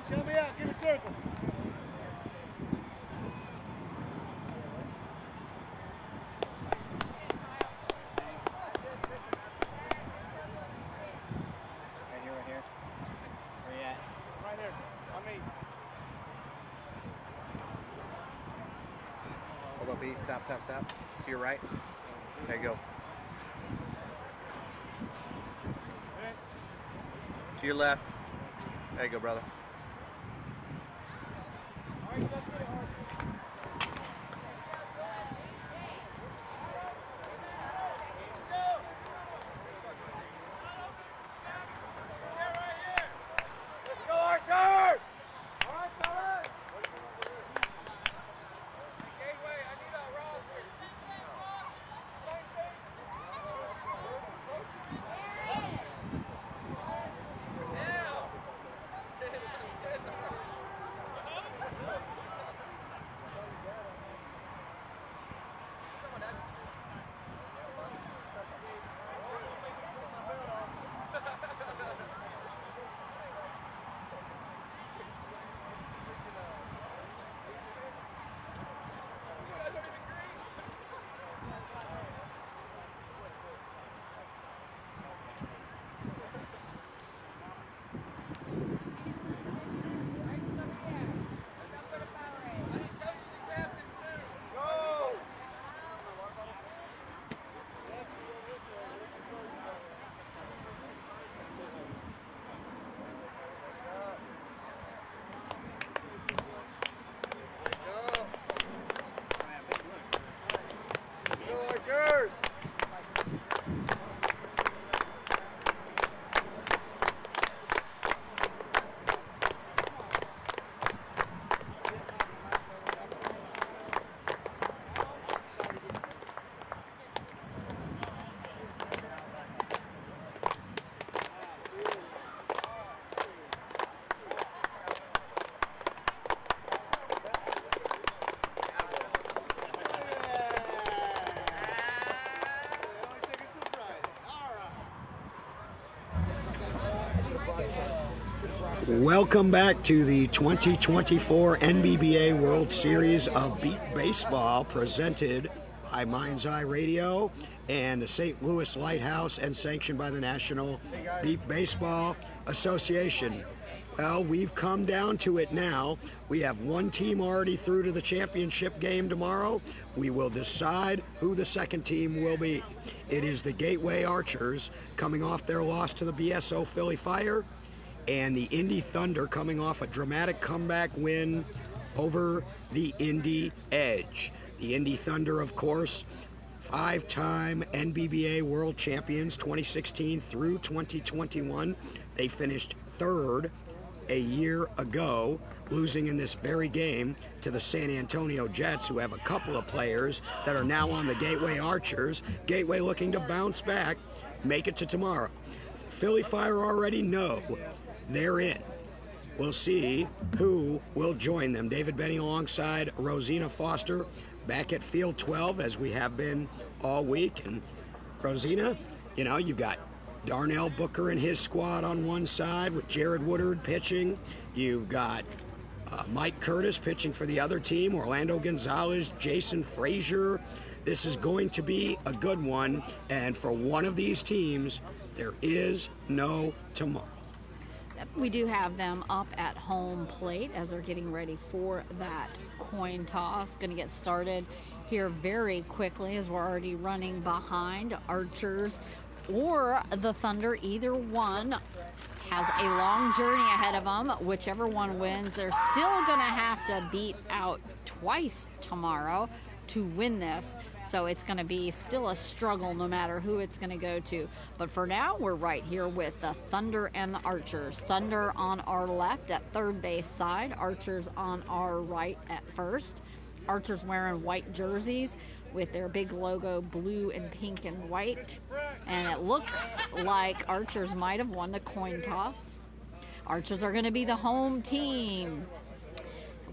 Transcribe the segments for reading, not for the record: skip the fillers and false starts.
Help me out. Give me a circle. Right here. Where you at? Right here. On me. Hold up, B. Stop. To your right. There you go. To your left. There you go, brother. All right, let's get it, Archie. Let's go, Archers! All right, fellas. Gateway, I need a roster. Archers! Welcome back to the 2024 NBBA World Series of Beat Baseball, presented by Mind's Eye Radio and the St. Louis Lighthouse, and sanctioned by the National Beat Baseball Association. Well, we've come down to it now. We have one team already through to the championship game tomorrow. We will decide who the second team will be. It is the Gateway Archers, coming off their loss to the BSO Philly Fire, and the Indy Thunder, coming off a dramatic comeback win over the Indy Edge. The Indy Thunder, of course, five-time NBBA World Champions, 2016 through 2021. They finished third a year ago, losing in this very game to the San Antonio Jets, who have a couple of players that are now on the Gateway Archers. Gateway looking to bounce back, make it to tomorrow. Philly Fire already know they're in. We'll see who will join them. David Benny alongside Rosina Foster back at Field 12, as we have been all week. And Rosina, you've got Darnell Booker and his squad on one side with Jared Woodard pitching. You've got Mike Curtis pitching for the other team, Orlando Gonzalez, Jason Frazier. This is going to be a good one, and for one of these teams, there is no tomorrow. We do have them up at home plate as they're getting ready for that coin toss. Going to get started here very quickly, as we're already running behind. Archers or the Thunder, either one has a long journey ahead of them. Whichever one wins, they're still going to have to beat out twice tomorrow to win this. So it's going to be still a struggle no matter who it's going to go to. But for now, we're right here with the Thunder and the Archers. Thunder on our left at third base side. Archers on our right at first. Archers wearing white jerseys with their big logo blue and pink and white. And it looks like Archers might have won the coin toss. Archers are going to be the home team.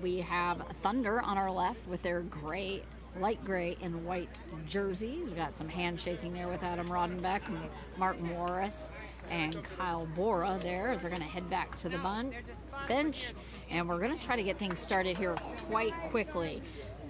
We have Thunder on our left with their light gray and white jerseys. We got some handshaking there with Adam Rodenbeck and Mark Morris. and Kyle Bora there as they're going to head back to the bench. And we're going to try to get things started here quite quickly.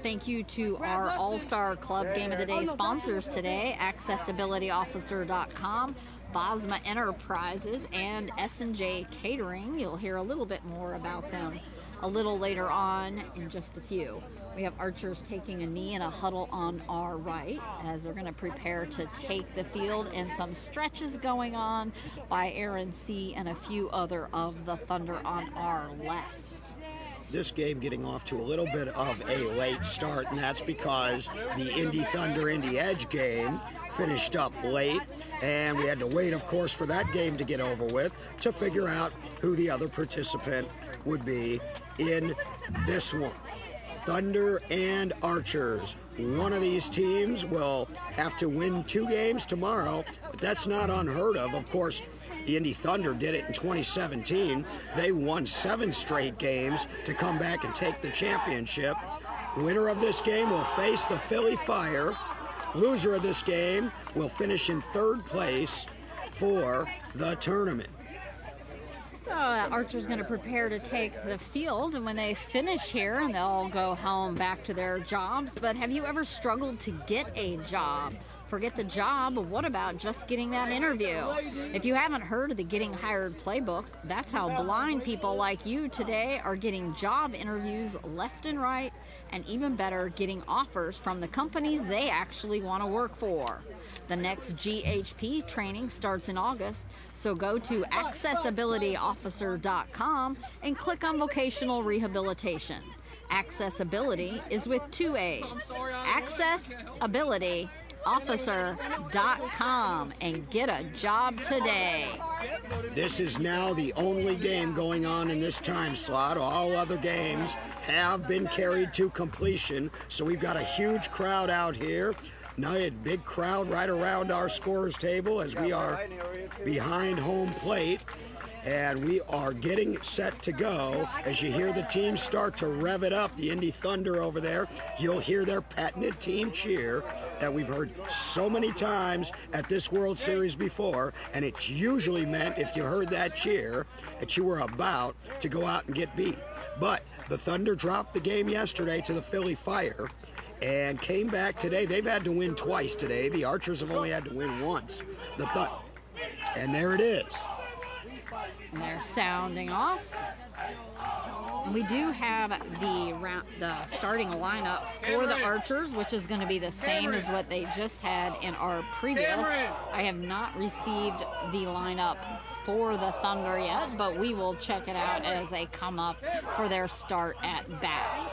Thank you to our All-Star Club Game of the Day sponsors today, accessibilityofficer.com, Bosma Enterprises, and S&J Catering. You'll hear a little bit more about them a little later on in just a few. We have archers taking a knee in a huddle on our right as they're going to prepare to take the field, and some stretches going on by Aaron C. and a few other of the Thunder on our left. This game getting off to a little bit of a late start, and that's because the Indy Thunder Indy Edge game finished up late, and we had to wait, of course, for that game to get over with to figure out who the other participant would be in this one. Thunder and Archers. One of these teams will have to win 2 games tomorrow, but that's not unheard of. Of course, the Indy Thunder did it in 2017. They won 7 straight games to come back and take the championship. Winner of this game will face the Philly Fire. Loser of this game will finish in 3rd place for the tournament. So Archer's going to prepare to take the field, and when they finish here, and they'll go home back to their jobs. But have you ever struggled to get a job? Forget the job, what about just getting that interview? If you haven't heard of the Getting Hired playbook, that's how blind people like you today are getting job interviews left and right, and even better, getting offers from the companies they actually want to work for. The next GHP training starts in August, so go to accessibilityofficer.com and click on vocational rehabilitation. Accessibility is with 2 A's. Accessibilityofficer.com and get a job today. This is now the only game going on in this time slot. All other games have been carried to completion, so we've got a huge crowd out here. Now a big crowd right around our scorer's table as we are behind home plate, and we are getting set to go. As you hear the team start to rev it up, the Indy Thunder over there, you'll hear their patented team cheer that we've heard so many times at this World Series before, and it's usually meant, if you heard that cheer, that you were about to go out and get beat. But the Thunder dropped the game yesterday to the Philly Fire and came back today. They've had to win twice today. The Archers have only had to win once. And there it is. And they're sounding off. We do have the starting lineup for the Archers, which is going to be the same as what they just had in our previous. I have not received the lineup for the Thunder yet, but we will check it out as they come up for their start at bat.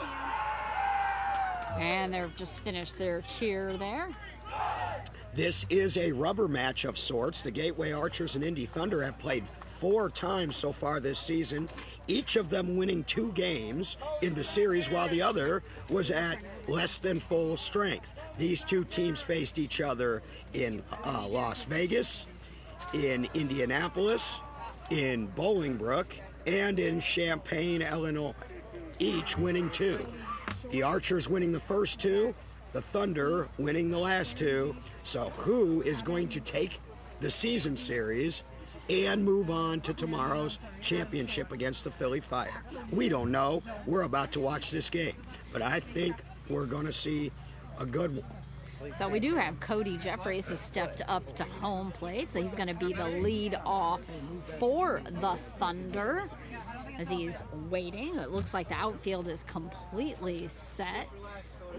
And they've just finished their cheer there. This is a rubber match of sorts. The Gateway Archers and Indy Thunder have played 4 times so far this season, each of them winning 2 games in the series while the other was at less than full strength. These 2 teams faced each other in Las Vegas, in Indianapolis, in Bolingbrook, and in Champaign, Illinois, each winning 2. The Archers winning the first 2, the Thunder winning the last 2. So who is going to take the season series and move on to tomorrow's championship against the Philly Fire? We don't know. We're about to watch this game, but I think we're going to see a good one. So we do have Cody Jeffries has stepped up to home plate, so he's going to be the lead off for the Thunder as he's waiting. It looks like the outfield is completely set.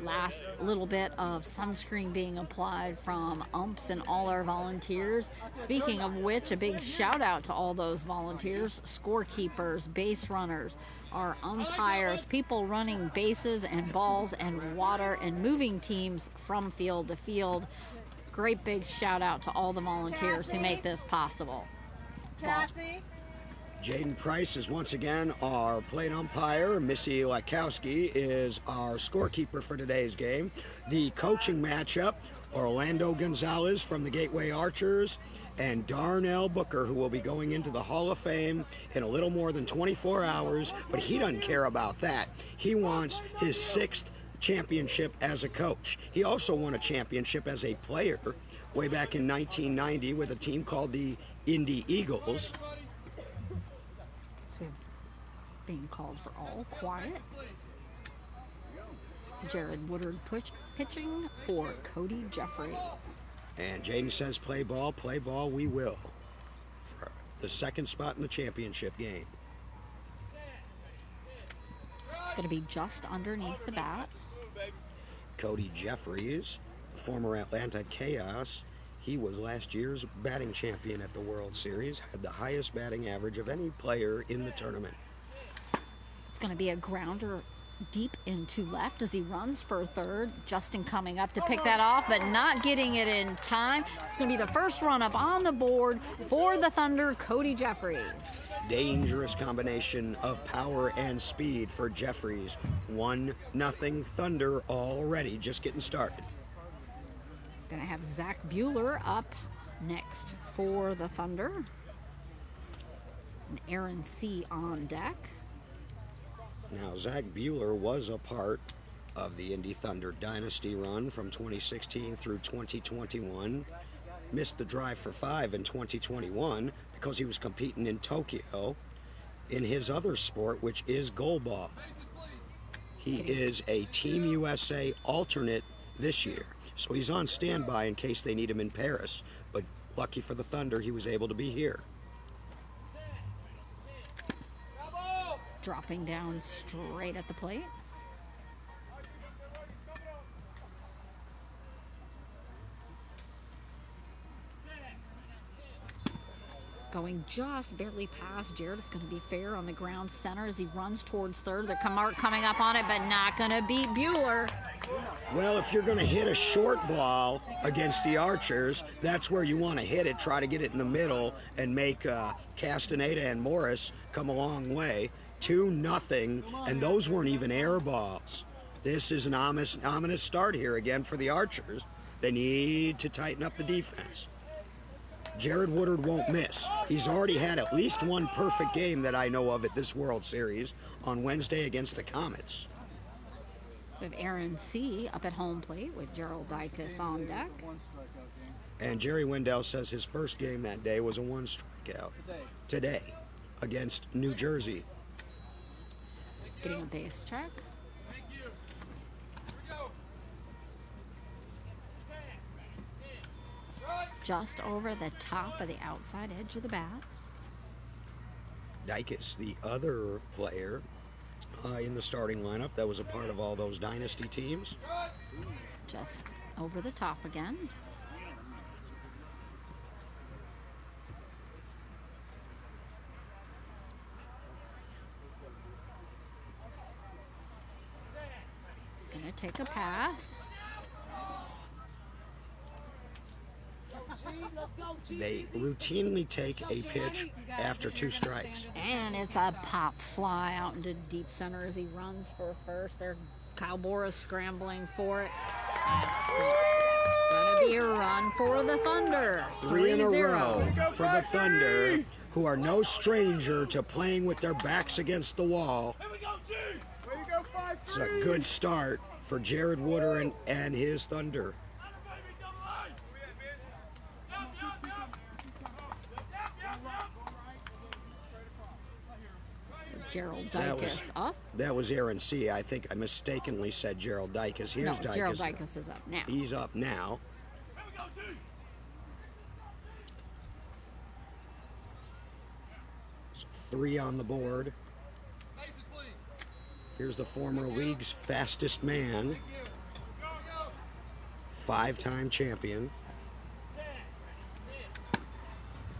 Last little bit of sunscreen being applied from umps and all our volunteers. Speaking of which, a big shout out to all those volunteers, scorekeepers, base runners, our umpires, people running bases and balls and water and moving teams from field to field. Great big shout out to all the volunteers who make this possible. Jaden Price is once again our plate umpire. Missy Lakowski is our scorekeeper for today's game. The coaching matchup, Orlando Gonzalez from the Gateway Archers and Darnell Booker, who will be going into the Hall of Fame in a little more than 24 hours, but he doesn't care about that. He wants his 6th championship as a coach. He also won a championship as a player way back in 1990 with a team called the Indy Eagles. So we have being called for all quiet. Jared Woodard pitching for Cody Jeffries. And Jaden says play ball we will. For the second spot in the championship game. It's going to be just underneath the bat. Cody Jeffries, the former Atlanta Chaos, he was last year's batting champion at the World Series, had the highest batting average of any player in the tournament. It's going to be a grounder deep into left as he runs for third. Justin coming up to pick that off, but not getting it in time. It's going to be the first run up on the board for the Thunder, Cody Jeffries. Dangerous combination of power and speed for Jeffries. 1-0 Thunder already, just getting started. Going to have Zach Bueller up next for the Thunder. And Aaron C. on deck. Now, Zach Bueller was a part of the Indy Thunder dynasty run from 2016 through 2021. Missed the drive for 5 in 2021 because he was competing in Tokyo in his other sport, which is goalball. He is a Team USA alternate this year, so he's on standby in case they need him in Paris. But lucky for the Thunder, he was able to be here. Dropping down straight at the plate. Going just barely past Jared. It's going to be fair on the ground center as he runs towards third. The Mark coming up on it, but not going to beat Bueller. Well, if you're going to hit a short ball against the Archers, that's where you want to hit it. Try to get it in the middle and make Castaneda and Morris come a long way. 2-0, and those weren't even air balls. This is an ominous start here again for the Archers. They need to tighten up the defense. Jared Woodard won't miss. He's already had at least one perfect game that I know of at this World Series on Wednesday against the Comets. We have Aaron C. up at home plate with Gerald Dicus on deck. And Jerry Wendell says his first game that day was a 1 strikeout. Today against New Jersey. Getting a base check. Just over the top of the outside edge of the bat. Dicus, the other player in the starting lineup that was a part of all those dynasty teams. Just over the top again. He's going to take a pass. They routinely take a pitch after 2 strikes. And it's a pop fly out into deep center as he runs for first. There, Kyle Boris scrambling for it. That's going to be a run for the Thunder. 3 in a 3-0. row for the Thunder, who are no stranger to playing with their backs against the wall. It's a good start for Jared Woodard and his Thunder. Gerald Dicus up. That was Aaron C. I think I mistakenly said Gerald Dicus. Here's No, Dicus. Gerald Dicus is up now. He's up now. So 3 on the board. Here's the former league's fastest man. 5-time champion.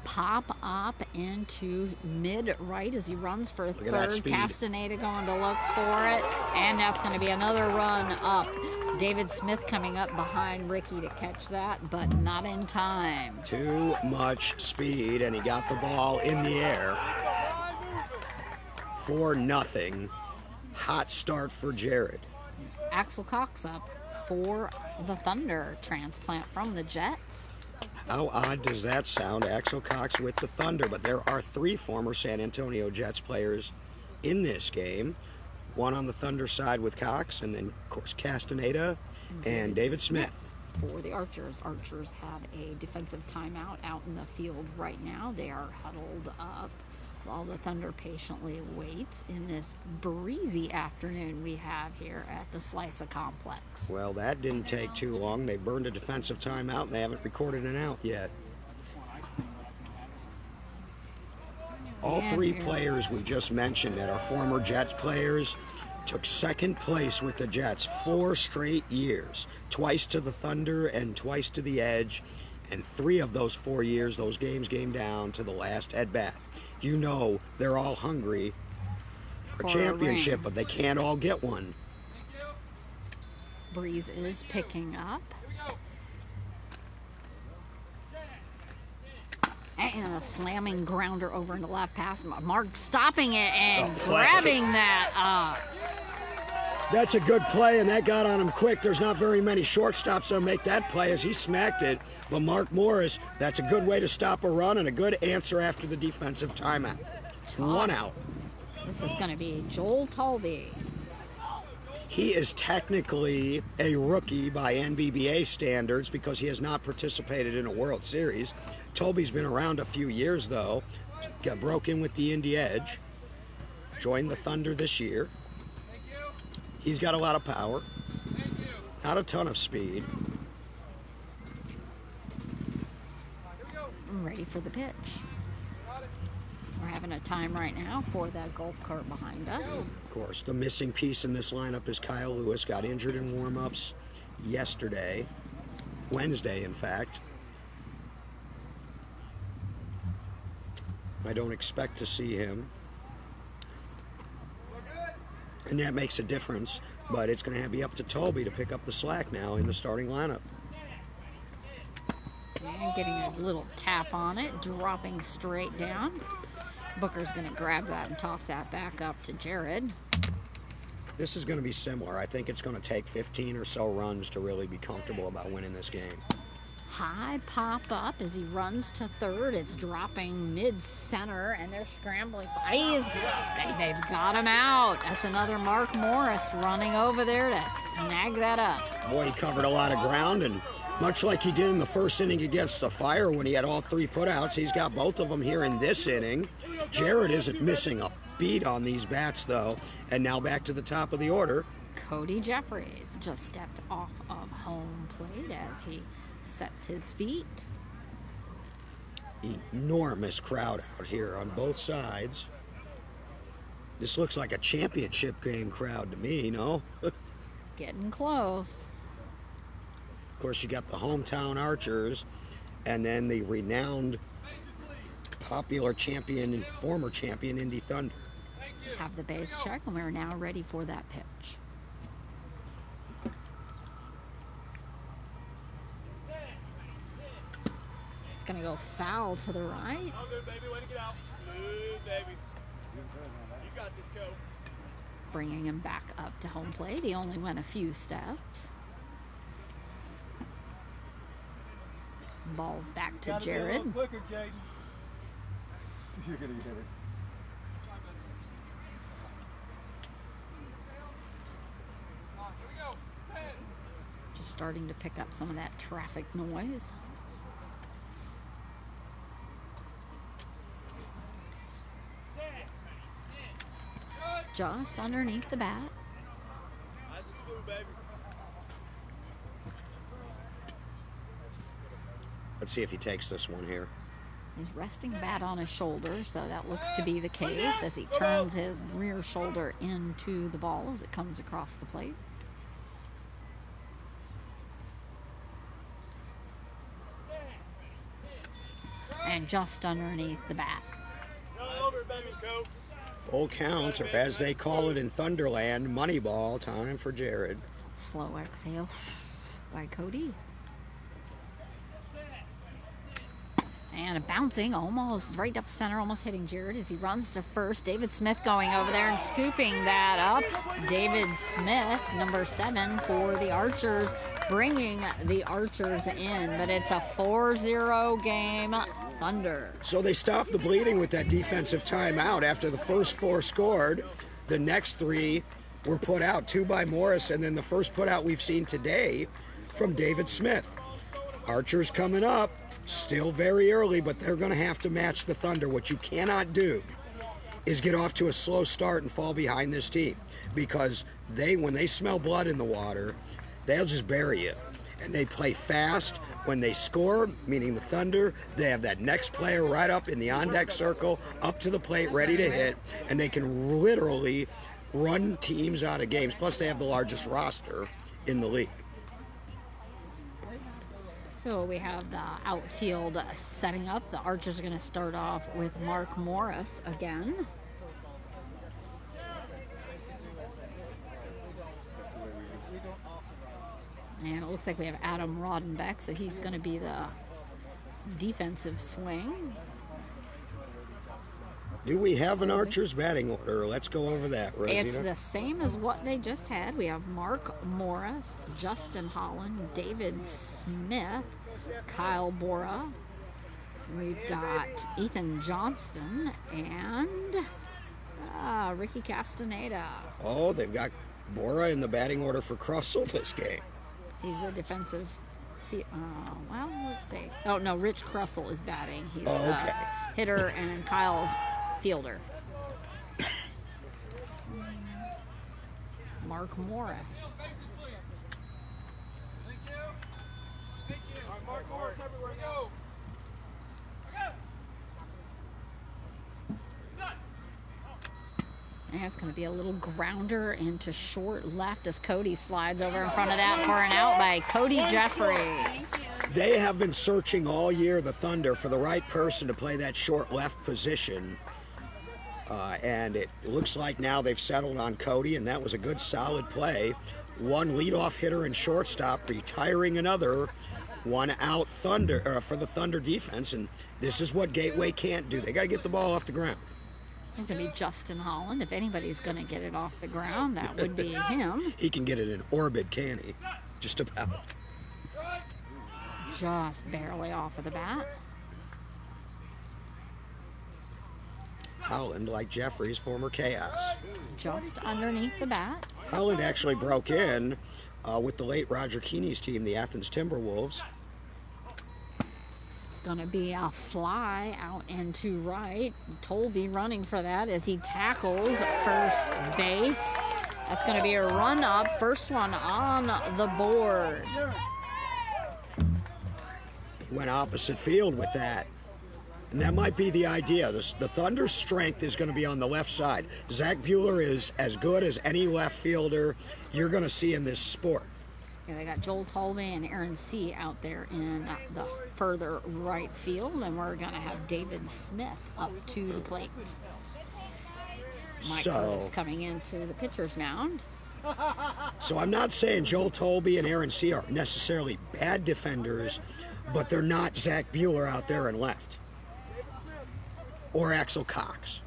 Pop up into mid-right as he runs for Look at that third. speed. Castaneda going to look for it. And that's going to be another run up. David Smith coming up behind Ricky to catch that, but not in time. Too much speed, and he got the ball in the air. 4-0. Hot start for Jared. Axel Cox up for the Thunder. Transplant from the Jets. How odd does that sound? Axel Cox with the Thunder, but there are 3 former San Antonio Jets players in this game. One on the Thunder side with Cox, and then, of course, Castaneda and David Smith. for the Archers. Archers have a defensive timeout out in the field right now. They are huddled up while the Thunder patiently waits in this breezy afternoon we have here at the Slicer Complex. Well, that didn't take too long. They burned a defensive timeout, and they haven't recorded an out yet. All three players we just mentioned that are former Jets players took second place with the Jets 4 straight years, twice to the Thunder and twice to the Edge, and 3 of those 4 years, those games came down to the last at bat. You know they're all hungry for a championship, but they can't all get one. Breeze is picking up. And a slamming grounder over in the left pass. Mark stopping it and grabbing that up. That's a good play, and that got on him quick. There's not very many shortstops that'll make that play as he smacked it. But Mark Morris, that's a good way to stop a run and a good answer after the defensive timeout. 1 out. This is going to be Joel Tolby. He is technically a rookie by NBBA standards because he has not participated in a World Series. Tolby's been around a few years, though. Got broke in with the Indy Edge. Joined the Thunder this year. He's got a lot of power. Not a ton of speed. Ready for the pitch. We're having a time right now for that golf cart behind us. Of course, the missing piece in this lineup is Kyle Lewis. Got injured in warm-ups yesterday. Wednesday, in fact. I don't expect to see him. And that makes a difference, but it's going to be up to Tolby to pick up the slack now in the starting lineup. And getting a little tap on it, dropping straight down. Booker's going to grab that and toss that back up to Jared. This is going to be similar. I think it's going to take 15 or so runs to really be comfortable about winning this game. High pop up as he runs to third. It's dropping mid-center, and they're scrambling. They've got him out. That's another Mark Morris running over there to snag that up. Boy, he covered a lot of ground, and much like he did in the first inning against the Fire when he had all 3 putouts, he's got both of them here in this inning. Jared isn't missing a beat on these bats, though. And now back to the top of the order. Cody Jeffries just stepped off of home plate as he sets his feet. Enormous crowd out here on both sides. This looks like a championship game crowd to me, no? It's getting close. Of course, you got the hometown Archers and then the renowned, popular champion, former champion, Indy Thunder. Have the base check, and we're now ready for that pitch. It's going to go foul to the right. Oh, good, baby. Way to get out. Good, baby. You got this, Coach. Bringing him back up to home plate. He only went a few steps. Ball's back to Jared. Quicker, Jaden. You're going to get it. Just starting to pick up some of that traffic noise. Just underneath the bat. Let's see if he takes this one here. He's resting the bat on his shoulder, so that looks to be the case as he turns his rear shoulder into the ball as it comes across the plate. And just underneath the bat. Full count, or as they call it in Thunderland, money ball time for Jared. Slow exhale by Cody. And a bouncing almost right up center, almost hitting Jared as he runs to first. David Smith going over there and scooping that up. David Smith, number 7 for the Archers, bringing the Archers in. But it's a 4-0 game, Thunder. So they stopped the bleeding with that defensive timeout. After the first 4 scored, the next 3 were put out, 2 by Morris, and then the first put out we've seen today from David Smith. Archers coming up, still very early, but they're going to have to match the Thunder. What you cannot do is get off to a slow start and fall behind this team, because when they smell blood in the water, they'll just bury you. And they play fast. When they score, meaning the Thunder, they have that next player right up in the on-deck circle, up to the plate, ready to hit, and they can literally run teams out of games. Plus, they have the largest roster in the league. So we have the outfield setting up. The Archers are going to start off with Mark Morris again. And it looks like we have Adam Rodenbeck, so he's going to be the defensive swing. Do we have an Archer's batting order? Let's go over that, Rosina. It's the same as what they just had. We have Mark Morris, Justin Holland, David Smith, Kyle Bora. We've got Ethan Johnston and Ricky Castaneda. Oh, they've got Bora in the batting order for Crussell this game. He's a defensive, well, let's see. Oh, no, Rich Crussell is batting. He's the hitter, and Kyle's fielder. Mark Morris. Mark Morris everywhere, go. And it's going to be a little grounder into short left as Cody slides over in front of that for an out by Cody Jeffries. They have been searching all year, the Thunder, for the right person to play that short left position. And it looks like now they've settled on Cody, and that was a good, solid play. One leadoff hitter and shortstop, retiring another one out Thunder for the Thunder defense. And this is what Gateway can't do. They got to get the ball off the ground. It's going to be Justin Holland. If anybody's going to get it off the ground, that would be him. He can get it in orbit, can he? Just about. Just barely off of the bat. Holland, like Jeffries, former Chaos. Just underneath the bat. Holland actually broke in with the late Roger Keeney's team, the Athens Timberwolves. Going to be a fly out into right. Tolby running for that as he tackles first base. That's going to be a run up. First one on the board. He went opposite field with that. And that might be the idea. The Thunder's strength is going to be on the left side. Zach Buehler is as good as any left fielder you're going to see in this sport. Yeah, they got Joel Tolby and Aaron C. out there in the further right field, and we're going to have David Smith up to the plate. Mike Curtis coming into the pitcher's mound. So I'm not saying Joel Tolby and Aaron C. are necessarily bad defenders, but they're not Zach Buehler out there in left. Or Axel Cox.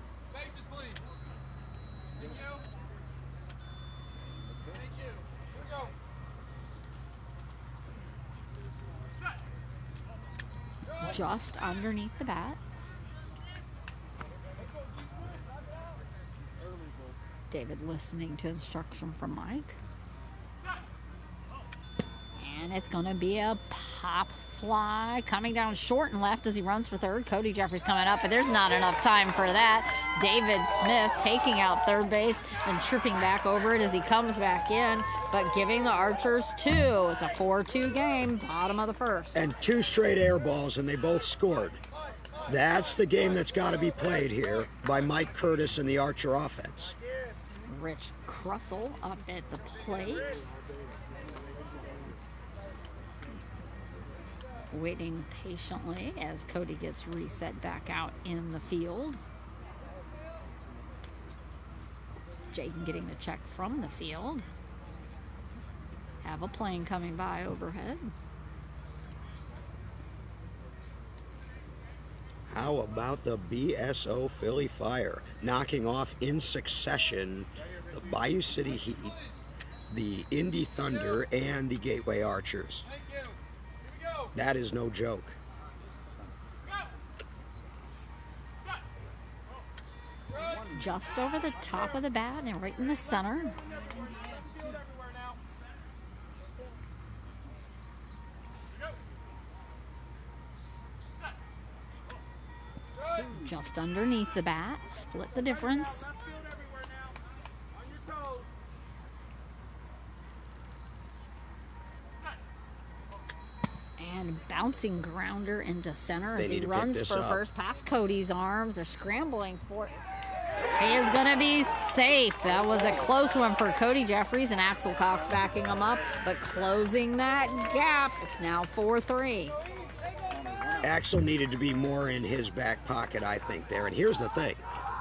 Just underneath the bat. David listening to instruction from Mike. And it's going to be a pop fly coming down short and left as he runs for third. Cody Jeffries coming up, but there's not enough time for that. David Smith taking out third base and tripping back over it as he comes back in, but giving the Archers two. It's a 4-2 game, bottom of the first. And 2 straight air balls, and they both scored. That's the game that's got to be played here by Mike Curtis and the Archer offense. Rich Crussell up at the plate. Waiting patiently as Cody gets reset back out in the field. Jaden getting the check from the field. Have a plane coming by overhead. How about the BSO Philly Fire knocking off in succession the Bayou City Heat, the Indy Thunder, and the Gateway Archers? That is no joke. Just over the top of the bat and right in the center. Just underneath the bat, split the difference. And bouncing grounder into center as he runs for first past Cody's arms. They're scrambling for it. He is going to be safe. That was a close one for Cody Jeffries, and Axel Cox backing him up, but closing that gap. It's now 4-3. Axel needed to be more in his back pocket, I think, there. And here's the thing.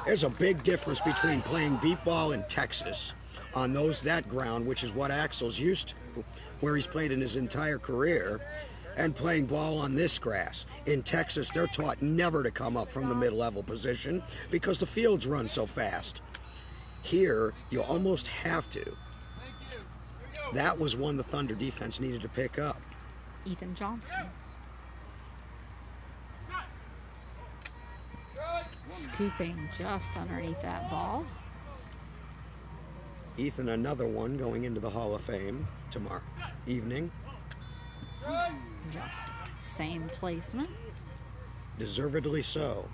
There's a big difference between playing beat ball in Texas on that ground, which is what Axel's used to, where he's played in his entire career, and playing ball on this grass. In Texas, they're taught never to come up from the mid-level position because the fields run so fast. Here, you almost have to. That was one the Thunder defense needed to pick up. Ethan Johnson. Scooping just underneath that ball. Ethan, another one going into the Hall of Fame tomorrow evening. Just same placement. Deservedly so.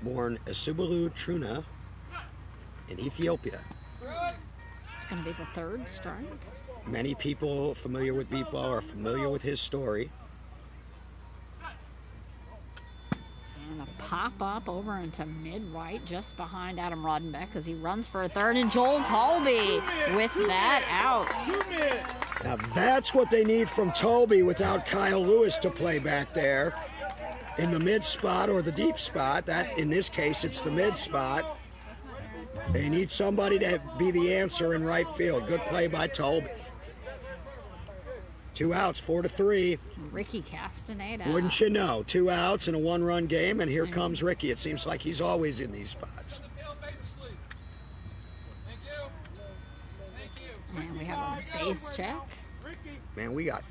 Born Isubulu Truna in Ethiopia. It's going to be the third strike. Many people familiar with beat ball are familiar with his story. And a pop-up over into mid-right just behind Adam Rodenbeck as he runs for a third. And Joel Tolby with that out. Now that's what they need from Tolby without Kyle Lewis to play back there in the mid spot or the deep spot. That, in this case, it's the mid spot. They need somebody to be the answer in right field. Good play by Tolby. 2 outs, 4-3. Ricky Castaneda. Wouldn't you know? 2 outs in a 1-run game, and here comes Ricky. It seems like he's always in these spots. And we have a base check. Man, we got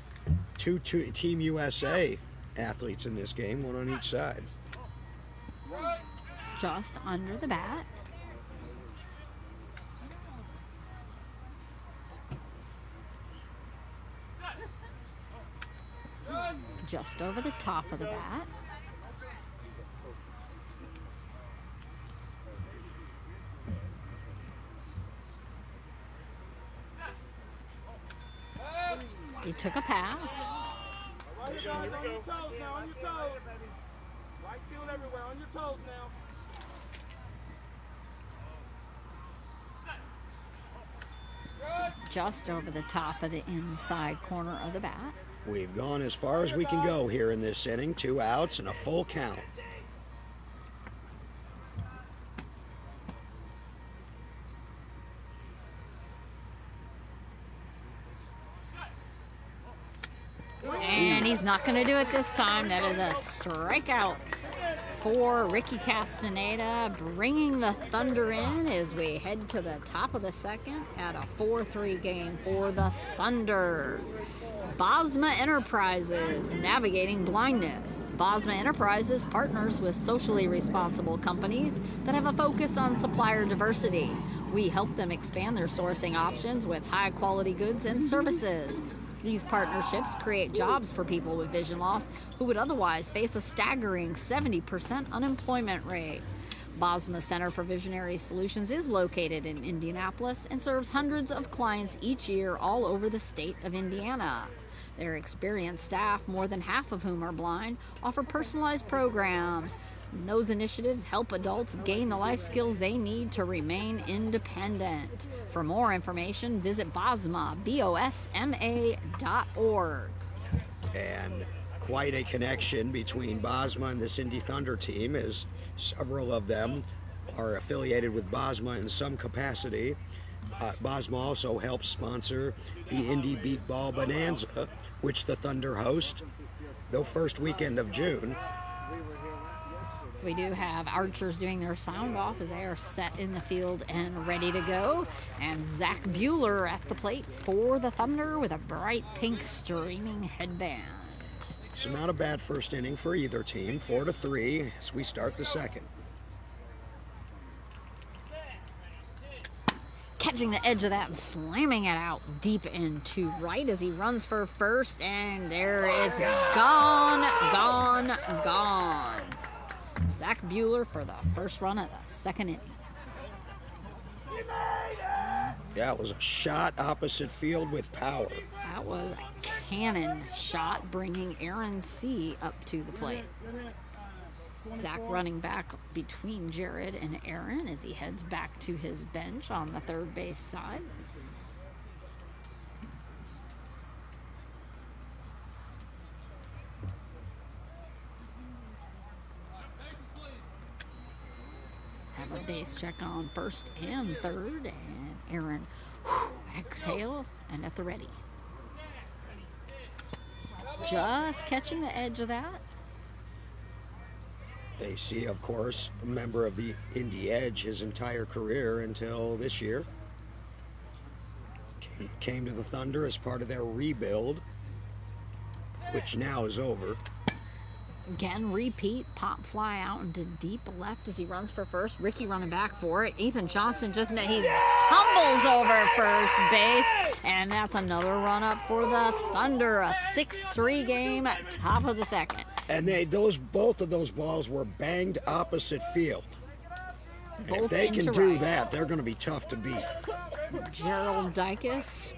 two Team USA athletes in this game, one on each side. Just under the bat. Just over the top of the bat. He took a pass. Just over the top of the inside corner of the bat. We've gone as far as we can go here in this inning. 2 outs and a full count. And he's not going to do it this time. That is a strikeout for Ricky Castaneda, bringing the Thunder in as we head to the top of the second at a 4-3 game for the Thunder. Bosma Enterprises, navigating blindness. Bosma Enterprises partners with socially responsible companies that have a focus on supplier diversity. We help them expand their sourcing options with high-quality goods and services. These partnerships create jobs for people with vision loss who would otherwise face a staggering 70% unemployment rate. Bosma Center for Visionary Solutions is located in Indianapolis and serves hundreds of clients each year all over the state of Indiana. Their experienced staff, more than half of whom are blind, offer personalized programs. Those initiatives help adults gain the life skills they need to remain independent. For more information, visit Bosma, BOSMA.org. And quite a connection between Bosma and this Indy Thunder team, as several of them are affiliated with Bosma in some capacity. Bosma also helps sponsor the Indy Beat Ball Bonanza, which the Thunder host the first weekend of June. So we do have archers doing their sound off as they are set in the field and ready to go. And Zach Bueller at the plate for the Thunder with a bright pink streaming headband. So not a bad first inning for either team. 4-3 as we start the second. Catching the edge of that and slamming it out deep into right as he runs for first, and there it's gone. Zach Bueller for the first run of the second inning. Yeah, it was a shot opposite field with power. That was a cannon shot, bringing Aaron C. up to the plate. Zach running back between Jared and Aaron as he heads back to his bench on the third base side. Have a base check on first and third, and Aaron exhale and at the ready. Just catching the edge of that. AC, of course, a member of the Indy Edge his entire career until this year. Came to the Thunder as part of their rebuild, which now is over. Again, repeat, pop fly out into deep left as he runs for first. Ricky running back for it. Ethan Johnson he tumbles over first base, and that's another run up for the Thunder. A 6-3 game at top of the second. And both of those balls were banged opposite field. And if they can do that, they're going to be tough to beat. Gerald Dykes,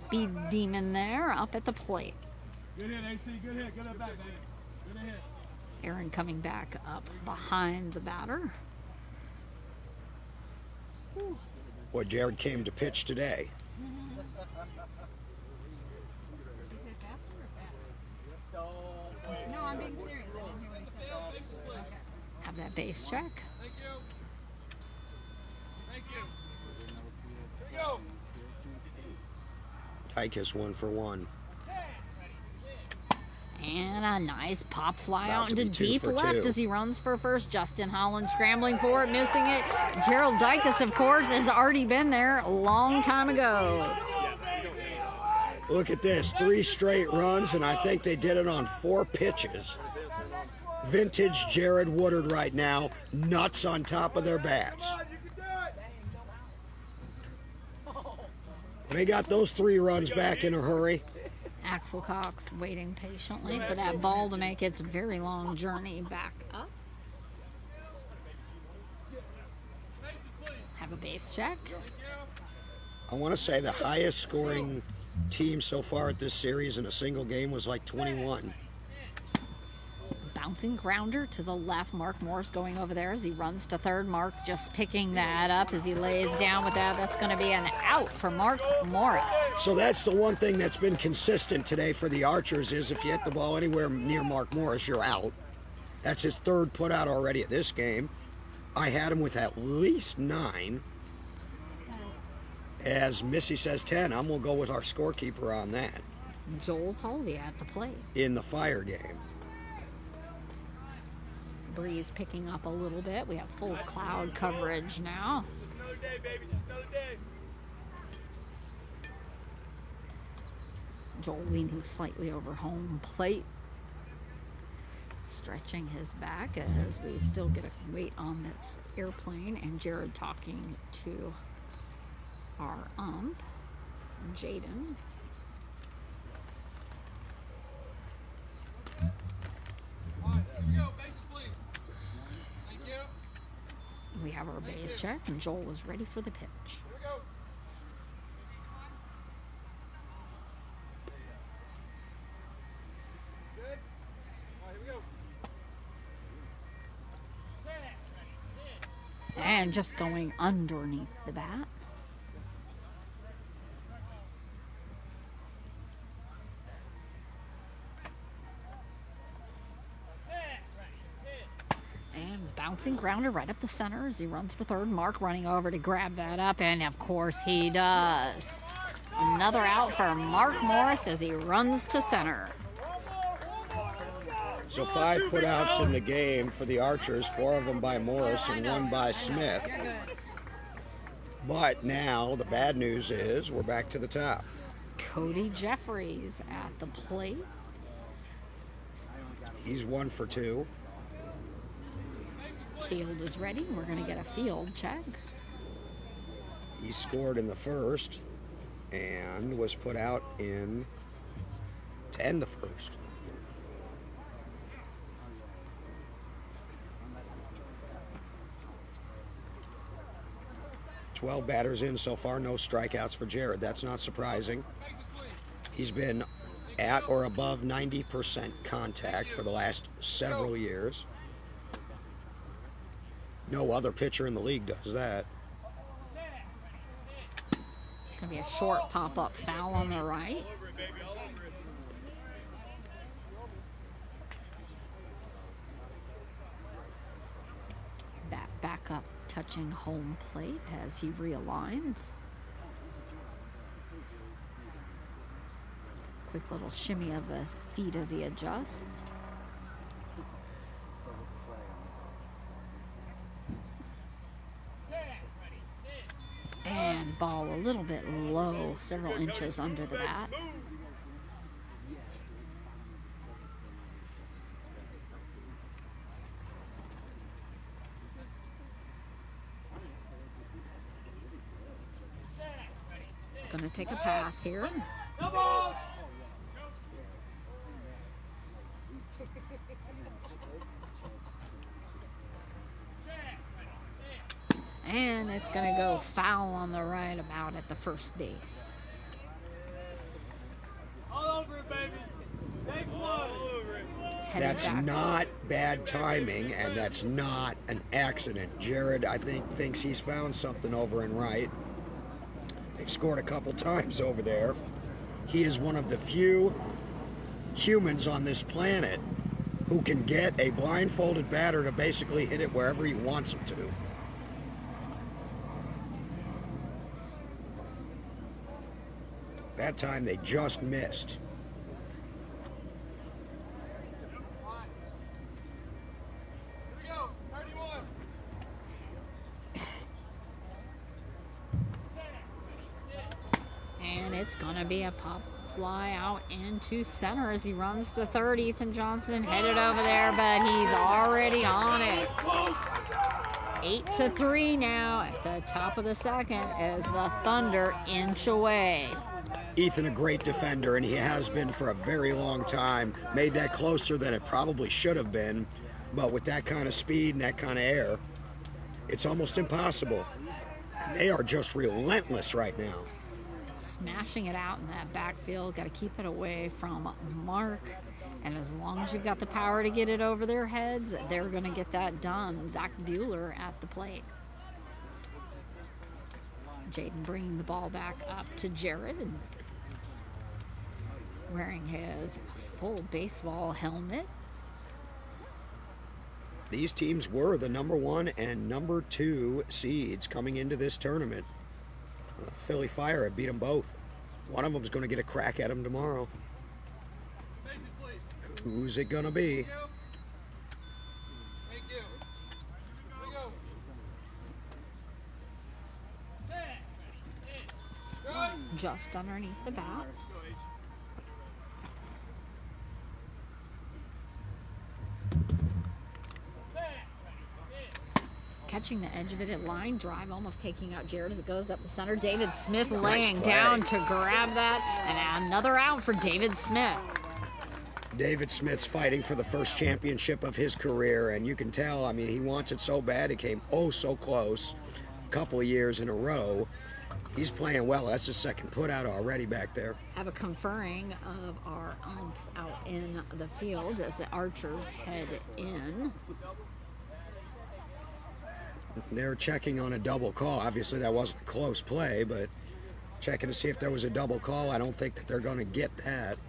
speed demon there, up at the plate. Good hit, AC. Good hit. Good hit back, baby. Good hit. Aaron coming back up behind the batter. Well, Jared came to pitch today. No, I'm being serious. I didn't hear what he said. Okay. Have that base check. Thank you. Thank you. Let's go. Tykus 1 for 1. And a nice pop fly About out to into be 2 deep for left 2. as he runs for first. Justin Holland scrambling for it, missing it. Gerald Dykes, of course, has already been there a long time ago. Look at this, 3 straight runs, and I think they did it on 4 pitches. Vintage Jared Woodard right now, nuts on top of their bats. They got those 3 runs back in a hurry. Axel Cox waiting patiently for that ball to make its very long journey back up. Have a base check. I want to say the highest scoring team so far at this series in a single game was like 21. Bouncing grounder to the left. Mark Morris going over there as he runs to third. Mark just picking that up as he lays down with that. That's going to be an out for Mark Morris. So that's the one thing that's been consistent today for the Archers is if you hit the ball anywhere near Mark Morris, you're out. That's his 3rd put out already at this game. I had him with at least 9. As Missy says 10, I'm going to go with our scorekeeper on that. Joel Tolvey at the plate. In the Fire game. Breeze picking up a little bit. We have full cloud coverage now. Just another day, baby. Just another day. Joel leaning slightly over home plate. Stretching his back as we still get a wait on this airplane. And Jared talking to our ump, Jaden. All right, here we go. Bases, please. Thank you. We have our base check, and Joel is ready for the pitch. Here we go. Good. All right, here we go. And just going underneath the bat. And bouncing grounder right up the center as he runs for third. Mark running over to grab that up, and of course he does. Another out for Mark Morris as he runs to center. So 5 putouts in the game for the Archers, 4 of them by Morris and 1 by Smith. But now the bad news is we're back to the top. Cody Jeffries at the plate. He's 1 for 2. Field is ready. We're going to get a field check. He scored in the first and was put out in to end the first. 12 batters in so far, no strikeouts for Jared. That's not surprising. He's been at or above 90% contact for the last several years. No other pitcher in the league does that. It's going to be a short pop-up foul on the right. Bat back up, touching home plate as he realigns. Quick little shimmy of the feet as he adjusts. And ball a little bit low, several inches under the bat. Gonna take a pass here. And it's going to go foul on the right, about at the first base. All over it, baby. Next one. All over it. That's not bad timing, and that's not an accident. Jared, I think, thinks he's found something over and right. They've scored a couple times over there. He is one of the few humans on this planet who can get a blindfolded batter to basically hit it wherever he wants him to. That time they just missed. Here we go. 31. And it's going to be a pop fly out into center as he runs to third. Ethan Johnson headed over there, but he's already on it. 8-3 now at the top of the second as the Thunder inch away. Ethan, a great defender, and he has been for a very long time. Made that closer than it probably should have been, but with that kind of speed and that kind of air, it's almost impossible. And they are just relentless right now. Smashing it out in that backfield. Got to keep it away from Mark. And as long as you've got the power to get it over their heads, they're going to get that done. Zach Bueller at the plate. Jaden bringing the ball back up to Jared. And wearing his full baseball helmet. These teams were the number 1 and number 2 seeds coming into this tournament. Philly Fire had beat them both. One of them's going to get a crack at them tomorrow. Who's it going to be? Thank you. Here we go. Just underneath the bat. Catching the edge of it at line drive, almost taking out Jared as it goes up the center. David Smith laying down to grab that, and another out for David Smith. David Smith's fighting for the first championship of his career, and you can tell, I mean, he wants it so bad. It came oh so close a couple of years in a row. He's playing well. That's his second put out already back there. Have a conferring of our umps out in the field as the Archers head in. They're checking on a double call. Obviously, that wasn't a close play, but checking to see if there was a double call. I don't think that they're going to get that.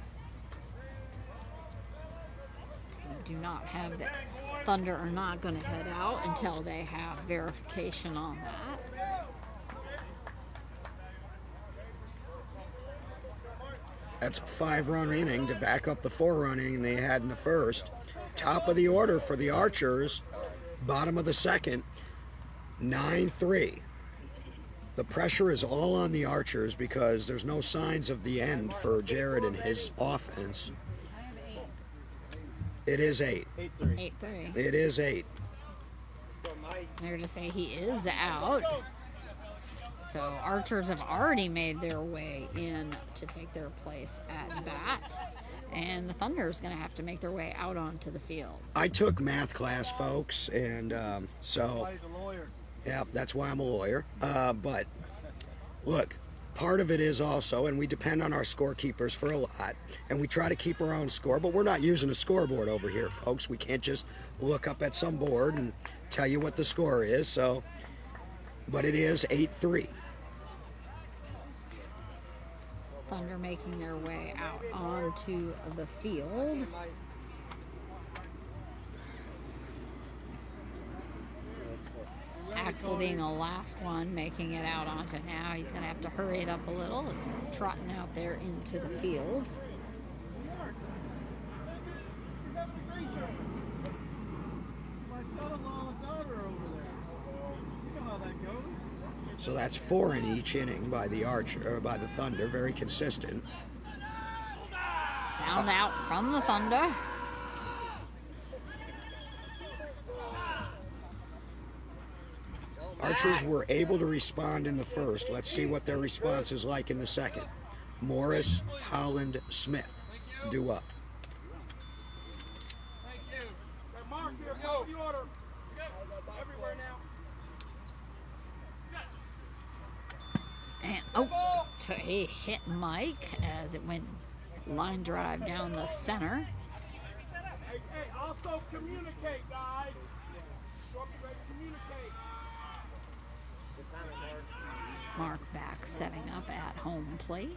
We do not have that. Thunder are not going to head out until they have verification on that. That's a 5-run inning to back up the 4-run inning they had in the first. Top of the order for the Archers. Bottom of the second. 9-3. The pressure is all on the Archers because there's no signs of the end for Jared and his offense. It is 8. 8-3. It is 8. They're going to say he is out. So Archers have already made their way in to take their place at bat. And the Thunder is going to have to make their way out onto the field. I took math class, folks, and so Yeah, that's why I'm a lawyer. But look, part of it is also, and we depend on our scorekeepers for a lot, and we try to keep our own score, but we're not using a scoreboard over here, folks. We can't just look up at some board and tell you what the score is. So, but it is 8-3. Thunder making their way out onto the field. Axel being the last one making it out onto now. He's going to have to hurry it up a little. It's trotting out there into the field. So that's 4 in each inning by the Archer, or by the Thunder, very consistent. Sound out from the Thunder. Archers were able to respond in the first. Let's see what their response is like in the second. Morris, Holland, Smith, due up. Thank you. Hey, Mark, here, go. The order. Everywhere now. And he hit Mike as it went line drive down the center. Hey, also communicate, guys. Communicate. Mark back setting up at home plate.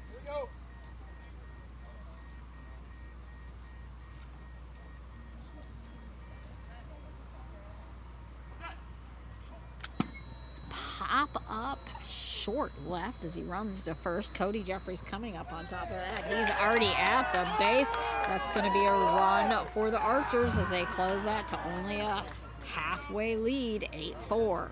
Here we go. Pop up short left as he runs to first. Cody Jeffries coming up on top of that. He's already at the base. That's going to be a run for the Archers as they close that to only a halfway lead, 8-4.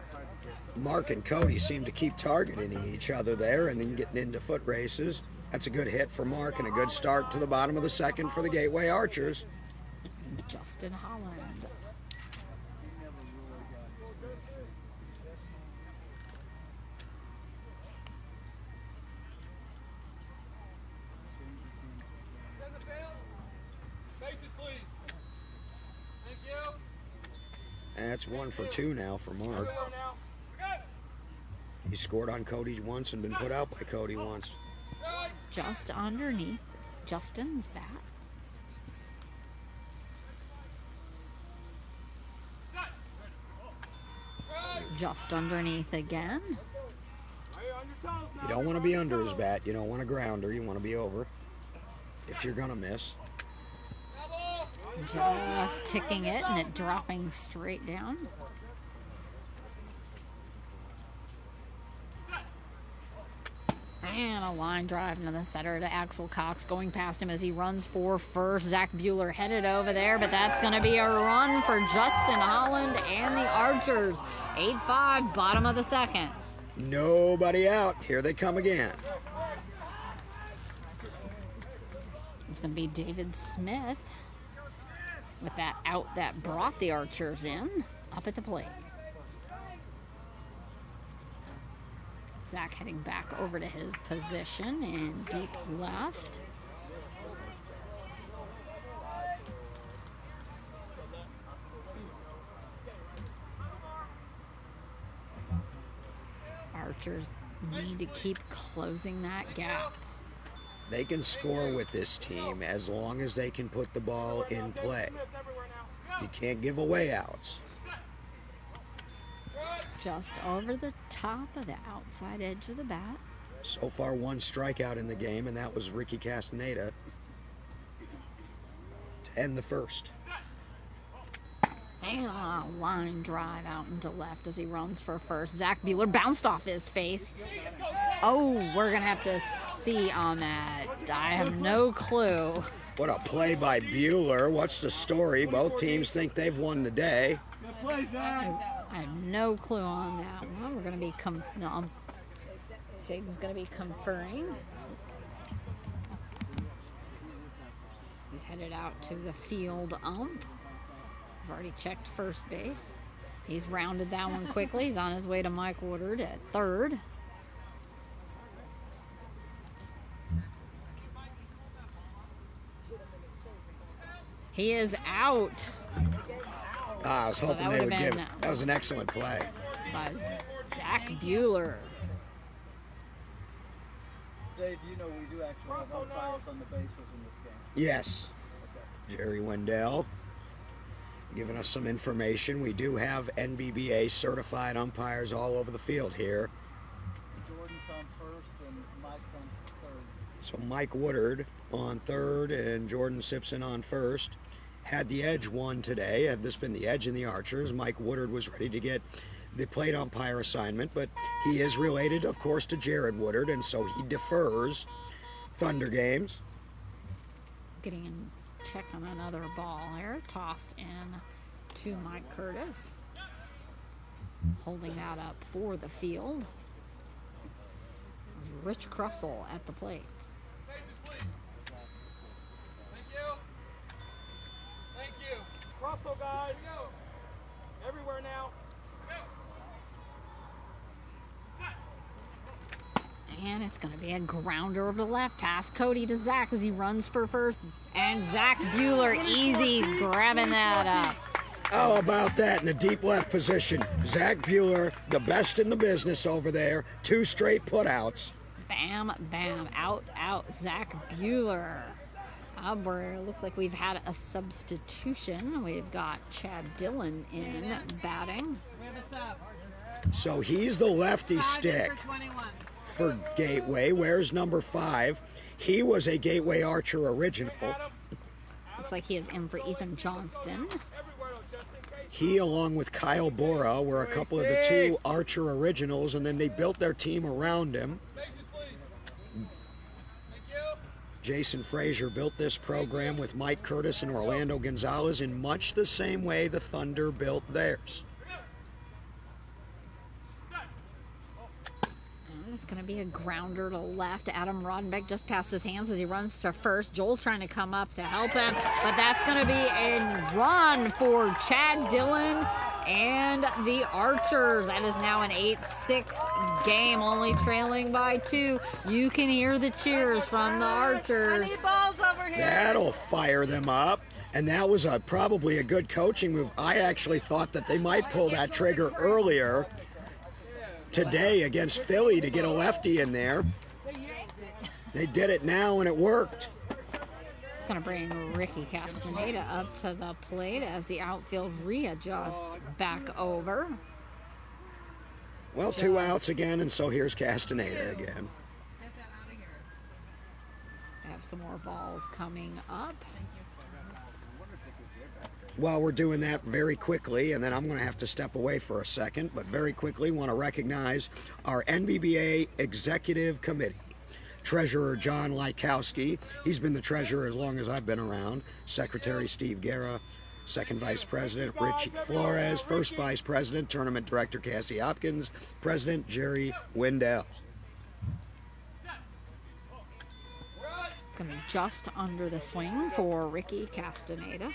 Mark and Cody seem to keep targeting each other there and then getting into foot races. That's a good hit for Mark and a good start to the bottom of the second for the Gateway Archers. Justin Holland. That's 1 for 2 now for Mark. He scored on Cody once and been put out by Cody once. Just underneath Justin's bat. Just underneath again. You don't want to be under his bat. You don't want a grounder. You want to be over if you're going to miss. Just ticking it and it dropping straight down. And a line drive into the center to Axel Cox going past him as he runs for first. Zach Bueller headed over there, but that's going to be a run for Justin Holland and the Archers. 8-5, bottom of the second. Nobody out. Here they come again. It's going to be David Smith with that out that brought the Archers in, up at the plate. Zach heading back over to his position in deep left. Archers need to keep closing that gap. They can score with this team as long as they can put the ball in play. You can't give away outs. Just over the top of the outside edge of the bat. So far, 1 strikeout in the game, and that was Ricky Castaneda to end the first. And a line drive out into left as he runs for first. Zach Bueller bounced off his face. Oh, we're going to have to see on that. I have no clue. What a play by Bueller. What's the story? Both teams think they've won the day. I have no clue on that one. We're going to be Jaden's going to be conferring. He's headed out to the field ump. I've already checked first base. He's rounded that one quickly. He's on his way to Mike Woodard at third. He is out I was hoping that they would would have give been- it. That was an excellent play. by Zach Bueller. Dave, you know we do actually have umpires on the bases in this game. Yes. Jerry Wendell giving us some information. We do have NBBA certified umpires all over the field here. Jordan's on first and Mike's on third. So Mike Woodard on third and Jordan Simpson on first. Had the edge won today. Had this been the edge in the Archers, Mike Woodard was ready to get the plate umpire assignment, but he is related, of course, to Jared Woodard, and so he defers Thunder games. Getting in check on another ball here. Tossed in to Mike Curtis. Holding that up for the field. Rich Crussell at the plate. Faces, please. Thank you. Thank you. Russell, guys. Everywhere now. And it's going to be a grounder over the left. Pass Cody to Zach as he runs for first. And Zach Bueller, easy, grabbing that up. How about that in the deep left position? Zach Bueller, the best in the business over there. 2 straight putouts. Bam, bam, out, out, Zach Bueller. Looks like we've had a substitution. We've got Chad Dillon in batting. We have a sub. So he's the lefty 5 stick for 21. for Gateway. Where's number 5? He was a Gateway Archer original. Looks like he is in for Ethan Johnston. He, along with Kyle Bora, were a couple of the 2 Archer originals, and then they built their team around him. Faces, please. Thank you. Jason Frazier built this program with Mike Curtis and Orlando Gonzalez in much the same way the Thunder built theirs. And it's going to be a grounder to left. Adam Rodenbeck just passed his hands as he runs to first. Joel's trying to come up to help him, but that's going to be a run for Chad Dillon and the Archers. That is now an 8-6 game, only trailing by 2. You can hear the cheers from the Archers. Balls over here. That'll fire them up. And that was probably a good coaching move. I actually thought that they might pull that trigger earlier today against Philly to get a lefty in there. They did it now and it worked. It's going to bring Ricky Castaneda up to the plate as the outfield readjusts back over. Well, 2 outs again, and so here's Castaneda again. Get that out of here. I have some more balls coming up. While we're doing that very quickly, and then I'm going to have to step away for a second, but very quickly want to recognize our NBBA Executive Committee. Treasurer John Lykowski, he's been the treasurer as long as I've been around. Secretary Steve Guerra, Second Vice President Richie Flores, First Vice President, Tournament Director Cassie Hopkins, President Jerry Wendell. It's going to be just under the swing for Ricky Castaneda.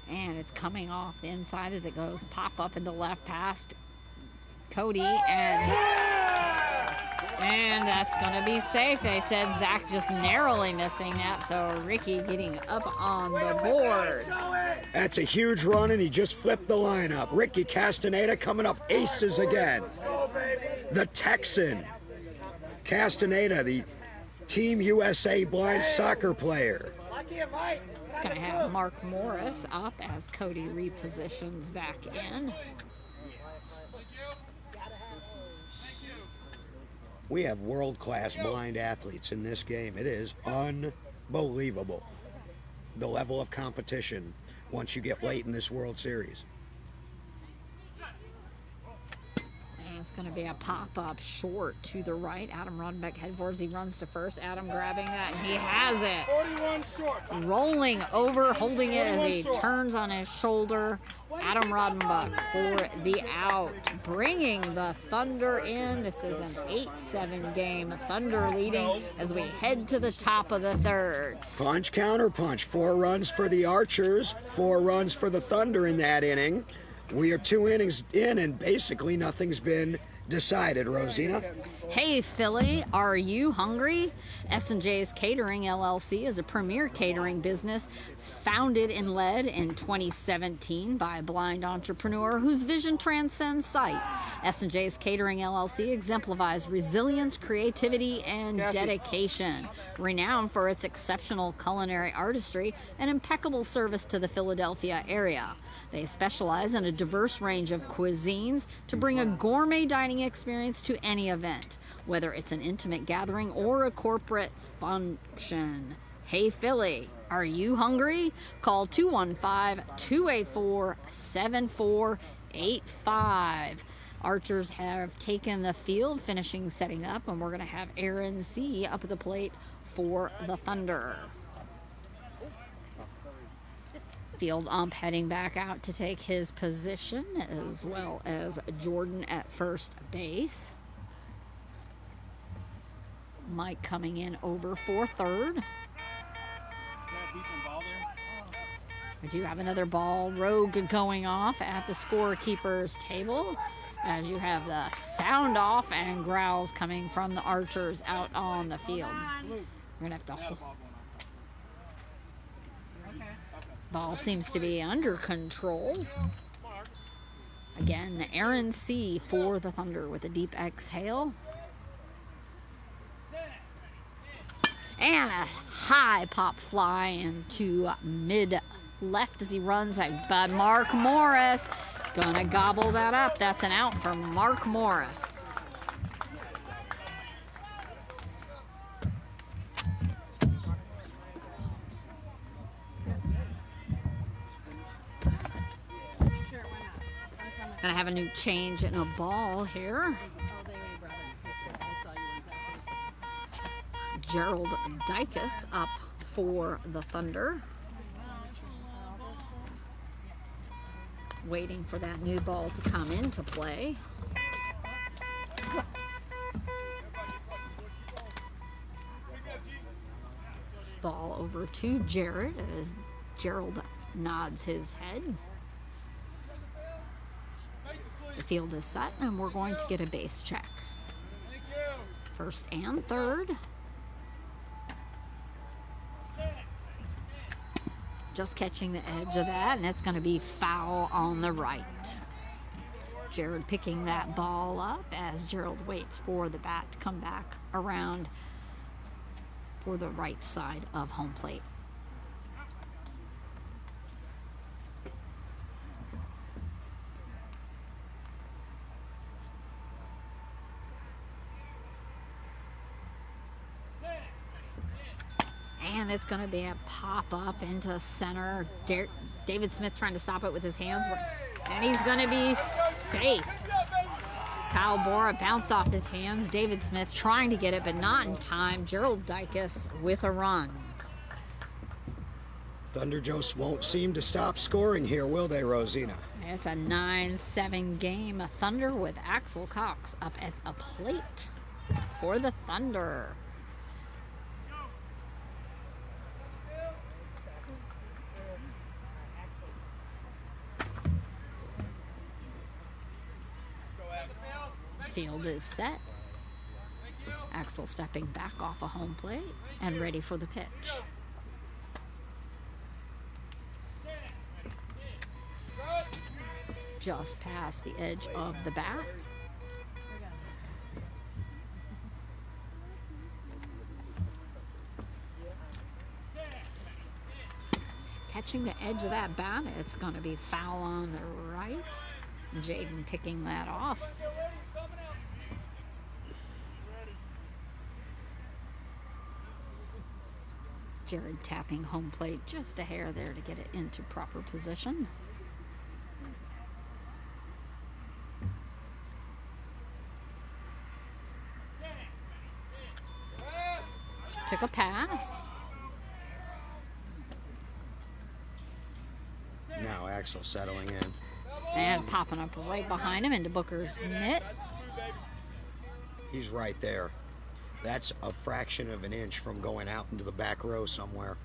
And it's coming off the inside as it goes pop up into left past Cody, and that's gonna be safe. They said Zach just narrowly missing that, so Ricky getting up on the board. That's a huge run, and he just flipped the lineup. Ricky Castaneda coming up aces again. The Texan. Castaneda, the Team USA blind soccer player. It's gonna have Mark Morris up as Cody repositions back in. We have world-class blind athletes in this game. It is unbelievable, the level of competition once you get late in this World Series. And it's going to be a pop-up short to the right. Adam Rodenbeck head forward as he runs to first. Adam grabbing that, and he has it. 41 short. Rolling over, holding it as he turns on his shoulder. Adam Rodenbeck for the out, bringing the Thunder in. This is an 8-7 game. Thunder leading as we head to the top of the third. Punch, counter punch. 4 runs for the Archers, 4 runs for the Thunder in that inning. We are 2 innings in, and basically nothing's been decided, Rosina. Hey Philly, are you hungry? S&J's Catering LLC is a premier catering business founded and led in 2017 by a blind entrepreneur whose vision transcends sight. S&J's Catering LLC exemplifies resilience, creativity, and dedication. Renowned for its exceptional culinary artistry and impeccable service to the Philadelphia area. They specialize in a diverse range of cuisines to bring a gourmet dining experience to any event, whether it's an intimate gathering or a corporate function. Hey Philly, are you hungry? Call 215-284-7485. Archers have taken the field, finishing setting up, and we're going to have Aaron C. up at the plate for the Thunder. Field ump heading back out to take his position, as well as Jordan at first base. Mike coming in over for third. We do have another ball rogue going off at the scorekeeper's table, as you have the sound off and growls coming from the Archers out on the field. We're going to have to hold. Ball seems to be under control. Again, Aaron C. for the Thunder with a deep exhale. And a high pop fly into mid-left as he runs at Bud Mark Morris. Gonna gobble that up. That's an out for Mark Morris. Gonna have a new change in a ball here. Gerald Dicus up for the Thunder. Waiting for that new ball to come into play. Ball over to Jared as Gerald nods his head. The field is set, and we're going to get a base check. First and third. Just catching the edge of that, and it's going to be foul on the right. Jared picking that ball up as Gerald waits for the bat to come back around for the right side of home plate. And it's going to be a pop-up into center. David Smith trying to stop it with his hands. And he's going to be safe. Kyle Bora bounced off his hands. David Smith trying to get it, but not in time. Gerald Dicus with a run. Thunder Joes won't seem to stop scoring here, will they, Rosina? It's a 9-7 game. Thunder with Axel Cox up at a plate for the Thunder. Field is set. Axel stepping back off a home plate and ready for the pitch. Just past the edge of the bat. Catching the edge of that bat, it's going to be foul on the right. Jaden picking that off. Jared tapping home plate just a hair there to get it into proper position. Took a pass. Now Axel settling in. And popping up right behind him into Booker's mitt. He's right there. That's a fraction of an inch from going out into the back row somewhere.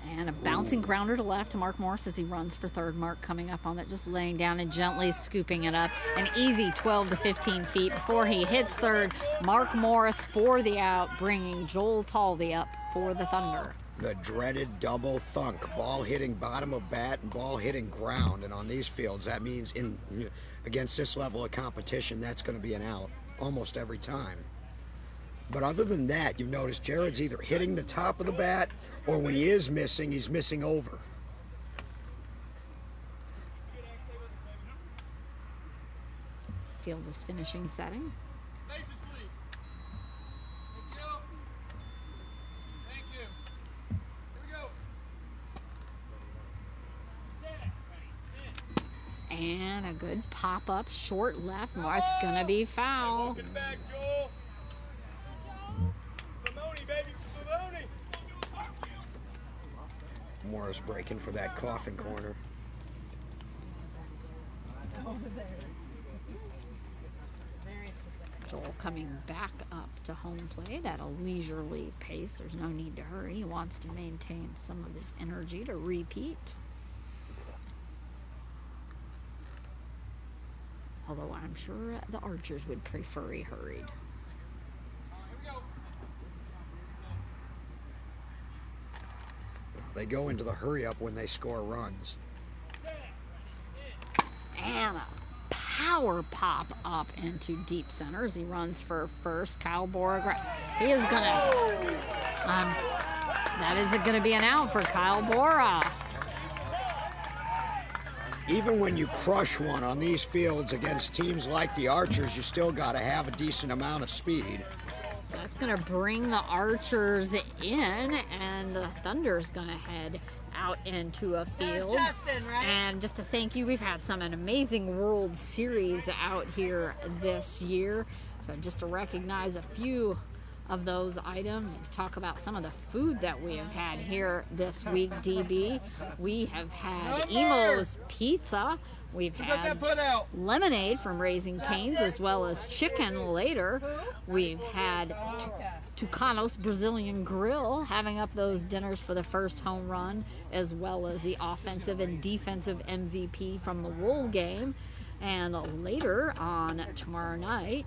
And a bouncing grounder to left to Mark Morris as he runs for third. Mark coming up on it, just laying down and gently scooping it up. An easy 12 to 15 feet before he hits third. Mark Morris for the out, bringing Joel Talvey up for the Thunder. The dreaded double thunk, ball hitting bottom of bat and ball hitting ground. And on these fields, that means against this level of competition, that's going to be an out almost every time. But other than that, you've noticed Jared's either hitting the top of the bat or when he is missing, he's missing over. Field is finishing setting. Faces, please. Thank you. Thank you. Here we go. And a good pop-up, short left. It's going to be foul. Welcome back, Joel. Spumoni, baby, Spumoni. Morris breaking for that coffin corner. Joel coming back up to home plate at a leisurely pace. There's no need to hurry. He wants to maintain some of his energy to repeat. Although I'm sure the Archers would prefer he hurried. They go into the hurry up when they score runs. And a power pop up into deep center as he runs for first. Kyle Bora. He is gonna. That isn't gonna be an out for Kyle Bora. Even when you crush one on these fields against teams like the Archers, you still got to have a decent amount of speed. So that's going to bring the Archers in, and the Thunder's going to head out into a field. Justin, right? And just to thank you, we've had an amazing World Series out here this year. So just to recognize a few of those items, talk about some of the food that we have had here this week, DB. We have had Emo's Pizza. We've had lemonade from Raising Cane's, as well as chicken later. We've had Tucanos Brazilian Grill, having up those dinners for the first home run, as well as the offensive and defensive MVP from the Wool game. And later on tomorrow night,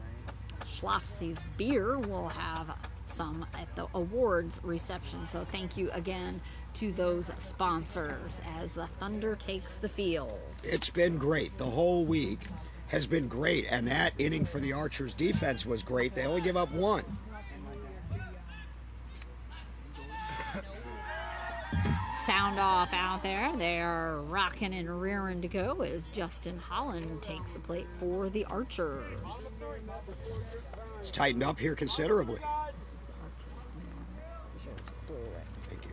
Schlafly's Beer will have some at the awards reception. So thank you again to those sponsors as the Thunder takes the field. It's been great. The whole week has been great, and that inning for the Archers defense was great. They only give up one. Sound off out there. They are rocking and rearing to go as Justin Holland takes the plate for the Archers. It's tightened up here considerably. Thank you.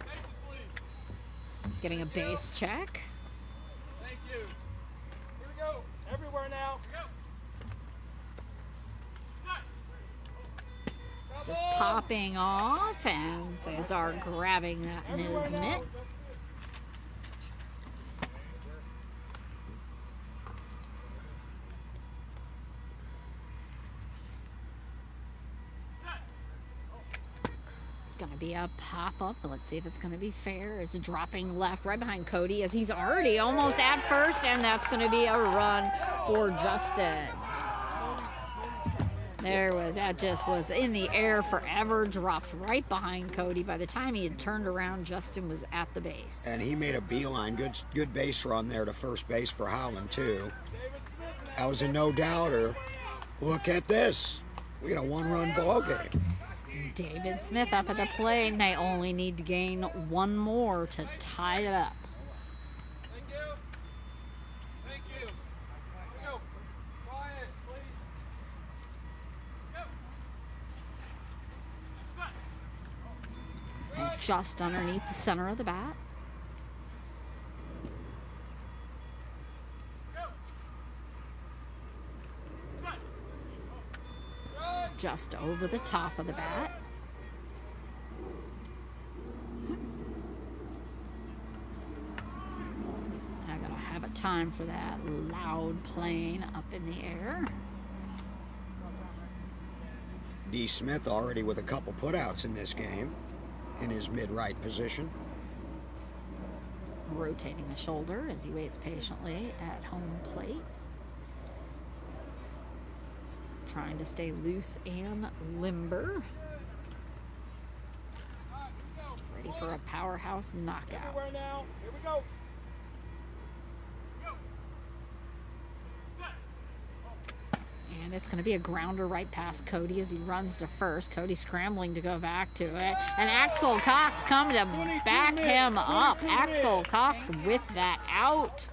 Getting a base check. Thank you. Here we go. Everywhere now. Just popping off, and Cesar grabbing that in his mitt. It's going to be a pop-up. Let's see if it's going to be fair. It's dropping left right behind Cody as he's already almost at first, and that's going to be a run for Justin. That just was in the air forever, dropped right behind Cody. By the time he had turned around, Justin was at the base. And he made a beeline, good base run there to first base for Howland too. That was a no-doubter. Look at this. We got a one-run ball game. David Smith up at the plate, and they only need to gain one more to tie it up. Thank you. Thank you. Here we go. Quiet, please. And just underneath the center of the bat. Just over the top of the bat. I gotta have a time for that loud plane up in the air. D. Smith already with a couple putouts in this game in his mid-right position. rotating the shoulder as he waits patiently at home plate. Trying to stay loose and limber. Ready for a powerhouse knockout. Everywhere now. Here we go. And it's going to be a grounder right past Cody as he runs to first. Cody scrambling to go back to it. And Axel Cox coming to back him up. Axel Cox with that out.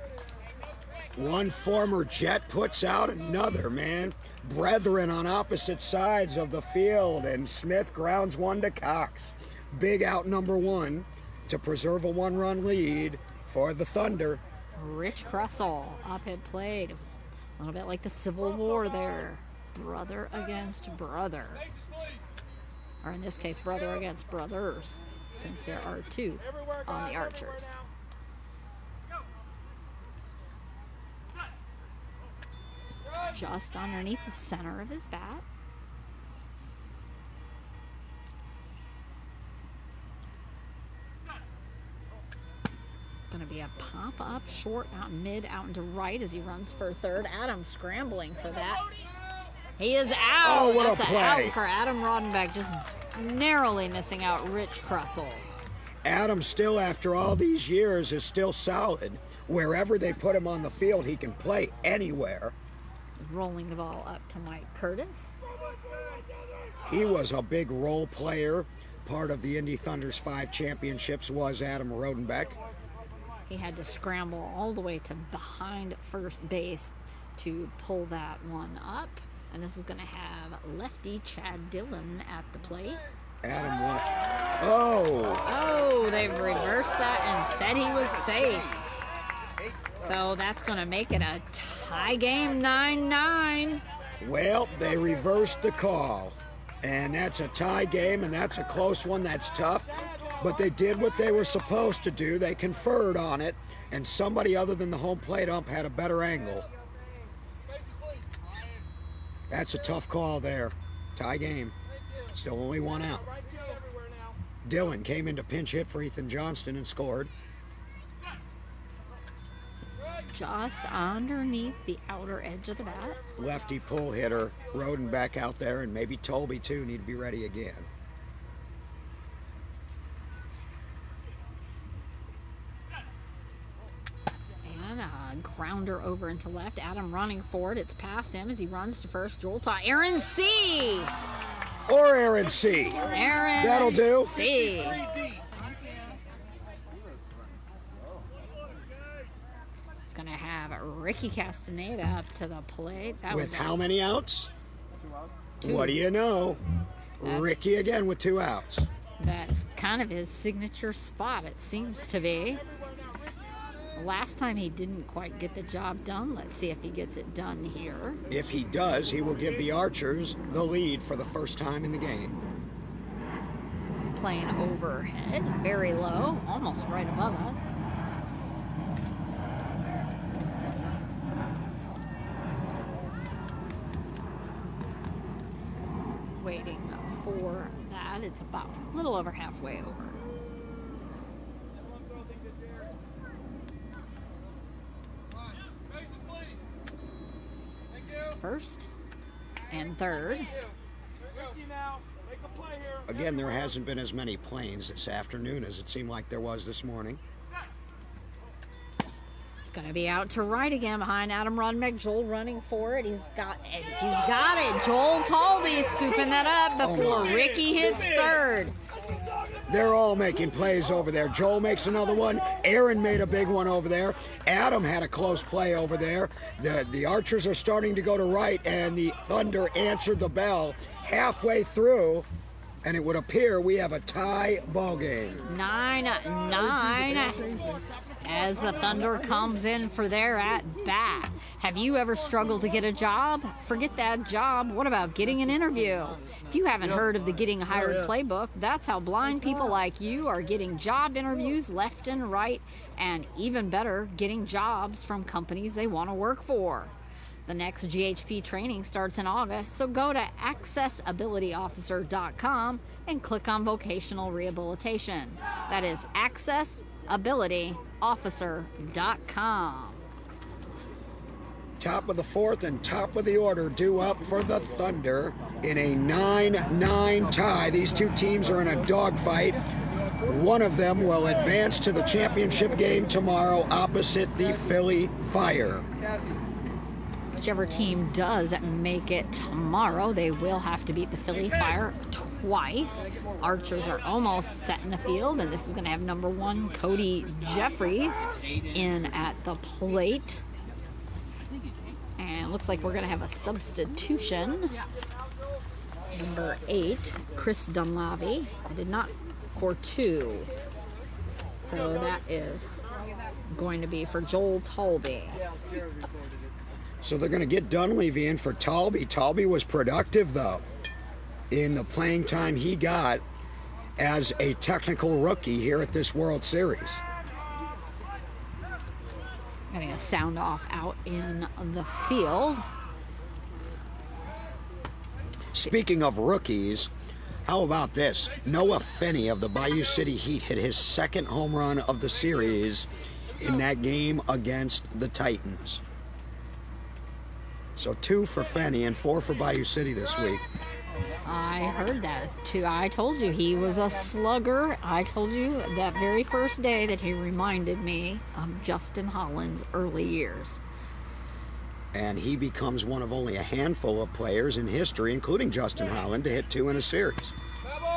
One former Jet puts out another, man. Brethren on opposite sides of the field, and Smith grounds one to Cox. Big out number one to preserve a one-run lead for the Thunder. Rich Kressel up at plate. A little bit like the Civil War there. Brother against brother. Or in this case, brother against brothers, since there are two on the Archers. Just underneath the center of his bat. It's going to be a pop-up short out mid, out into right as he runs for third. Adam scrambling for that. He is out. Oh, what That's a play. out for Adam Rodenbeck, just narrowly missing out Rich Kressel. Adam still, after all these years, is still solid. Wherever they put him on the field, he can play anywhere. Rolling the ball up to Mike Curtis. He was a big role player. Part of the Indy Thunder's 5 championships was Adam Rodenbeck. He had to scramble all the way to behind first base to pull that one up. And this is going to have lefty Chad Dillon at the plate. Adam won. Oh! Oh, they've reversed that and said he was safe. So that's going to make it a tie game, 9-9. Well, they reversed the call. And that's a tie game, and that's a close one. That's tough. But they did what they were supposed to do. They conferred on it, and somebody other than the home plate ump had a better angle. That's a tough call there. Tie game. Still only one out. Dillon came in to pinch hit for Ethan Johnston and scored. Just underneath the outer edge of the bat. Lefty pull hitter Rodenbeck out there, and maybe Tolby too need to be ready again. And a grounder over into left. Adam running forward. It's past him as he runs to first. Joel Todd. Aaron C. Or Aaron C. Aaron That'll do. C. It's going to have Ricky Castaneda up to the plate. That With was how many outs? 2. What do you know? That's- Ricky again with 2 outs. That's kind of his signature spot, it seems to be. Last time he didn't quite get the job done. Let's see if he gets it done here. If he does, he will give the Archers the lead for the first time in the game. Playing overhead, very low, almost right above us. Waiting for that. It's about a little over halfway over. First and third. Again, there hasn't been as many planes this afternoon as it seemed like there was this morning. It's going to be out to right again behind Adam Rodenbeck. Joel running for it. He's got it. He's got it. Joel Tolby scooping that up before Ricky hits third. They're all making plays over there. Joel makes another one. Aaron made a big one over there. Adam had a close play over there. The Archers are starting to go to right, and the Thunder answered the bell halfway through, and it would appear we have a tie ball game. 9-9 as the Thunder comes in for their at-bat. Have you ever struggled to get a job? Forget that job. What about getting an interview? If you haven't heard of the Getting Hired playbook, that's how blind people like you are getting job interviews left and right, and even better, getting jobs from companies they want to work for. The next GHP training starts in August, so go to accessabilityofficer.com and click on vocational rehabilitation. That is abilityofficer.com. Top of the fourth and top of the order due up for the Thunder in a 9-9 tie. These two teams are in a dogfight. One of them will advance to the championship game tomorrow opposite the Philly Fire. Whichever team does make it tomorrow, they will have to beat the Philly Fire twice. Archers are almost set in the field, and this is going to have number 1 Cody Jeffries in at the plate. And looks like we're going to have a substitution. Number 8, Chris Dunlavy. I did not for 2. So that is going to be for Joel Talby. So they're going to get Dunleavy in for Talby. Talby was productive, though, in the playing time he got as a technical rookie here at this World Series. Getting a sound off out in the field. Speaking of rookies, how about this? Noah Finney of the Bayou City Heat hit his second home run of the series in that game against the Titans. So 2 for Finney and 4 for Bayou City this week. I heard that too. I told you he was a slugger. I told you that very first day that he reminded me of Justin Holland's early years. And he becomes one of only a handful of players in history, including Justin Holland, to hit 2 in a series.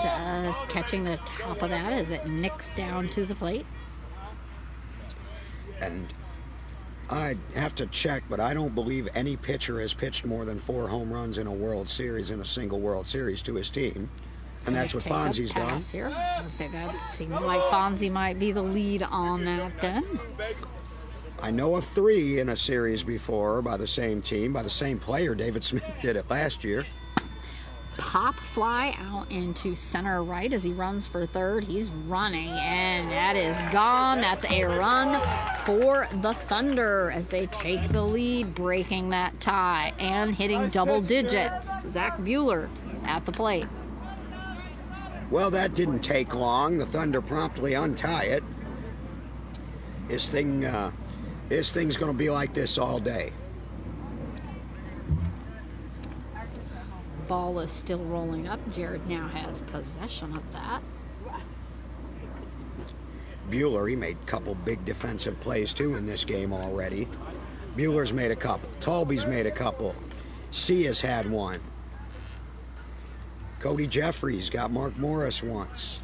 Just catching the top of that as it nicks down to the plate. And I have to check, but I don't believe any pitcher has pitched more than 4 home runs in a World Series, in a single World Series, to his team. And that's what Fonzie's done. Here. I'll say that seems like Fonzie might be the lead on that then. I know of 3 in a series before by the same team, by the same player. David Smith did it last year. Pop fly out into center right as he runs for third. He's running, and that is gone. That's a run for the Thunder as they take the lead, breaking that tie and hitting double digits. Zach Bueller at the plate. Well, that didn't take long. The Thunder promptly untie it. This thing's going to be like this all day. Ball is still rolling up. Jared now has possession of that. Bueller, he made a couple big defensive plays too in this game already. Bueller's made a couple. Talby's made a couple. Sia's had one. Cody Jeffries got Mark Morris once.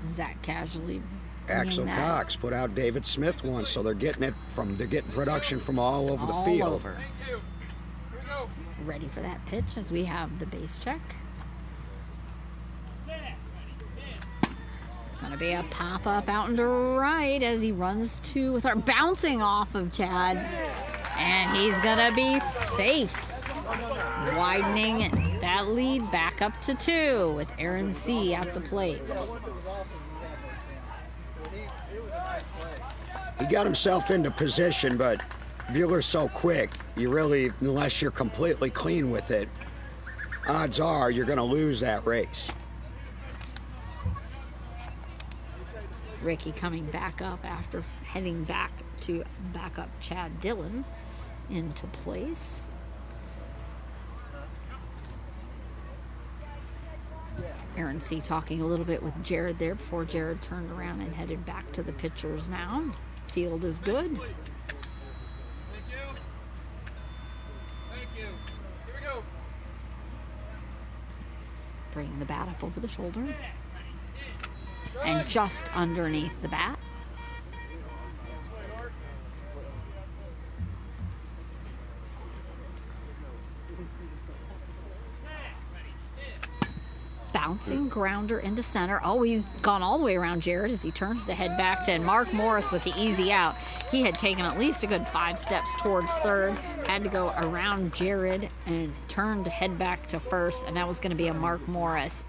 Zach casually. Axel Cox put out David Smith once, so they're getting production from all over the field. Over. Ready for that pitch as we have the base check. Gonna be a pop-up out into right as he runs to with our bouncing off of Chad. And he's gonna be safe. Widening that lead back up to 2 with Aaron C. at the plate. He got himself into position, but Bueller's so quick, you really, unless you're completely clean with it, odds are you're going to lose that race. Ricky coming back up after heading back to back up Chad Dillon into place. Aaron C. talking a little bit with Jared there before Jared turned around and headed back to the pitcher's mound. Field is good. Thank you. Here we go. Bringing the bat up over the shoulder. And just underneath the bat. Bouncing grounder into center. Oh, he's gone all the way around Jared as he turns to head back to Mark Morris with the easy out. He had taken at least a good 5 steps towards third, had to go around Jared and turn to head back to first, and that was going to be a Mark Morris.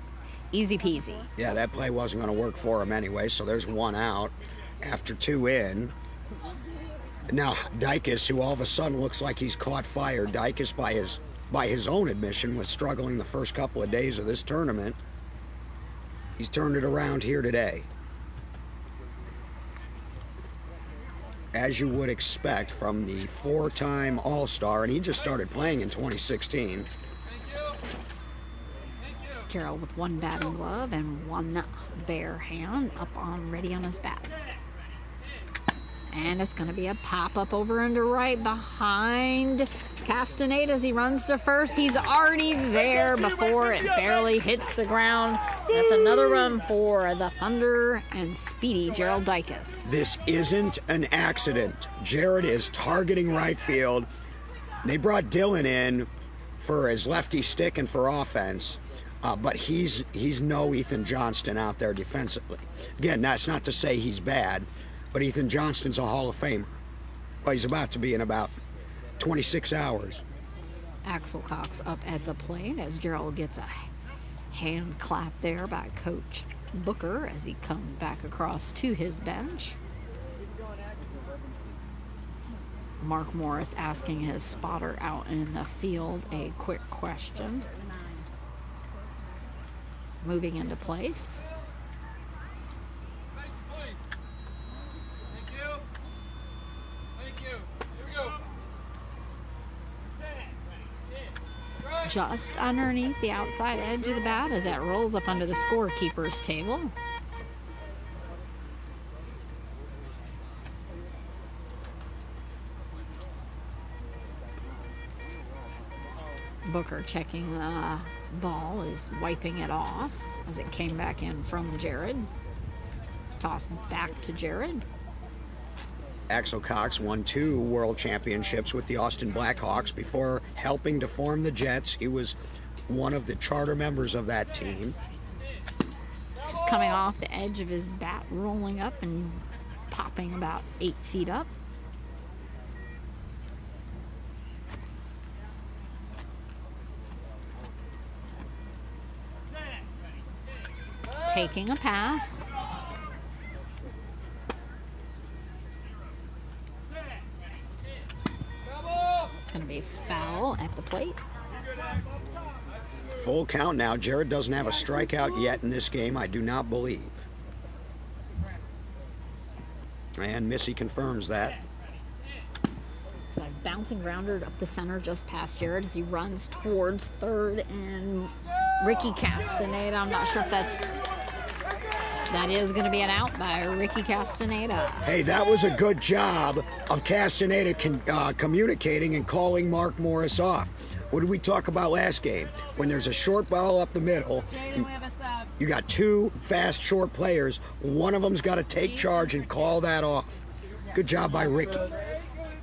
Easy peasy. Yeah, that play wasn't going to work for him anyway, so there's 1 out after 2 in. Now, Dykes, who all of a sudden looks like he's caught fire. Dykes, by his own admission, was struggling the first couple of days of this tournament. He's turned it around here today. As you would expect from the 4-time All-Star, and he just started playing in 2016. Gerald with one batting glove and one bare hand up on ready on his bat. And it's going to be a pop-up over into right behind Castaneda as he runs to first. He's already there before it barely hits the ground. That's another run for the Thunder and speedy Gerald Dicus. This isn't an accident. Jared is targeting right field. They brought Dylan in for his lefty stick and for offense, but he's no Ethan Johnston out there defensively. Again, that's not to say he's bad, but Ethan Johnston's a Hall of Famer. Well, he's about to be in about 26 hours. Axel Cox up at the plate as Gerald gets a hand clap there by Coach Booker as he comes back across to his bench. Mark Morris asking his spotter out in the field a quick question. Moving into place. Just underneath the outside edge of the bat as that rolls up under the scorekeeper's table. Booker checking the ball, is wiping it off as it came back in from Jared. Tossed back to Jared. Axel Cox won 2 world championships with the Austin Blackhawks before helping to form the Jets. He was one of the charter members of that team. Just coming off the edge of his bat, rolling up and popping about 8 feet up. Taking a pass. It's going to be foul at the plate. Full count now. Jared doesn't have a strikeout yet in this game, I do not believe. And Missy confirms that. So a bouncing grounder up the center just past Jared as he runs towards third, and Ricky Castaneda, I'm not sure if that is going to be an out by Ricky Castaneda. Hey, that was a good job of Castaneda communicating and calling Mark Morris off. What did we talk about last game? When there's a short ball up the middle, Jaden, we have a sub. you got 2 fast short players. One of them's got to take charge and call that off. Good job by Ricky.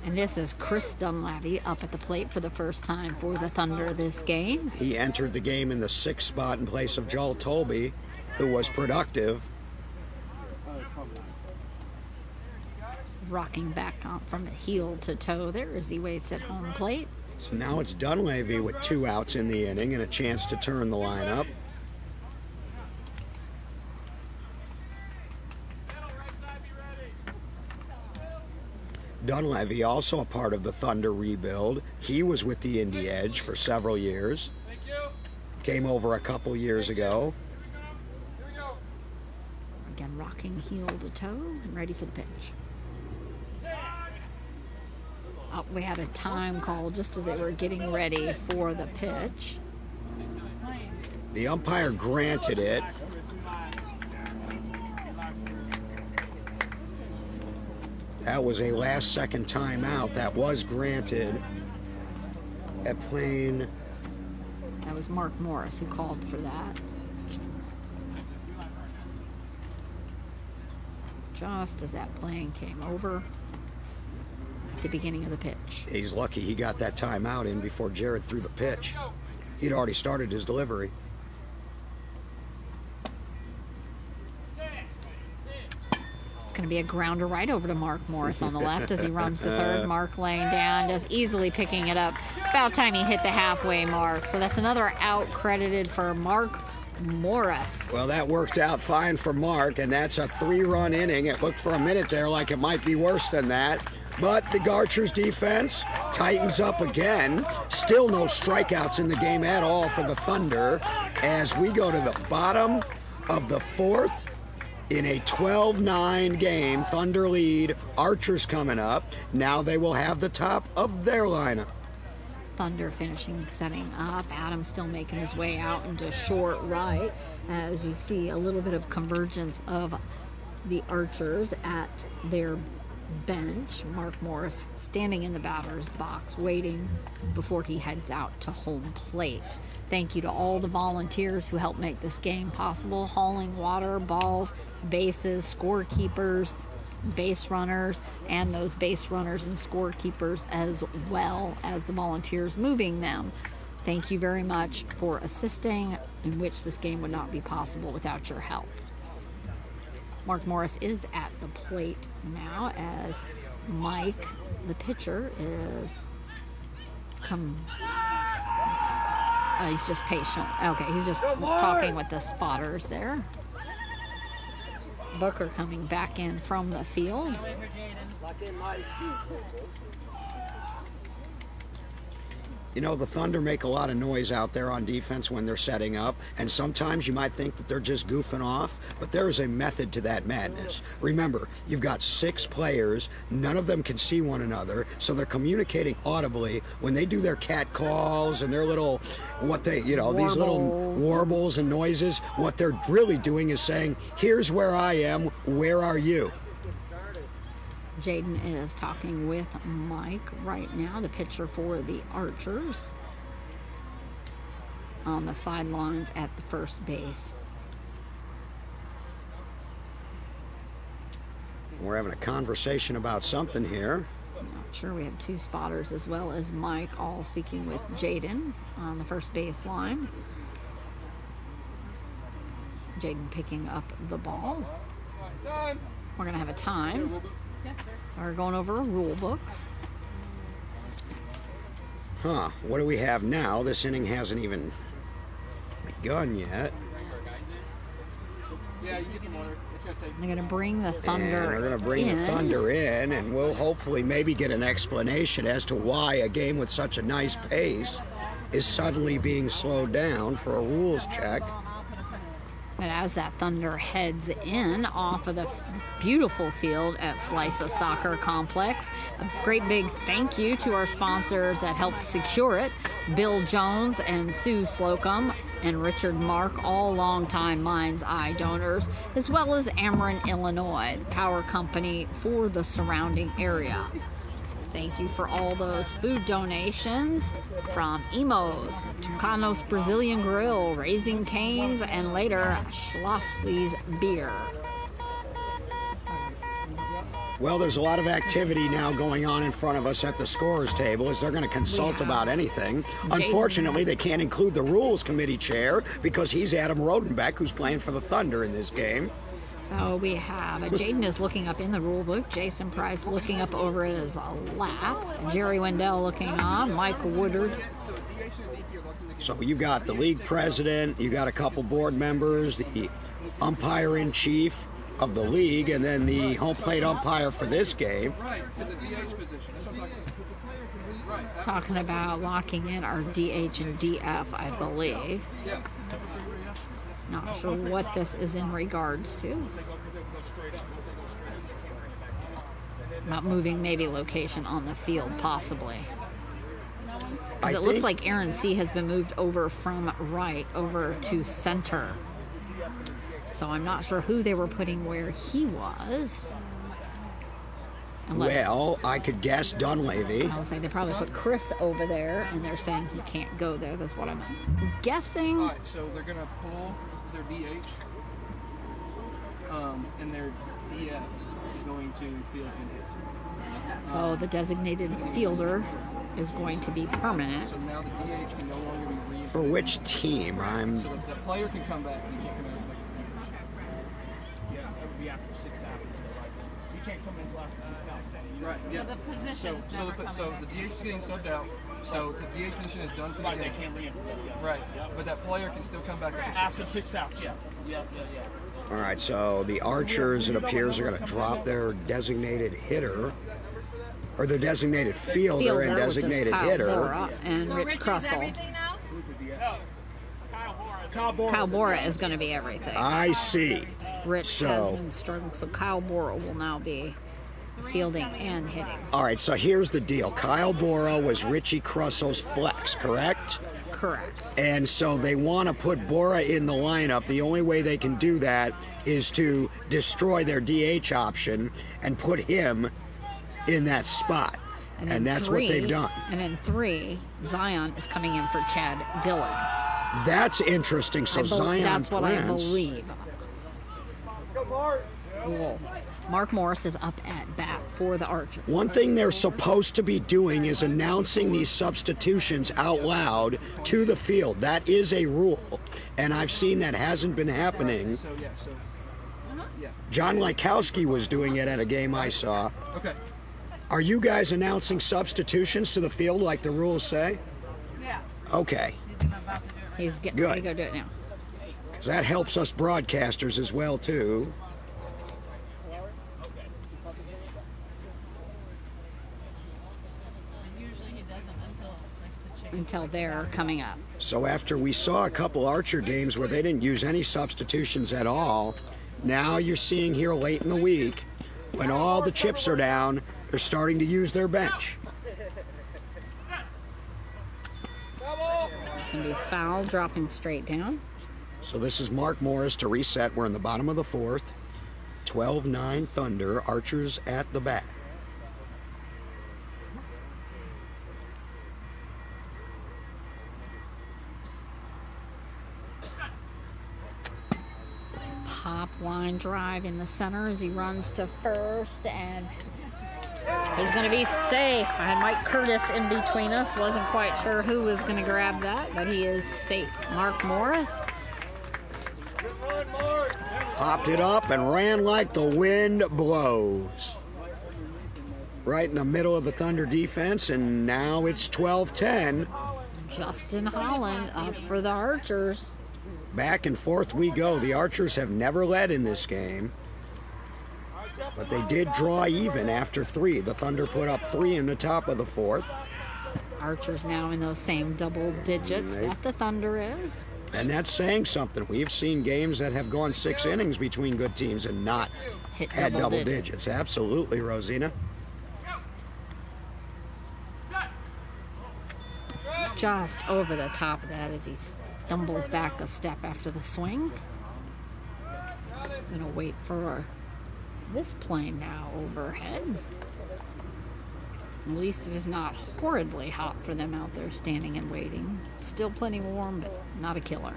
And this is Chris Dunlavy up at the plate for the first time for the Thunder this game. He entered the game in the 6th spot in place of Joel Tolby, who was productive. Rocking back on from heel to toe there as he waits at home plate. So now it's Dunleavy with 2 outs in the inning and a chance to turn the lineup. Dunleavy also a part of the Thunder rebuild. He was with the Indy Edge for several years. Came over a couple years ago. Again, rocking heel to toe and ready for the pitch. We had a time call just as they were getting ready for the pitch. The umpire granted it. That was a last-second timeout that was granted at plane. That was Mark Morris who called for that. Just as that plane came over at the beginning of the pitch. He's lucky he got that timeout in before Jared threw the pitch. He'd already started his delivery. It's going to be a grounder right over to Mark Morris on the left as he runs to third. Mark laying down, just easily picking it up. About time he hit the halfway mark. So that's another out credited for Mark Morris. Well, that worked out fine for Mark, and that's a 3-run inning. It looked for a minute there like it might be worse than that. But the Garchers defense tightens up again. Still no strikeouts in the game at all for the Thunder as we go to the bottom of the fourth in a 12-9 game. Thunder lead. Archers coming up. Now they will have the top of their lineup. Thunder finishing setting up. Adam still making his way out into short right as you see a little bit of convergence of the Archers at their bench. Mark Morris standing in the batter's box waiting before he heads out to home plate. Thank you to all the volunteers who helped make this game possible, hauling water, balls, bases, scorekeepers, base runners, and those base runners and scorekeepers, as well as the volunteers moving them. Thank you very much for assisting, in which this game would not be possible without your help. Mark Morris is at the plate now as Mike, the pitcher, is he's just patient. Okay, he's just talking with the spotters there. Booker coming back in from the field. You know, the Thunder make a lot of noise out there on defense when they're setting up, and sometimes you might think that they're just goofing off, but there is a method to that madness. Remember, you've got 6 players, none of them can see one another, so they're communicating audibly when they do their cat calls and their little, these little warbles and noises. What they're really doing is saying, here's where I am, where are you? Jaden is talking with Mike right now, the pitcher for the Archers, on the sidelines at the first base. We're having a conversation about something here. Not sure. We have 2 spotters as well as Mike, all speaking with Jaden on the first base line. Jaden picking up the ball. We're going to have a time. We're going over a rule book. What do we have now? This inning hasn't even begun yet. Yeah, you get some water. They're going to bring the Thunder in. And they're going to bring the Thunder in, and we'll hopefully maybe get an explanation as to why a game with such a nice pace is suddenly being slowed down for a rules check. But as that Thunder heads in off of the beautiful field at Slice Soccer Complex, a great big thank you to our sponsors that helped secure it, Bill Jones and Sue Slocum and Richard Mark, all longtime Mind's Eye donors, as well as Ameren, Illinois, the power company for the surrounding area. Thank you for all those food donations from Emo's, Tucanos Brazilian Grill, Raising Cane's, and later Schlafly's Beer. Well, there's a lot of activity now going on in front of us at the scorer's table as they're going to consult about anything. Unfortunately, they can't include the rules committee chair because he's Adam Rodenbeck, who's playing for the Thunder in this game. So we have Jaden is looking up in the rule book, Jason Price looking up over his lap, Jerry Wendell looking on, Mike Woodard. So you got the league president, you got a couple board members, the umpire-in-chief of the league, and then the home plate umpire for this game. Talking about locking in our DH and DF, I believe. Not sure what this is in regards to. About moving maybe location on the field, possibly. Because it looks like Aaron C. has been moved over from right over to center. So I'm not sure who they were putting where he was. Well, I could guess Dunleavy. I was saying they probably put Chris over there, and they're saying he can't go there. That's what I'm guessing. All right, so they're going to pull their DH, and their DF is going to field and hit. So the designated fielder is going to be permanent. So now the DH can no longer be reinstated. For which team? So the player can come back, but he can't come back like the DH. Yeah, that would be after 6 outs. So you can't come in until after 6 outs. Right, yeah. So the position's never coming so back. the DH is getting subbed out. So the DH position is done for the Right, they game. can't reinput. Right, but that player can still come back After 6 outs, yeah. Yeah. All right, so the Archers, it appears, are going to drop their designated hitter, or their designated fielder and which is designated Kyle hitter. Mora and So Rich Richard's Crussell. everything now? No, Kyle Morris Kyle Bora is going to be everything. I see. Rich has been struggling, so Kyle Bora will now be fielding and hitting. All right, so here's the deal. Kyle Bora was Richie Crusso's flex, correct? Correct. And so they want to put Bora in the lineup. The only way they can do that is to destroy their DH option and put him in that spot. And that's what they've done. And in 3, Zion is coming in for Chad Dillon. That's interesting. So Zion that's what I Prince. believe. Cool. Mark Morris is up at bat for the Archers. One thing they're supposed to be doing is announcing these substitutions out loud to the field. That is a rule, and I've seen that hasn't been happening. So, yeah, so. Yeah. John Lykowski was doing it at a game I saw. Okay. Are you guys announcing substitutions to the field like the rules say? Yeah. Okay, He's about to do it right He's getting Good. ready to go do it now. because that helps us broadcasters as well, too. now. Usually he doesn't until like the chicken. Until they're coming up. So after we saw a couple Archer games where they didn't use any substitutions at all, now you're seeing here late in the week, when all the chips are down, they're starting to use their bench. Can be foul, dropping straight down. So this is Mark Morris to reset. We're in the bottom of the 4th. 12-9 Thunder. Archers at the bat. Pop line drive in the center as he runs to first, and he's going to be safe. I had Mike Curtis in between us. Wasn't quite sure who was going to grab that, but he is safe. Mark Morris. Popped it up and ran like the wind blows. Right in the middle of the Thunder defense, and now it's 12-10. Justin Holland up for the Archers. Back and forth we go. The Archers have never led in this game, but they did draw even after 3. The Thunder put up 3 in the top of the 4th. Archers now in those same double digits that the Thunder is. And that's saying something. We've seen games that have gone 6 innings between good teams and not Hit had double digits. digits. Absolutely, Rosina. Just over the top of that as he stumbles back a step after the swing. Gonna wait for this plane now overhead. At least it is not horridly hot for them out there standing and waiting. Still plenty warm, but not a killer.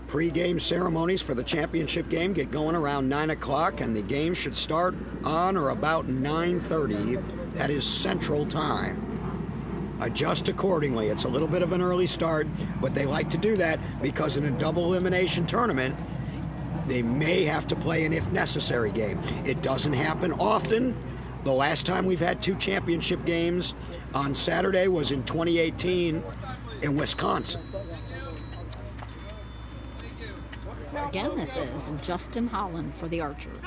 Pre-game ceremonies for the championship game get going around 9 o'clock, and the game should start on or about 9:30. That is Central Time. Adjust accordingly. It's a little bit of an early start, but they like to do that because in a double elimination tournament, they may have to play an if necessary game. It doesn't happen often. The last time we've had 2 championship games on Saturday was in 2018 in Wisconsin. Again, this is Justin Holland for the Archers.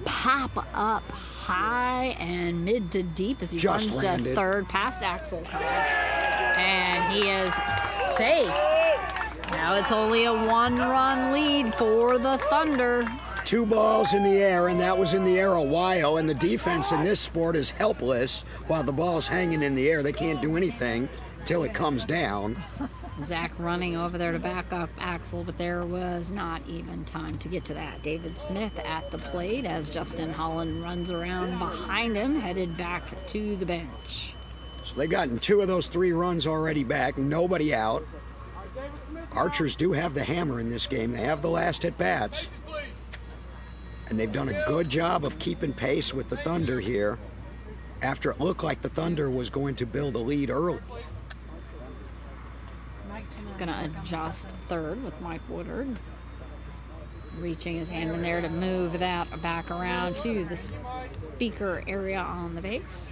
Pop up high and mid to deep as he Just runs landed. to third past Axel Cox. And he is safe. Now it's only a 1-run lead for the Thunder. 2 balls in the air, and that was in the air a while, and the defense in this sport is helpless while the ball's hanging in the air. They can't do anything till it comes down. Zach running over there to back up Axel, but there was not even time to get to that. David Smith at the plate as Justin Holland runs around behind him, headed back to the bench. So they've gotten 2 of those 3 runs already back, nobody out. Archers do have the hammer in this game. They have the last at-bats. And they've done a good job of keeping pace with the Thunder here after it looked like the Thunder was going to build a lead early. Gonna adjust third with Mike Woodard. Reaching his hand in there to move that back around to the speaker area on the base.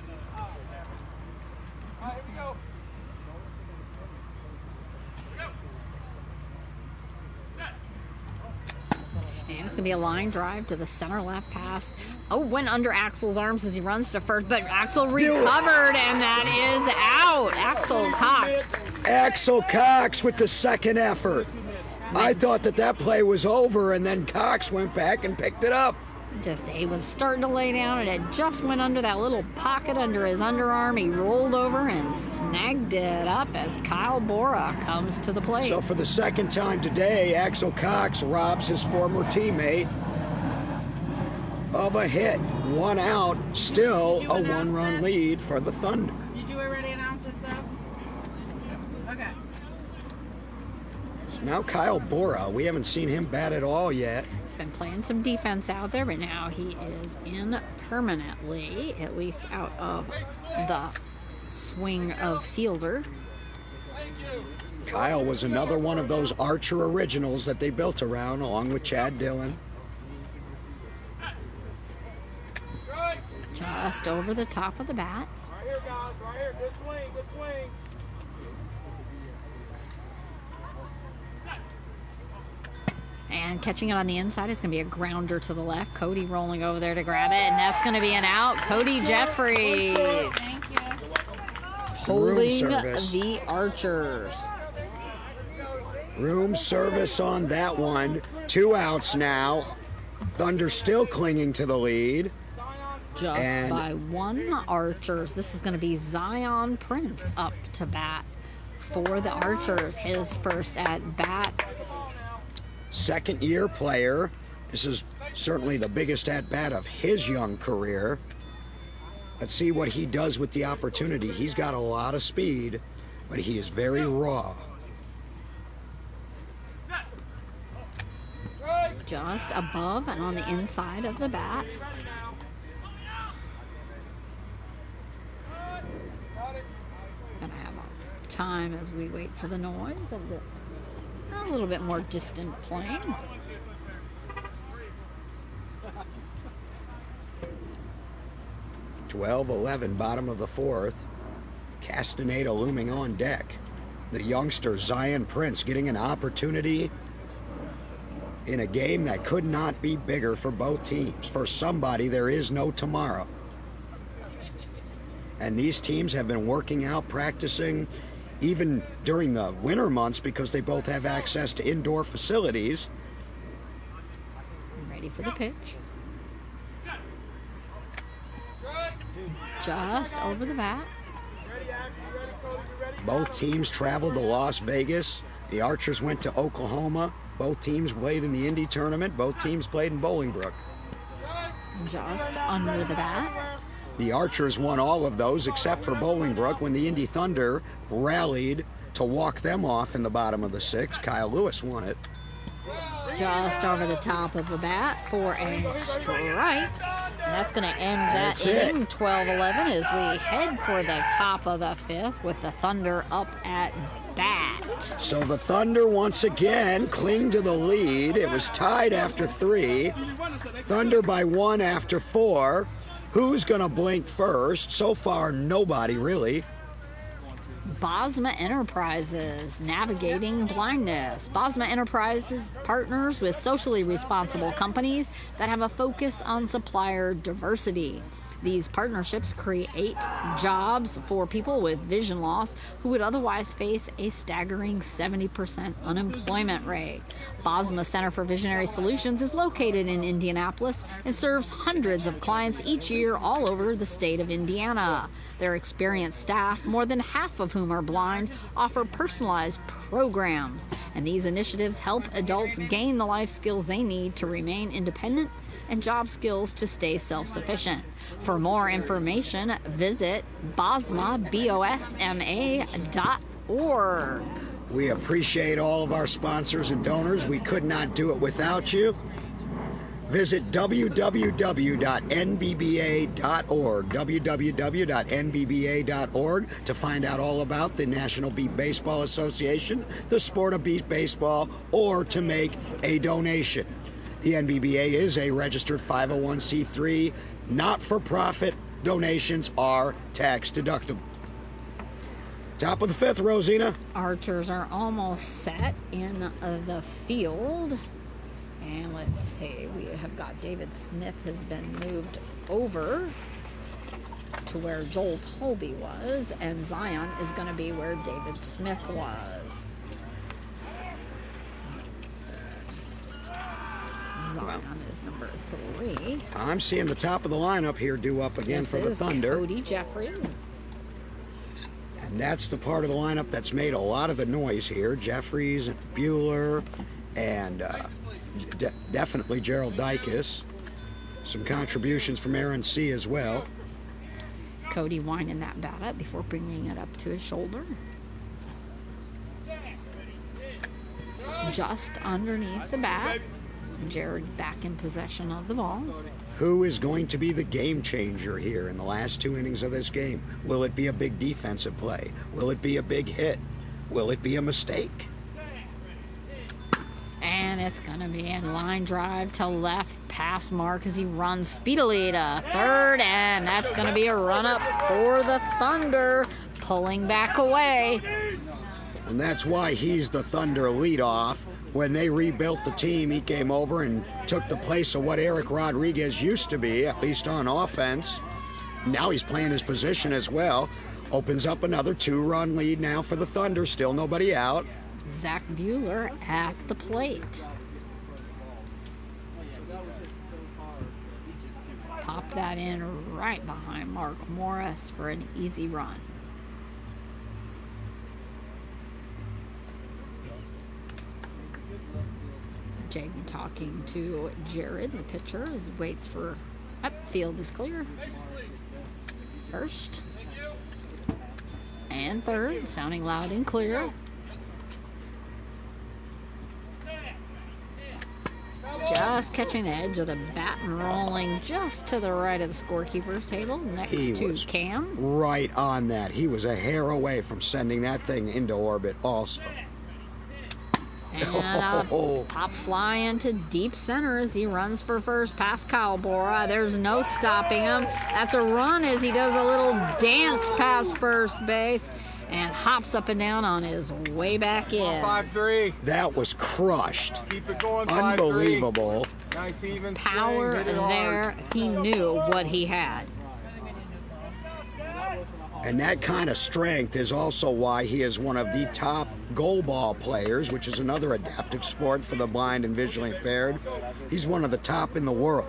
And it's going to be a line drive to the center left pass. Oh, went under Axel's arms as he runs to first, but Axel recovered, and that is out. Axel Cox Axel Cox with the second effort. I thought that play was over, and then Cox went back and picked it up. He was starting to lay down, and it just went under that little pocket under his underarm. He rolled over and snagged it up as Kyle Bora comes to the plate. So for the second time today, Axel Cox robs his former teammate of a hit. 1 out, still a 1-run lead for the Thunder. Did you already announce this stuff? Okay. So now Kyle Bora, we haven't seen him bat at all yet. He's been playing some defense out there, but now he is in permanently, at least out of the swing of fielder. Kyle was another one of those Archer originals that they built around, along with Chad Dillon. Just over the top of the bat. Right here, guys. Right here. Good swing. Good swing. And catching it on the inside is going to be a grounder to the left. Cody rolling over there to grab it, and that's going to be an out. Cody Jeffries Thank you. holding service. the Archers. Room service on that one. 2 outs now. Thunder still clinging to the lead. Just And- by 1 Archers. This is going to be Zion Prince up to bat for the Archers. His first at bat. Second-year player. This is certainly the biggest at-bat of his young career. Let's see what he does with the opportunity. He's got a lot of speed, but he is very raw. Just above and on the inside of the bat. Gonna have a time as we wait for the noise of the a little bit more distant plane. (12-11), bottom of the 4th. Castaneda looming on deck. The youngster Zion Prince getting an opportunity in a game that could not be bigger for both teams. For somebody, there is no tomorrow. And these teams have been working out, practicing, even during the winter months, because they both have access to indoor facilities. Ready for the pitch. Just over the bat. Both teams traveled to Las Vegas. The Archers went to Oklahoma. Both teams played in the Indy tournament. Both teams played in Bolingbrook. Just under the bat. The Archers won all of those except for Bolingbrook when the Indy Thunder rallied to walk them off in the bottom of the 6th. Kyle Lewis won it. Just over the top of the bat for a strike. And that's going to end that That's it. inning. 12-11 as we head for the top of the 5th with the Thunder up at bat. So the Thunder once again cling to the lead. It was tied after 3. Thunder by 1 after 4. Who's going to blink first? So far, nobody really. Bosma Enterprises, navigating blindness. Bosma Enterprises partners with socially responsible companies that have a focus on supplier diversity. These partnerships create jobs for people with vision loss who would otherwise face a staggering 70% unemployment rate. Bosma Center for Visionary Solutions is located in Indianapolis and serves hundreds of clients each year all over the state of Indiana. Their experienced staff, more than half of whom are blind, offer personalized programs, and these initiatives help adults gain the life skills they need to remain independent and job skills to stay self-sufficient. For more information, visit bosma.org. We appreciate all of our sponsors and donors. We could not do it without you. Visit www.nbba.org, www.nbba.org, to find out all about the National Beat Baseball Association, the sport of beat baseball, or to make a donation. The NBBA is a registered 501c3, not-for-profit. Donations are tax deductible. Top of the 5th, Rosina. Archers are almost set in the field. And let's see, we have got David Smith has been moved over. to where Joel Toby was, and Zion is going to be where David Smith was. Zion is number 3. I'm seeing the top of the lineup here due up again This for the is Thunder. Cody Jeffries. And that's the part of the lineup that's made a lot of the noise here. Jeffries and Bueller and definitely Gerald Dykes. Some contributions from Aaron C. as well. Cody winding that bat up before bringing it up to his shoulder. Just underneath the bat. Jared back in possession of the ball. Who is going to be the game changer here in the last 2 innings of this game? Will it be a big defensive play? Will it be a big hit? Will it be a mistake? And it's going to be a line drive to left past Mark as he runs speedily to third. And that's going to be a run up for the Thunder, pulling back away. And that's why he's the Thunder leadoff. When they rebuilt the team, he came over and took the place of what Eric Rodriguez used to be, at least on offense. Now he's playing his position as well. Opens up another 2-run lead now for the Thunder. Still nobody out. Zach Bueller at the plate. Pop that in right behind Mark Morris for an easy run. Jaden talking to Jared, the pitcher, as he waits for field is clear. First and third, sounding loud and clear. Just catching the edge of the bat and rolling just to the right of the scorekeeper's table next to Cam. Right on that. He was a hair away from sending that thing into orbit also. And a pop fly into deep center as he runs for first past Kyle Bora. There's no stopping him. That's a run as he does a little dance past first base and hops up and down on his way back in. 5-3. That was crushed. Keep it going. 5-3. Unbelievable. Nice even Power swing, hit it hard. there. He knew what he had. And that kind of strength is also why he is one of the top goal ball players, which is another adaptive sport for the blind and visually impaired. He's one of the top in the world.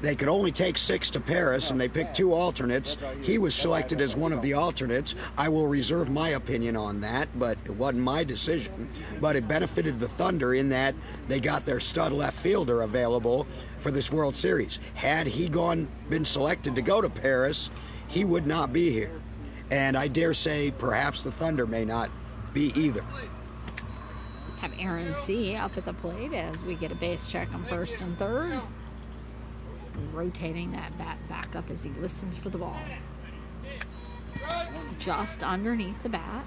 They could only take 6 to Paris, and they picked 2 alternates. He was selected as one of the alternates. I will reserve my opinion on that, but it wasn't my decision. But it benefited the Thunder in that they got their stud left fielder available for this World Series. Had he been selected to go to Paris, he would not be here. And I dare say perhaps the Thunder may not be either. Have Aaron C. up at the plate as we get a base check on first and third. Rotating that bat back up as he listens for the ball. Just underneath the bat.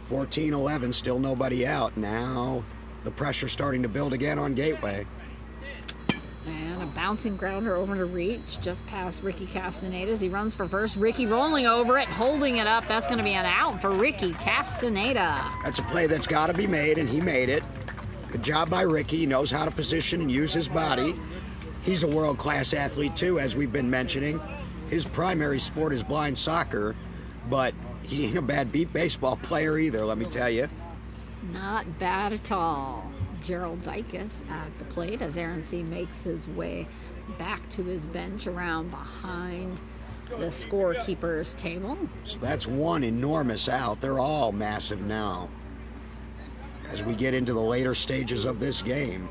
14-11, still nobody out. Now the pressure starting to build again on Gateway. And a bouncing grounder over to reach just past Ricky Castaneda as he runs for first. Ricky rolling over it, holding it up. That's going to be an out for Ricky Castaneda. That's a play that's got to be made, and he made it. Good job by Ricky. He knows how to position and use his body. He's a world-class athlete, too, as we've been mentioning. His primary sport is blind soccer, but he ain't a bad beat baseball player either, let me tell you. Not bad at all. Gerald Dykes at the plate as Aaron C. makes his way back to his bench around behind the scorekeeper's table. So that's one enormous out. They're all massive now. As we get into the later stages of this game,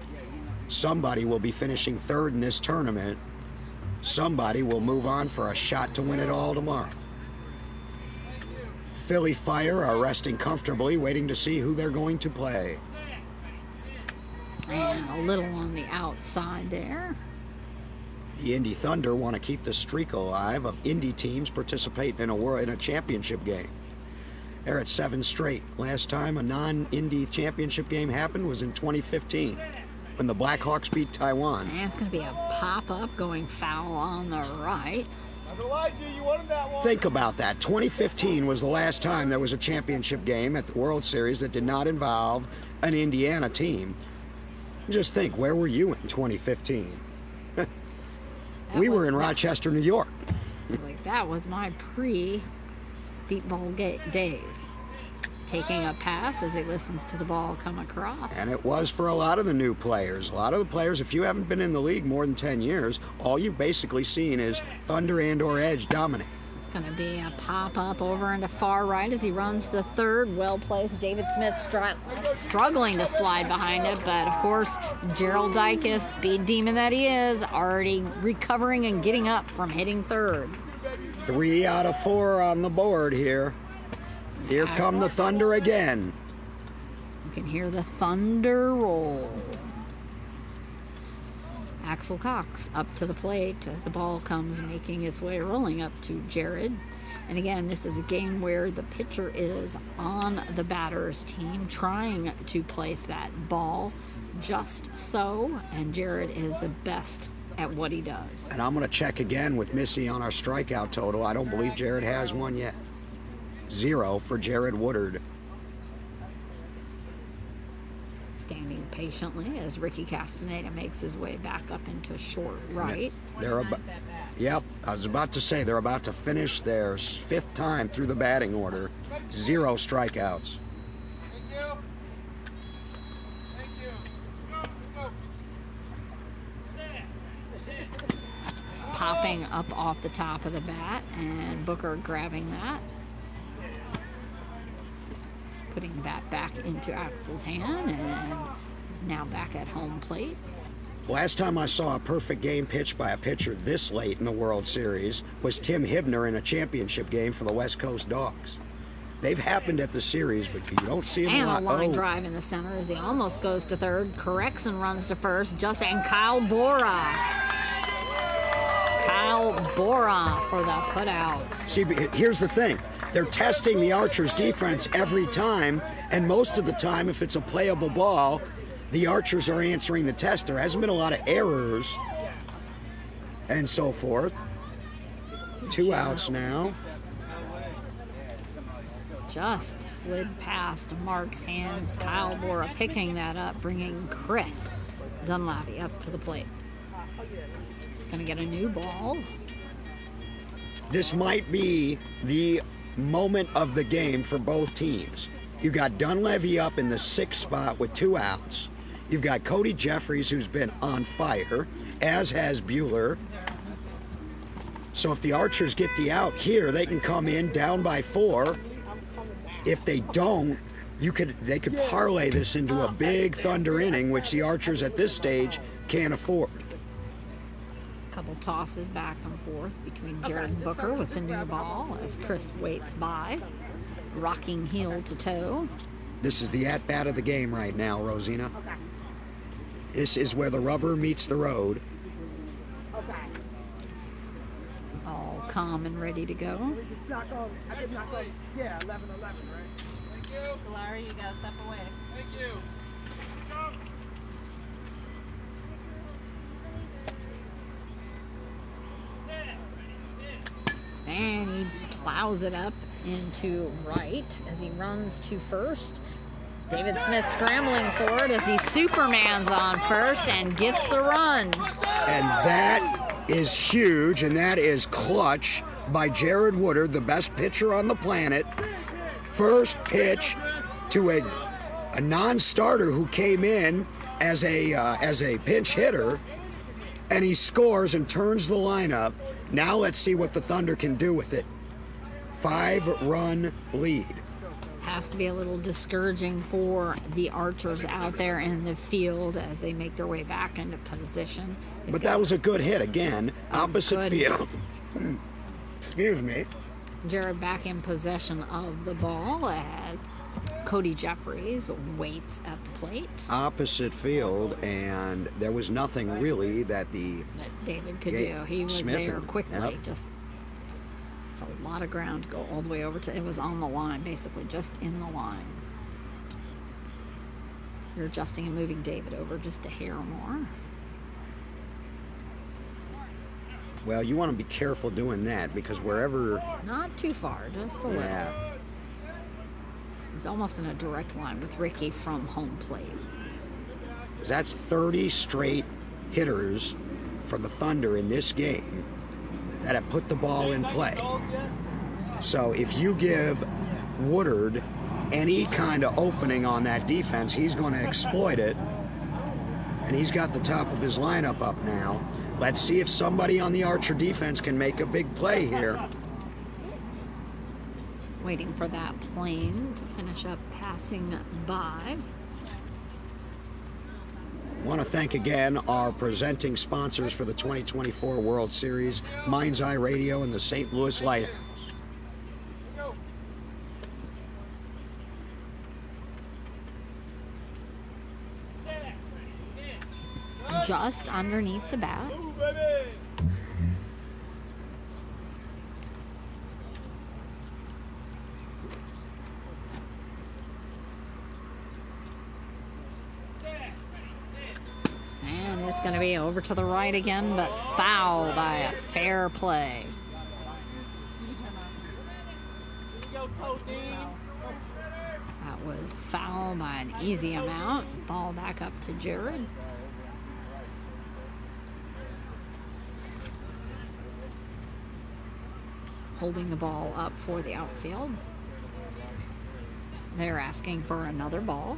somebody will be finishing third in this tournament. Somebody will move on for a shot to win it all tomorrow. Philly Fire are resting comfortably, waiting to see who they're going to play. And a little on the outside there. The Indy Thunder want to keep the streak alive of Indy teams participating in a championship game. They're at 7 straight. Last time a non-Indy championship game happened was in 2015 when the Blackhawks beat Taiwan. And it's going to be a pop-up going foul on the right. You wanted that one. Think about that. 2015 was the last time there was a championship game at the World Series that did not involve an Indiana team. Just think, where were you in 2015? We were in Rochester, New York. Like, that was my pre-beat ball days. Taking a pass as he listens to the ball come across. And it was for a lot of the new players. A lot of the players, if you haven't been in the league more than 10 years, all you've basically seen is Thunder and or Edge dominate. It's going to be a pop-up over into far right as he runs to third. Well-placed. David Smith struggling to slide behind it, but of course, Gerald Dykes, speed demon that he is, already recovering and getting up from hitting third. 3 out of 4 on the board here. Here come the Thunder again. You can hear the thunder roll. Axel Cox up to the plate as the ball comes making its way, rolling up to Jared. And again, this is a game where the pitcher is on the batter's team, trying to place that ball just so, and Jared is the best at what he does. And I'm going to check again with Missy on our strikeout total. I don't believe Jared has one yet. 0 for Jared Woodard. Standing patiently as Ricky Castaneda makes his way back up into short right. They're about, yep, I was about to say they're about to finish their 5th time through the batting order. 0 strikeouts. Thank you. Thank you. Go. Popping up off the top of the bat, and Booker grabbing that. Putting that back into Axel's hand, and he's now back at home plate. Last time I saw a perfect game pitched by a pitcher this late in the World Series was Tim Hibner in a championship game for the West Coast Dogs. They've happened at the series, but you don't see them And a lot. a line drive in the center as he almost goes to third, corrects and runs to first. And Kyle Bora. Kyle Bora for the putout. See, here's the thing. They're testing the Archers' defense every time, and most of the time, if it's a playable ball, the Archers are answering the test. There hasn't been a lot of errors and so forth. 2 outs now. Just slid past Mark's hands. Kyle Bora picking that up, bringing Chris Dunlavy up to the plate. Gonna get a new ball. This might be the moment of the game for both teams. You've got Dunleavy up in the 6th spot with 2 outs. You've got Cody Jeffries, who's been on fire, as has Bueller. So if the Archers get the out here, they can come in down by 4. If they don't, they could parlay this into a big Thunder inning, which the Archers at this stage can't afford. Couple tosses back and forth between Jared and Booker with the new ball as Chris waits by, rocking heel to toe. This is the at-bat of the game right now, Rosina. This is where the rubber meets the road. All calm and ready to go. Yeah, 11-11, right? Thank you. Larry, you gotta step away. Thank you. And he plows it up into right as he runs to first. David Smith scrambling forward as he Supermans on first and gets the run. And that is huge, and that is clutch by Jared Woodard, the best pitcher on the planet. First pitch to a non-starter who came in as a pinch hitter, and he scores and turns the lineup. Now let's see what the Thunder can do with it. 5-run lead. Has to be a little discouraging for the Archers out there in the field as they make their way back into position. But that was a good hit again, opposite good field. Excuse me. Jared back in possession of the ball as Cody Jeffries waits at the plate. Opposite field, and there was nothing really that David could do. He was Smith there and- quickly. yep. Just it's a lot of ground to go all the way over to. It was on the line, basically just in the line. You're adjusting and moving David over just a hair more. Well, you want to be careful doing that because wherever, Not too far, just a little. yeah, He's almost in a direct line with Ricky from home plate. that's 30 straight hitters for the Thunder in this game that have put the ball in play. So if you give Woodard any kind of opening on that defense, he's going to exploit it. And he's got the top of his lineup up now. Let's see if somebody on the Archer defense can make a big play here. Waiting for that plane to finish up passing by. I want to thank again our presenting sponsors for the 2024 World Series, Mind's Eye Radio and the St. Louis Lighthouse. Just underneath the bat. And it's going to be over to the right again, but foul by a fair play. That was foul by an easy amount. Ball back up to Jared. Holding the ball up for the outfield. They're asking for another ball.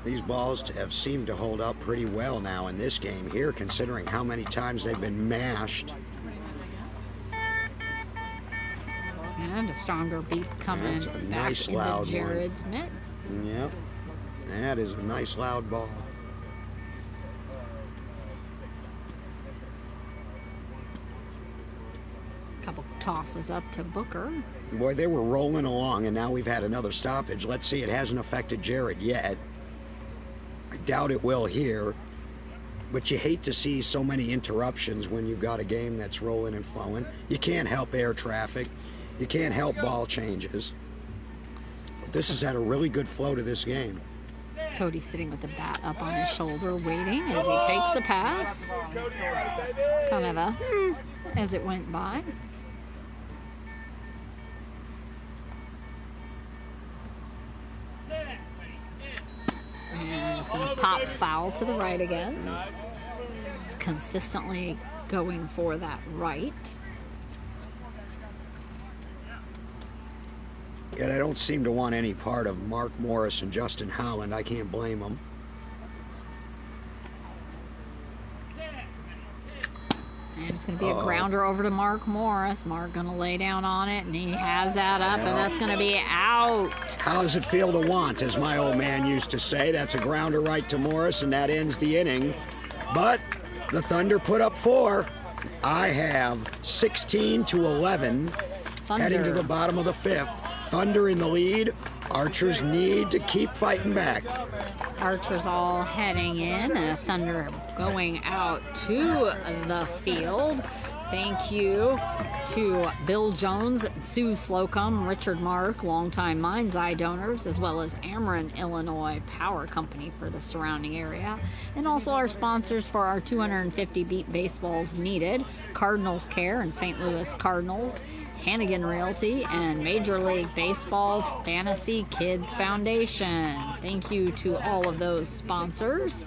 These balls have seemed to hold up pretty well now in this game here, considering how many times they've been mashed. And a stronger beat coming That's a back nice into loud Jared's mitt. Yep. That is a nice loud ball. Couple tosses up to Booker. Boy, they were rolling along, and now we've had another stoppage. Let's see, it hasn't affected Jared yet. I doubt it will here. But you hate to see so many interruptions when you've got a game that's rolling and flowing. You can't help air traffic. You can't help ball changes. But this has had a really good flow to this game. Cody sitting with the bat up on his shoulder, waiting as he takes a pass. Kind of a as it went by. And it's going to pop foul to the right again. It's consistently going for that right. Yet I don't seem to want any part of Mark Morris and Justin Howland. I can't blame them. And it's going to be a grounder over to Mark Morris. Mark going to lay down on it, and he has that up, and that's going to be out. How does it feel to want, as my old man used to say? That's a grounder right to Morris, and that ends the inning. But the Thunder put up 4. I have 16-11 heading to the bottom of the 5th. Thunder in the lead. Archers need to keep fighting back. Archers all heading in. Thunder going out to the field. Thank you to Bill Jones, Sue Slocum, Richard Mark, longtime Mind's Eye donors, as well as Ameren, Illinois Power Company for the surrounding area. And also our sponsors for our 250 beat baseballs needed, Cardinals Care and St. Louis Cardinals, Hannigan Realty, and Major League Baseball's Fantasy Kids Foundation. Thank you to all of those sponsors.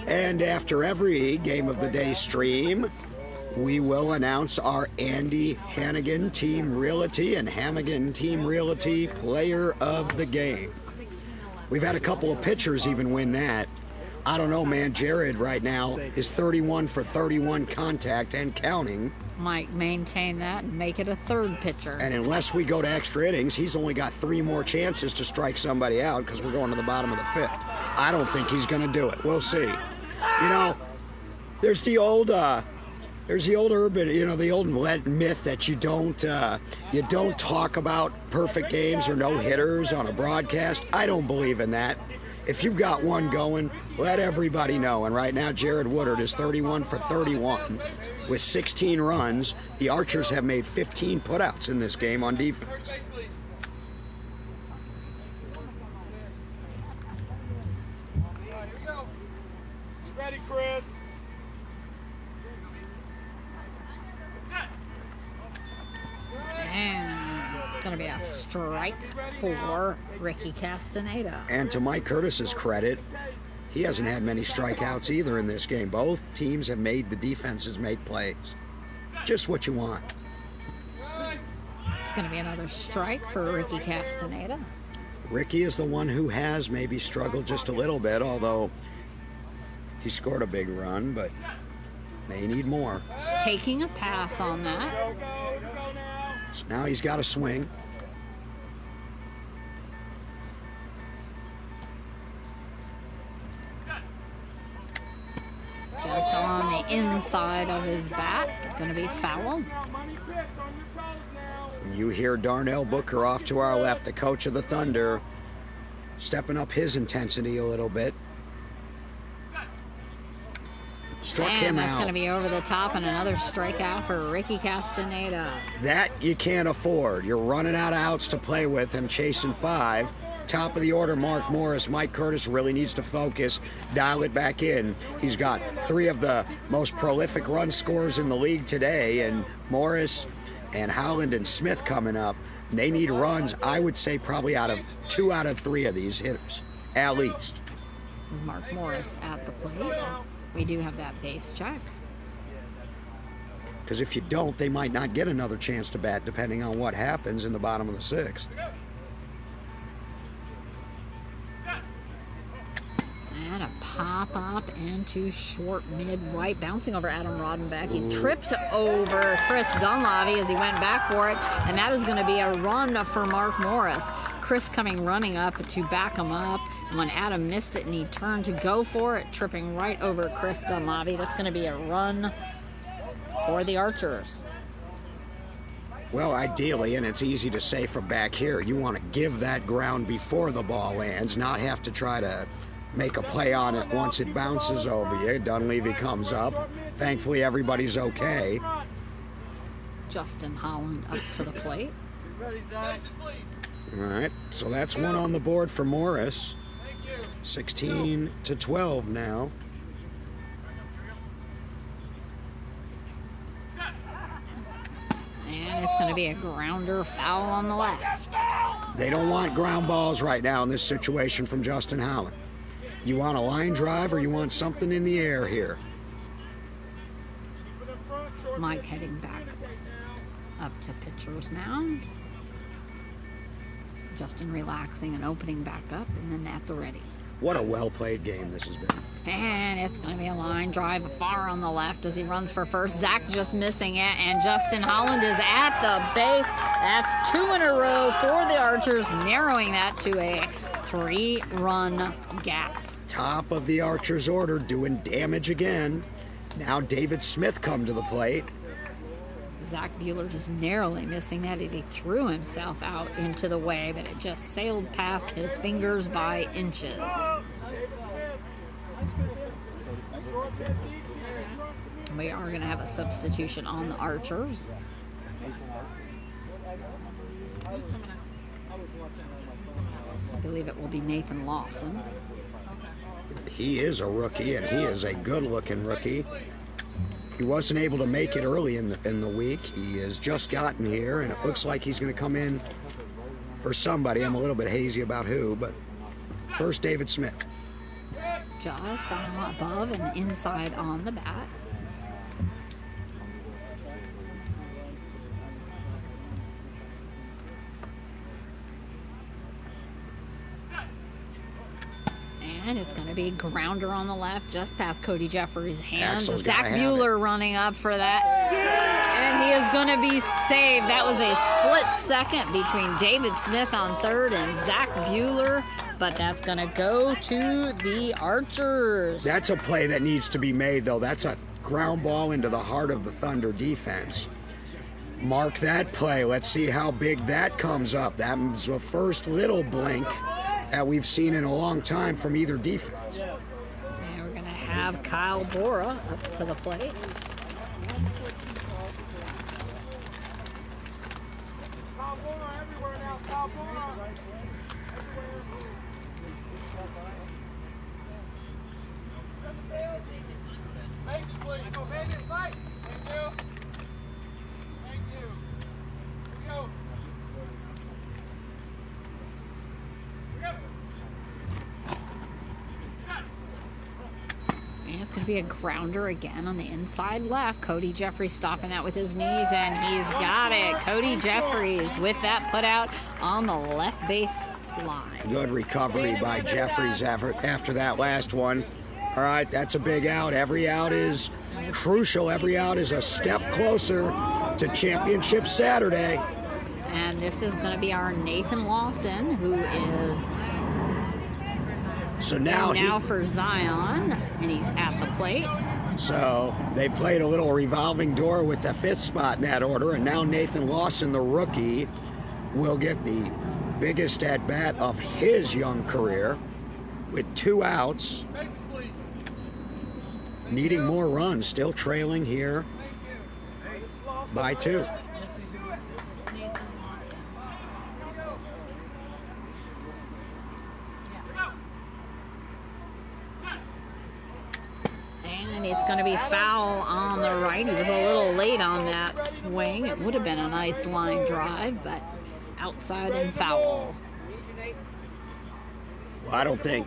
And after every Game of the Day stream, we will announce our Andy Hannigan Team Realty and Hannigan Team Realty Player of the Game. We've had a couple of pitchers even win that. I don't know, man. Jared right now is 31 for 31 contact and counting. Might maintain that and make it a third pitcher. And unless we go to extra innings, he's only got 3 more chances to strike somebody out because we're going to the bottom of the 5th. I don't think he's going to do it. We'll see. You know, there's the old urban, the old myth that you don't talk about perfect games or no hitters on a broadcast. I don't believe in that. If you've got one going, let everybody know. And right now, Jared Woodard is 31 for 31 with 16 runs. The Archers have made 15 putouts in this game on defense. Ready, Chris. And it's going to be a strike for Ricky Castaneda. And to Mike Curtis's credit, He hasn't had many strikeouts either in this game. Both teams have made the defenses make plays. Just what you want. It's going to be another strike for Ricky Castaneda. Ricky is the one who has maybe struggled just a little bit, although he scored a big run, but may need more. He's taking a pass on that. So now he's got to swing. Just on the inside of his bat. Going to be foul. And you hear Darnell Booker off to our left, the coach of the Thunder, stepping up his intensity a little bit. Struck him that's out. going to be over the top, and another strikeout for Ricky Castaneda. That you can't afford. You're running out of outs to play with and chasing 5. Top of the order, Mark Morris. Mike Curtis really needs to focus, dial it back in. He's got 3 of the most prolific run scorers in the league today, and Morris and Howland and Smith coming up. They need runs, I would say, probably out of 2 out of 3 of these hitters, at least. Is Mark Morris at the plate? We do have that base check. Because if you don't, they might not get another chance to bat, depending on what happens in the bottom of the 6th. And a pop up into short mid right, bouncing over Adam Rodenbeck. He's tripped over Chris Dunleavy as he went back for it, and that is going to be a run for Mark Morris. Chris coming running up to back him up, and when Adam missed it and he turned to go for it, tripping right over Chris Dunleavy. That's going to be a run for the Archers. Well, ideally, and it's easy to say from back here, you want to give that ground before the ball lands, not have to try to make a play on it once it bounces over you. Dunleavy comes up. Thankfully, everybody's okay. Justin Holland up to the plate. All right, so that's 1 on the board for Morris. 16-12 now. And it's going to be a grounder foul on the left. They don't want ground balls right now in this situation from Justin Howland. You want a line drive or you want something in the air here? Mike heading back up to pitcher's mound. Justin relaxing and opening back up, and then at the ready. What a well-played game this has been. And it's going to be a line drive far on the left as he runs for first. Zach just missing it, and Justin Holland is at the base. That's 2 in a row for the Archers, narrowing that to a 3-run gap. Top of the Archers order, doing damage again. Now David Smith come to the plate. Zach Bueller just narrowly missing that as he threw himself out into the way, but it just sailed past his fingers by inches. We are going to have a substitution on the Archers. I believe it will be Nathan Lawson. He is a rookie, and he is a good-looking rookie. He wasn't able to make it early in the week. He has just gotten here, and it looks like he's going to come in for somebody. I'm a little bit hazy about who, but first David Smith. Just above and inside on the bat. And it's going to be grounder on the left, just past Cody Jeffries' hands. Axel's Zach gotta have Bueller running up for that. And he is going to be saved. That was a split second between David Smith on third and Zach Bueller. But that's going to go to the Archers. That's a play that needs to be made, though. That's a ground ball into the heart of the Thunder defense. Mark that play. Let's see how big that comes up. That was the first little blink that we've seen in a long time from either defense. And we're going to have Kyle Bora up to the plate. be a grounder again on the inside left. Cody Jeffries stopping that with his knees, and he's got it. Cody Jeffries with that put out on the left base line. Good recovery by Jeffries after that last one. All right, that's a big out. Every out is crucial. Every out is a step closer to Championship Saturday. And this is going to be our Nathan Lawson, who is now for Zion, and he's at the plate. So they played a little revolving door with the 5th spot in that order, and now Nathan Lawson, the rookie, will get the biggest at-bat of his young career with 2 outs. Needing more runs, still trailing here by 2. And it's going to be foul on the right. He was a little late on that swing. It would have been a nice line drive, but outside and foul. Well, I don't think,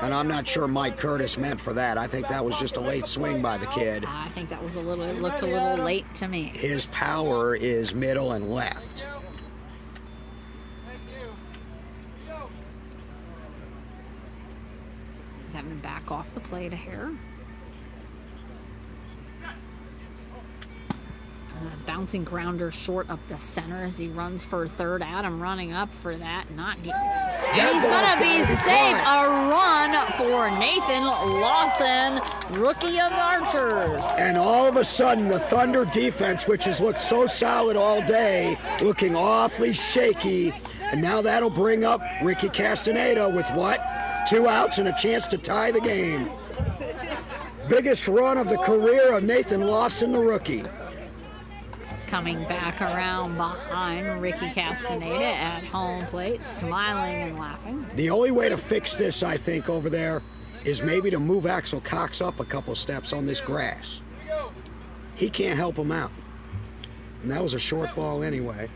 and I'm not sure Mike Curtis meant for that. I think that was just a late swing by the kid. I think that was it looked a little late to me. His power is middle and left. He's having to back off the plate a hair. Bouncing grounder short up the center as he runs for third. Adam running up for that, not getting. And he's going to be safe. A run for Nathan Lawson, rookie of Archers. And all of a sudden, the Thunder defense, which has looked so solid all day, looking awfully shaky. And now that'll bring up Ricky Castaneda with what? 2 outs and a chance to tie the game. Biggest run of the career of Nathan Lawson, the rookie. Coming back around behind Ricky Castaneda at home plate, smiling and laughing. The only way to fix this, I think, over there is maybe to move Axel Cox up a couple steps on this grass. He can't help him out. And that was a short ball anyway.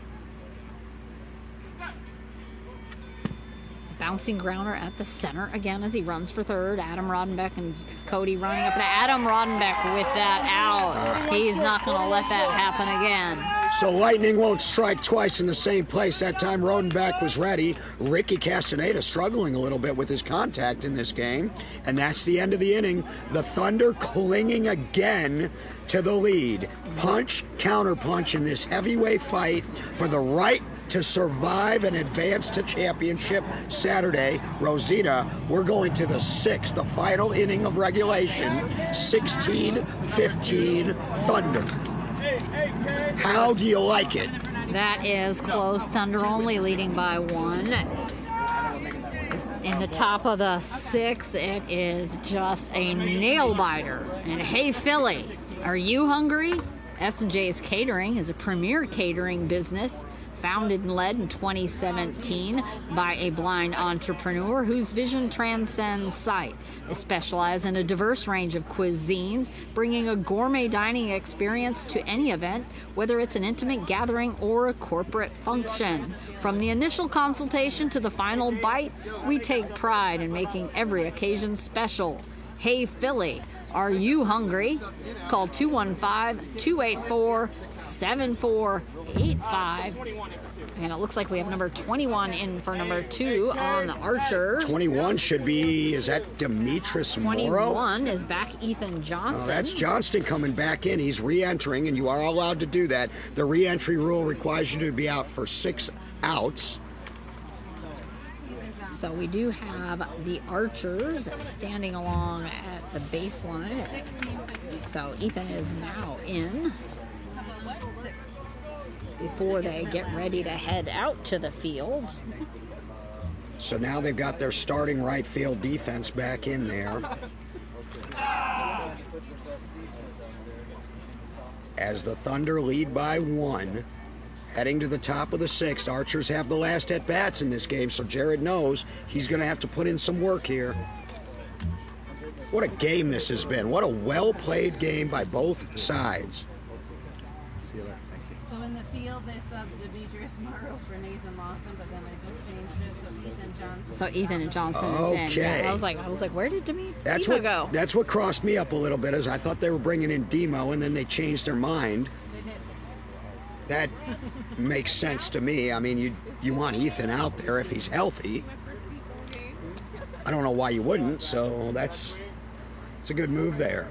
Bouncing grounder at the center again as he runs for third. Adam Rodenbeck and Cody running up for that. Adam Rodenbeck with that out. He's not going to let that happen again. So lightning won't strike twice in the same place. That time Rodenbeck was ready. Ricky Castaneda struggling a little bit with his contact in this game. And that's the end of the inning. The Thunder clinging again to the lead. Punch, counter punch in this heavyweight fight for the right to survive and advance to Championship Saturday. Rosita, we're going to the 6th, the final inning of regulation. 16-15 Thunder. How do you like it? That is close. Thunder only leading by 1. In the top of the 6th, it is just a nail biter. And hey, Philly, are you hungry? S&J's Catering is a premier catering business founded and led in 2017 by a blind entrepreneur whose vision transcends sight. They specialize in a diverse range of cuisines, bringing a gourmet dining experience to any event, whether it's an intimate gathering or a corporate function. From the initial consultation to the final bite, we take pride in making every occasion special. Hey, Philly, are you hungry? Call 215-284-7485. And it looks like we have number 21 in for number 2 on the Archers. 21 should be, is that Demetris Morrow? 21 is back Ethan Johnson. Oh, that's Johnston coming back in. He's re-entering, and you are allowed to do that. The re-entry rule requires you to be out for 6 outs. So we do have the Archers standing along at the baseline. So Ethan is now in before they get ready to head out to the field. So now they've got their starting right field defense back in there. As the Thunder lead by 1. Heading to the top of the 6th. Archers have the last at-bats in this game, so Jared knows he's going to have to put in some work here. What a game this has been. What a well-played game by both sides. So in the field, field, they subbed Demetrius Morrow for Nathan Lawson, but then I just changed it so Ethan Johnson. So Ethan Johnson is in. Okay. Yeah, I was like, where did That's Demo what go? That's what crossed me up a little bit, is I thought they were bringing in Demo, and then they changed their mind. They did. That makes sense to me. I mean, you want Ethan out there if he's healthy. My first people game. I don't know why you wouldn't. So it's a good move there.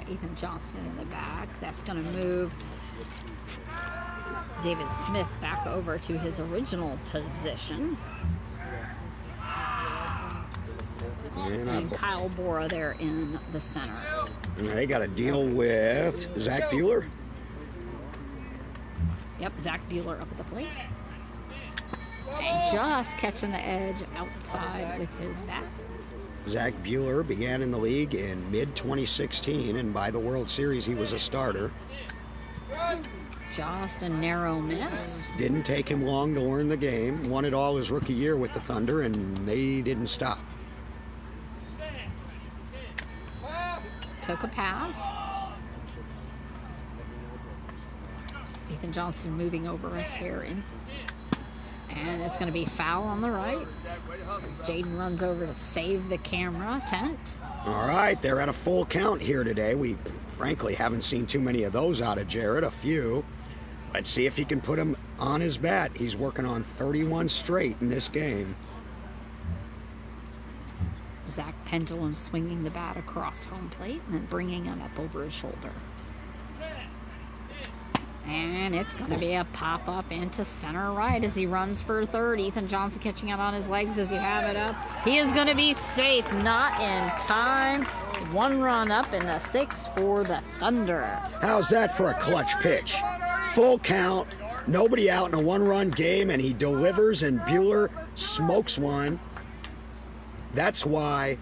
Ethan Johnston in the back. That's going to move David Smith back over to his original position. And Kyle Bora there in the center. And they got to deal with Zach Bueller. Yep, Zach Bueller up at the plate. And just catching the edge outside with his bat. Zach Bueller began in the league in mid-2016, and by the World Series, he was a starter. Just a narrow miss. Didn't take him long to learn the game. Won it all his rookie year with the Thunder, and they didn't stop. Took a pass. Ethan Johnson moving over a hair in. And it's going to be foul on the right. As Jaden runs over to save the camera tent. All right, they're at a full count here today. We frankly haven't seen too many of those out of Jared, a few. Let's see if he can put him on his bat. He's working on 31 straight in this game. Zach Pendulum swinging the bat across home plate and then bringing it up over his shoulder. And it's going to be a pop-up into center right as he runs for third. Ethan Johnson catching out on his legs as he have it up. He is going to be safe, not in time. One run up in the sixth for the Thunder. How's that for a clutch pitch? Full count, nobody out in a one-run game, and he delivers, and Bueller smokes one. That's why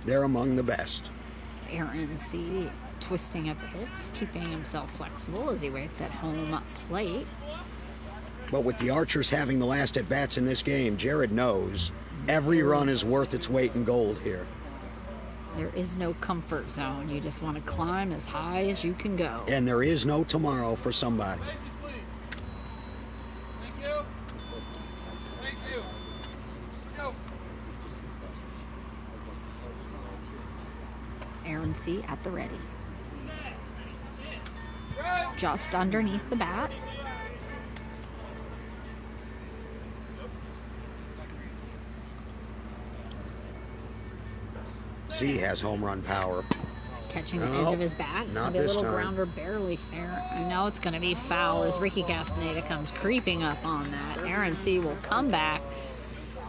they're among the best. Aaron C. twisting at the hips, keeping himself flexible as he waits at home plate. But with the Archers having the last at-bats in this game, Jared knows every run is worth its weight in gold here. There is no comfort zone. You just want to climb as high as you can go. And there is no tomorrow for somebody. Thank you. Thank you. Go. Aaron C. at the ready. Just underneath the bat. Z has home run power. Catching the No, edge of his bat. It's not going to be a this little time. grounder, barely fair. I know it's going to be foul as Ricky Castaneda comes creeping up on that. Aaron C. will come back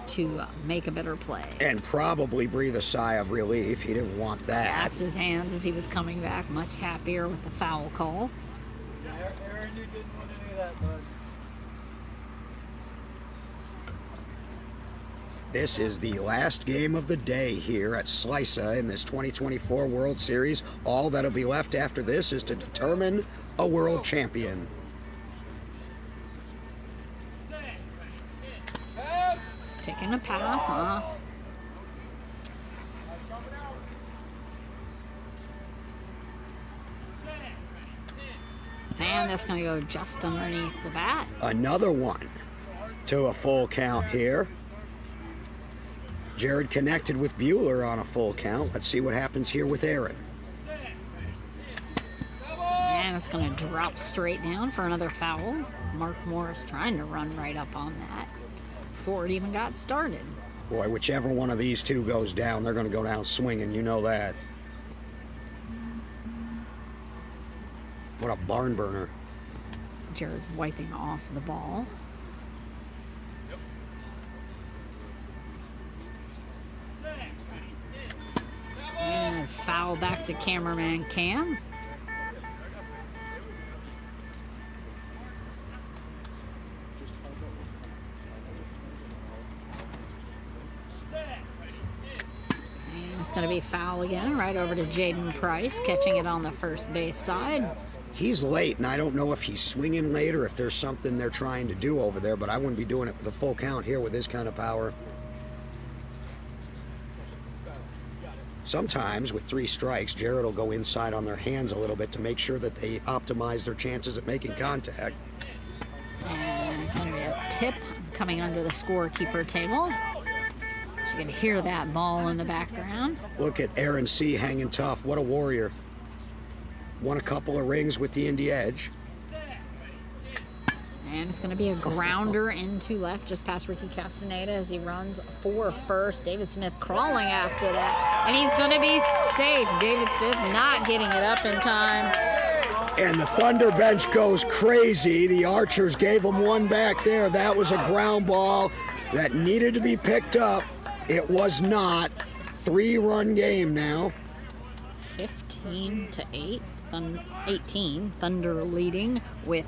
to make a better play. And probably breathe a sigh of relief. He didn't want that. Tapped his hands as he was coming back, much happier with the foul call. Aaron, you didn't want to do that, bud. This is the last game of the day here at Slica in this 2024 World Series. All that'll be left after this is to determine a world champion. Taking a pass, huh? And that's going to go just underneath the bat. Another one to a full count here. Jared connected with Bueller on a full count. Let's see what happens here with Aaron. And it's going to drop straight down for another foul. Mark Morris trying to run right up on that before it even got started. Boy, whichever one of these two goes down, they're going to go down swinging. You know that. What a barn burner. Jared's wiping off the ball. And foul back to cameraman Cam. And it's going to be foul again, right over to Jaden Price, catching it on the first base side. He's late, and I don't know if he's swinging late or if there's something they're trying to do over there, but I wouldn't be doing it with a full count here with this kind of power. Sometimes with 3 strikes, Jared will go inside on their hands a little bit to make sure that they optimize their chances at making contact. And it's going to be a tip coming under the scorekeeper table. So you can hear that ball in the background. Look at Aaron C. hanging tough. What a warrior. Won a couple of rings with the Indy Edge. And it's going to be a grounder into left just past Ricky Castaneda as he runs for first. David Smith crawling after that. And he's going to be safe. David Smith not getting it up in time. And the Thunder bench goes crazy. The Archers gave him one back there. That was a ground ball that needed to be picked up. It was not. 3-run game now. 15-8. 18. Thunder leading with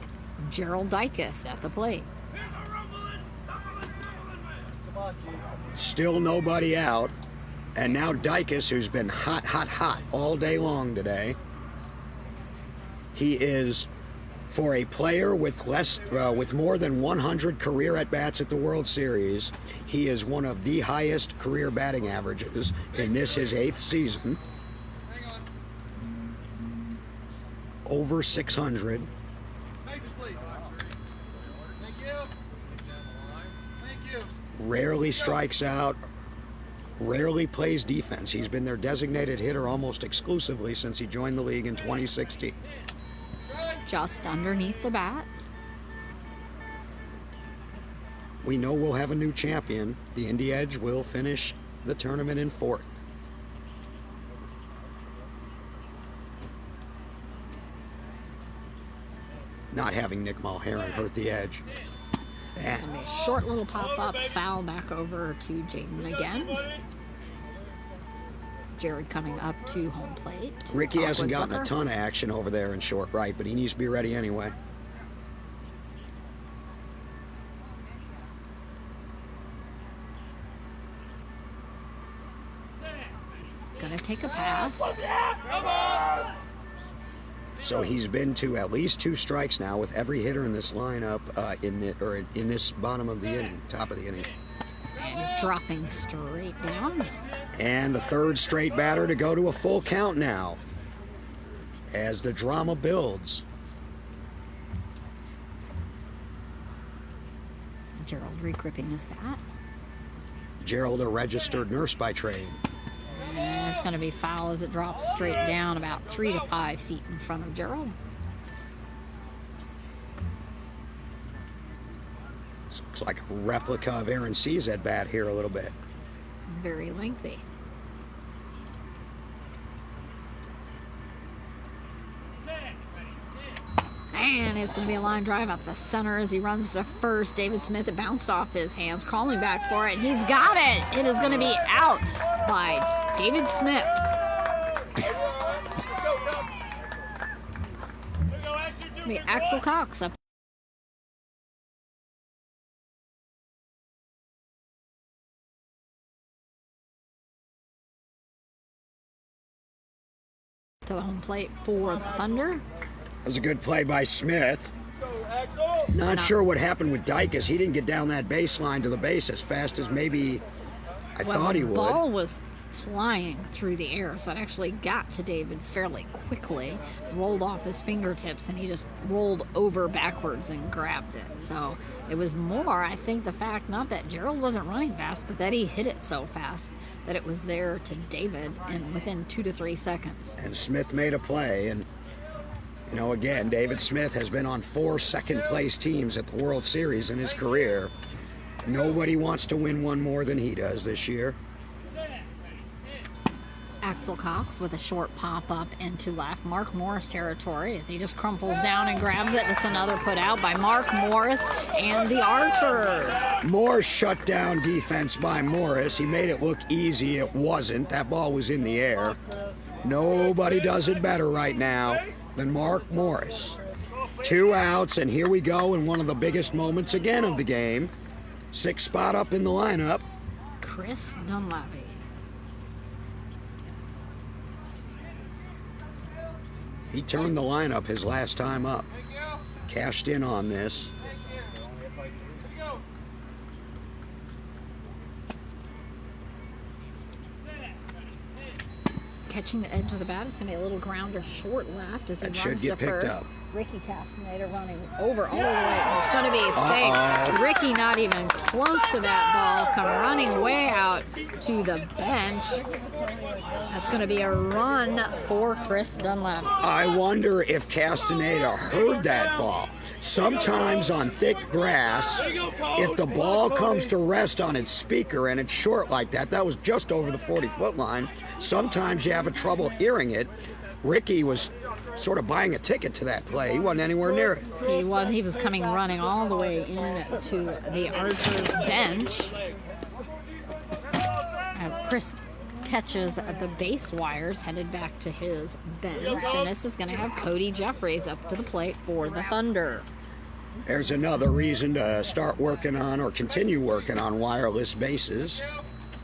Gerald Dicus at the plate. Still nobody out. And now Dicus, who's been hot, hot, hot all day long today. He is, for a player with with more than 100 career at-bats at the World Series, he is one of the highest career batting averages in this, his 8th season. Over 600. Rarely strikes out, rarely plays defense. He's been their designated hitter almost exclusively since he joined the league in 2016. Just underneath the bat. We know we'll have a new champion. The Indy Edge will finish the tournament in 4th. Not having Nick Mulherron hurt the Edge. And a short little pop-up foul back over to Jaden again. Jared coming up to home plate. Ricky hasn't gotten a ton of action over there in short right, but he needs to be ready anyway. He's going to take a pass. So he's been to at least 2 strikes now with every hitter in this lineup in this bottom of the inning, top of the inning. And dropping straight down. And the 3rd straight batter to go to a full count now as the drama builds. Gerald regripping his bat. Gerald, a registered nurse by trade. And it's going to be foul as it drops straight down about 3 to 5 feet in front of Gerald. This looks like a replica of Aaron C's at bat here a little bit. Very lengthy. And it's going to be a line drive up the center as he runs to first. David Smith, it bounced off his hands, crawling back for it. He's got it. It is going to be out by David Smith. Be Axel Cox up to the home plate for the Thunder. That was a good play by Smith. Not sure what happened with Dicus. He didn't get down that baseline to the base as fast as maybe I thought he would. The ball was flying through the air, so it actually got to David fairly quickly, rolled off his fingertips, and he just rolled over backwards and grabbed it. So it was more, I think, the fact not that Gerald wasn't running fast, but that he hit it so fast that it was there to David in within 2 to 3 seconds. And Smith made a play, and you know, again, David Smith has been on 4 second-place teams at the World Series in his career. Nobody wants to win one more than he does this year. Axel Cox with a short pop-up into left. Mark Morris territory as he just crumples down and grabs it. That's another put out by Mark Morris and the Archers. More shutdown defense by Morris. He made it look easy. It wasn't. That ball was in the air. Nobody does it better right now than Mark Morris. 2 outs, and here we go in one of the biggest moments again of the game. 6th spot up in the lineup. Chris Dunlappy. He turned the lineup his last time up. Cashed in on this. catching the edge of the bat. It's going to be a little grounder short left as he That runs should get to picked first. up. Ricky Castaneda running over all the way. It's going to be safe. Ricky not even close to that ball. Come running way out to the bench. That's going to be a run for Chris Dunlap. I wonder if Castaneda heard that ball. Sometimes on thick grass, if the ball comes to rest on its speaker and it's short like that, that was just over the 40-foot line, sometimes you have a trouble hearing it. Ricky was sort of buying a ticket to that play. He wasn't anywhere near it. He was coming running all the way in to the Archers bench as Chris catches the base wires headed back to his bench, and this is going to have Cody Jeffries up to the plate for the Thunder. There's another reason to start working on or continue working on wireless bases.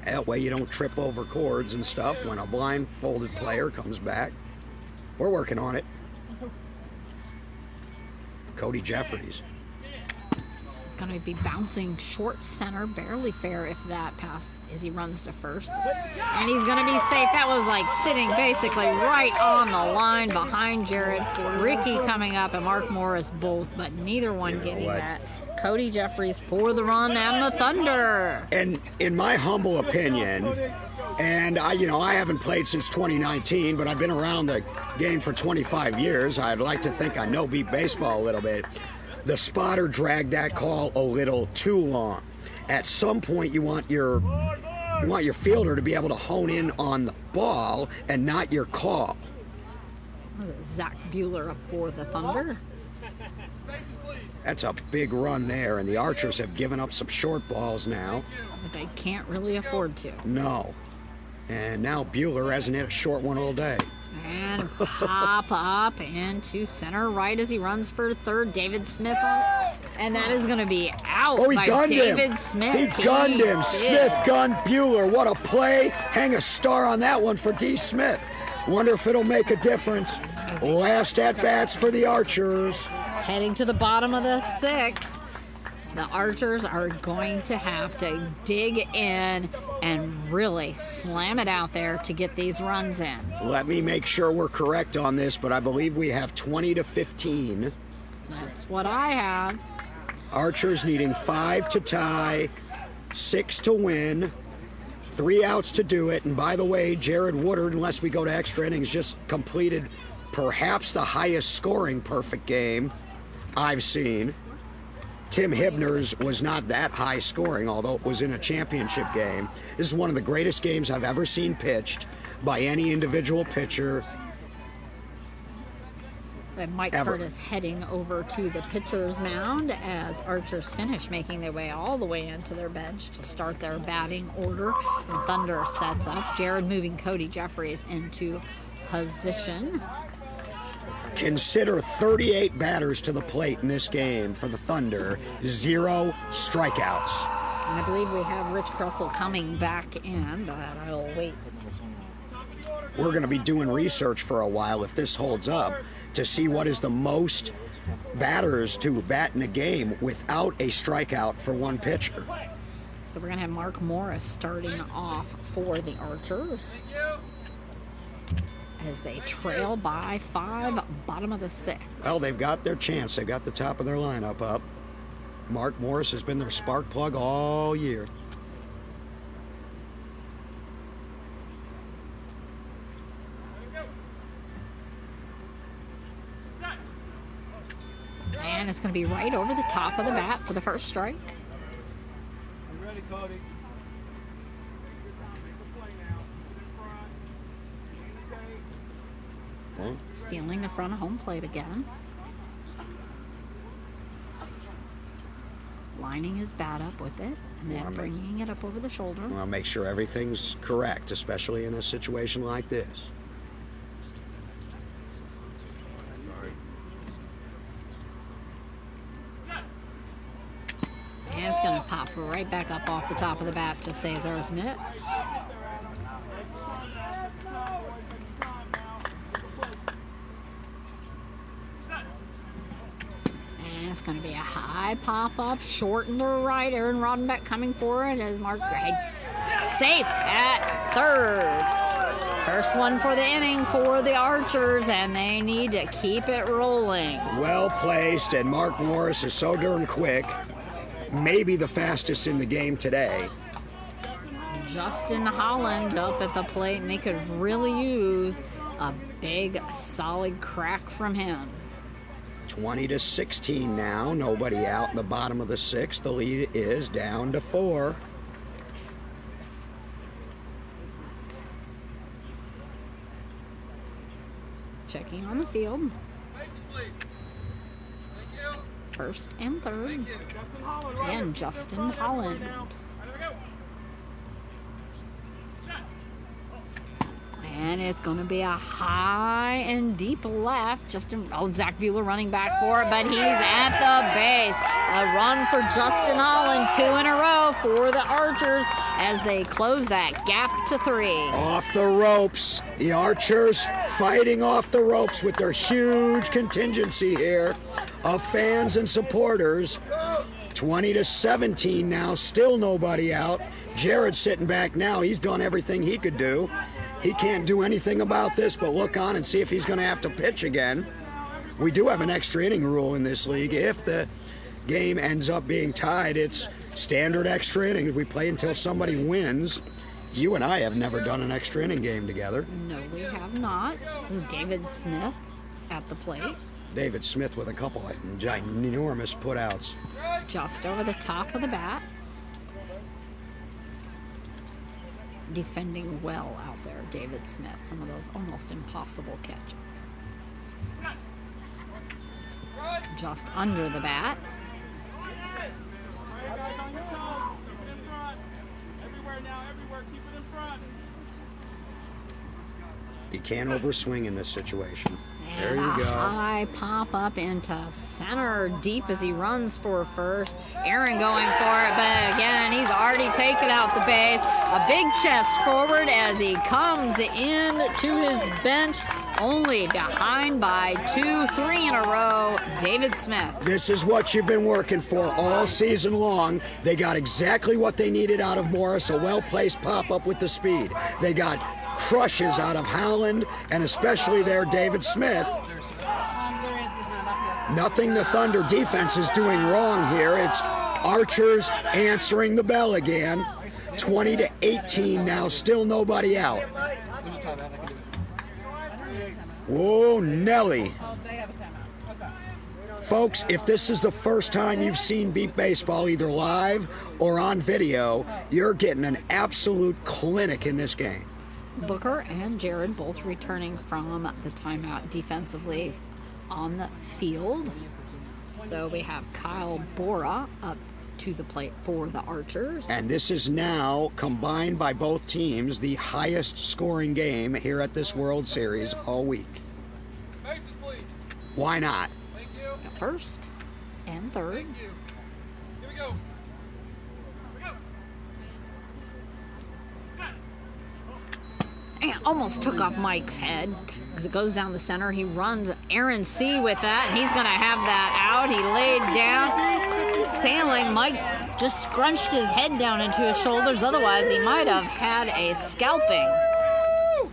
That way you don't trip over cords and stuff when a blindfolded player comes back. We're working on it. Cody Jeffries. It's going to be bouncing short center, barely fair if that pass as he runs to first. And he's going to be safe. That was like sitting basically right on the line behind Jared. Ricky coming up and Mark Morris both, but neither one getting that. Cody Jeffries for the run and the Thunder. And in my humble opinion, and I haven't played since 2019, but I've been around the game for 25 years. I'd like to think I know beat baseball a little bit. The spotter dragged that call a little too long. At some point, you want your fielder to be able to hone in on the ball and not your call. Was it Zach Bueller up for the Thunder? That's a big run there, and the Archers have given up some short balls now. But they can't really afford to. No. And now Bueller hasn't hit a short one all day. And pop up into center right as he runs for third. David Smith on, and that is going to be out. Oh, he by gunned David him. Smith. He gunned him. did. Smith gunned Bueller. What a play. Hang a star on that one for D. Smith. Wonder if it'll make a difference. Last at-bats for the Archers. Heading to the bottom of the sixth. The Archers are going to have to dig in and really slam it out there to get these runs in. Let me make sure we're correct on this, but I believe we have 20 to 15. That's what I have. Archers needing 5 to tie, 6 to win, 3 outs to do it. And by the way, Jared Woodard, unless we go to extra innings, just completed perhaps the highest scoring perfect game I've seen. Tim Hibner's was not that high scoring, although it was in a championship game. This is one of the greatest games I've ever seen pitched by any individual pitcher. And Mike Curtis heading over to the pitcher's mound as Archers finish making their way all the way into their bench to start their batting order. And Thunder sets up. Jared moving Cody Jeffries into position. Consider 38 batters to the plate in this game for the Thunder, 0 strikeouts. And I believe we have Rich Kressel coming back in, but I'll wait. We're going to be doing research for a while if this holds up to see what is the most batters to bat in a game without a strikeout for one pitcher. So we're going to have Mark Morris starting off for the Archers as they trail by 5, bottom of the 6th. Well, they've got their chance. They've got the top of their lineup up. Mark Morris has been their spark plug all year. And it's going to be right over the top of the bat for the first strike. I'm ready, Cody. He's feeling the front of home plate again. Lining his bat up with it and then bringing it up over the shoulder. I want to make sure everything's correct, especially in a situation like this. And it's going to pop right back up off the top of the bat to Cesar Smith. And it's going to be a high pop-up, short and to right. Aaron Rodenbeck coming forward as Mark Gregg safe at third. First one for the inning for the Archers, and they need to keep it rolling. Well placed, and Mark Morris is so darn quick. Maybe the fastest in the game today. Justin Holland up at the plate, and they could really use a big, solid crack from him. 20-16 now. Nobody out in the bottom of the sixth. The lead is down to 4. Checking on the field. First and third. And Justin Holland. And it's going to be a high and deep left. Zach Bueller running back for it, but he's at the base. A run for Justin Holland, 2 in a row for the Archers as they close that gap to 3. Off the ropes. The Archers fighting off the ropes with their huge contingency here of fans and supporters. 20-17 now, still nobody out. Jared's sitting back now. He's done everything he could do. He can't do anything about this but look on and see if he's going to have to pitch again. We do have an extra inning rule in this league. If the game ends up being tied, it's standard extra innings. We play until somebody wins. You and I have never done an extra inning game together. No, we have not. This is David Smith at the plate. David Smith with a couple of ginormous putouts. Just over the top of the bat. Defending well out there, David Smith. Some of those almost impossible catches. Just under the bat. You can't overswing in this situation. There And you a go. high pop up into center deep as he runs for first. Aaron going for it, but again, he's already taken out the base. A big chest forward as he comes in to his bench, only behind by 2-3 in a row, David Smith. This is what you've been working for all season long. They got exactly what they needed out of Morris, a well-placed pop-up with the speed. They got crushes out of Howland, and especially there, David Smith. Nothing the Thunder defense is doing wrong here. It's Archers answering the bell again. 20-18 now, still nobody out. Whoa, Nelly. Folks, if this is the first time you've seen Beat Baseball, either live or on video, you're getting an absolute clinic in this game. Booker and Jared both returning from the timeout defensively on the field. So we have Kyle Bora up to the plate for the Archers. And this is now, combined by both teams, the highest scoring game here at this World Series all week. Why not? First and third. Here we go. And almost took off Mike's head because it goes down the center. He runs Aaron C. with that, and he's going to have that out. He laid down, sailing. Mike just scrunched his head down into his shoulders. Otherwise, he might have had a scalping.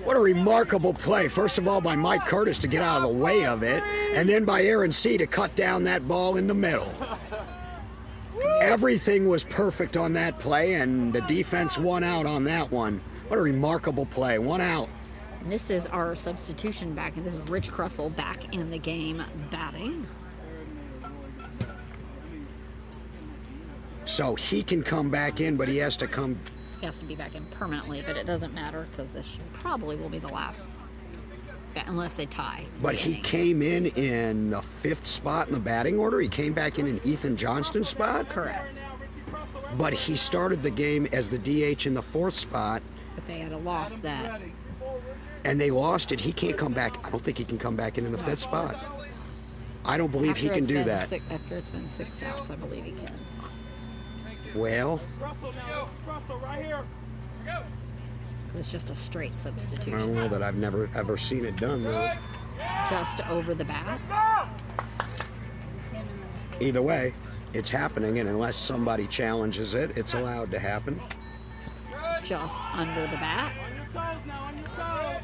What a remarkable play. First of all, by Mike Curtis to get out of the way of it, and then by Aaron C. to cut down that ball in the middle. Everything was perfect on that play, and the defense won out on that one. What a remarkable play. 1 out. And this is our substitution back, and this is Rich Crussell back in the game batting. So he can come back in, but he has to come. He has to be back in permanently, but it doesn't matter because this probably will be the last, unless they tie. But he came in the 5th spot in the batting order. He came back in Ethan Johnston's spot. Correct. But he started the game as the DH in the 4th spot. But they had lost that. And they lost it. He can't come back. I don't think he can come back in the 5th spot. I don't believe he can do that. After it's been 6 outs, I believe he can. Well, It's just a straight I substitution. don't know that I've never ever seen it done though. Just over the bat. Either way, it's happening, and unless somebody challenges it, it's allowed to happen. Just under the bat. On your toes now, on your toes.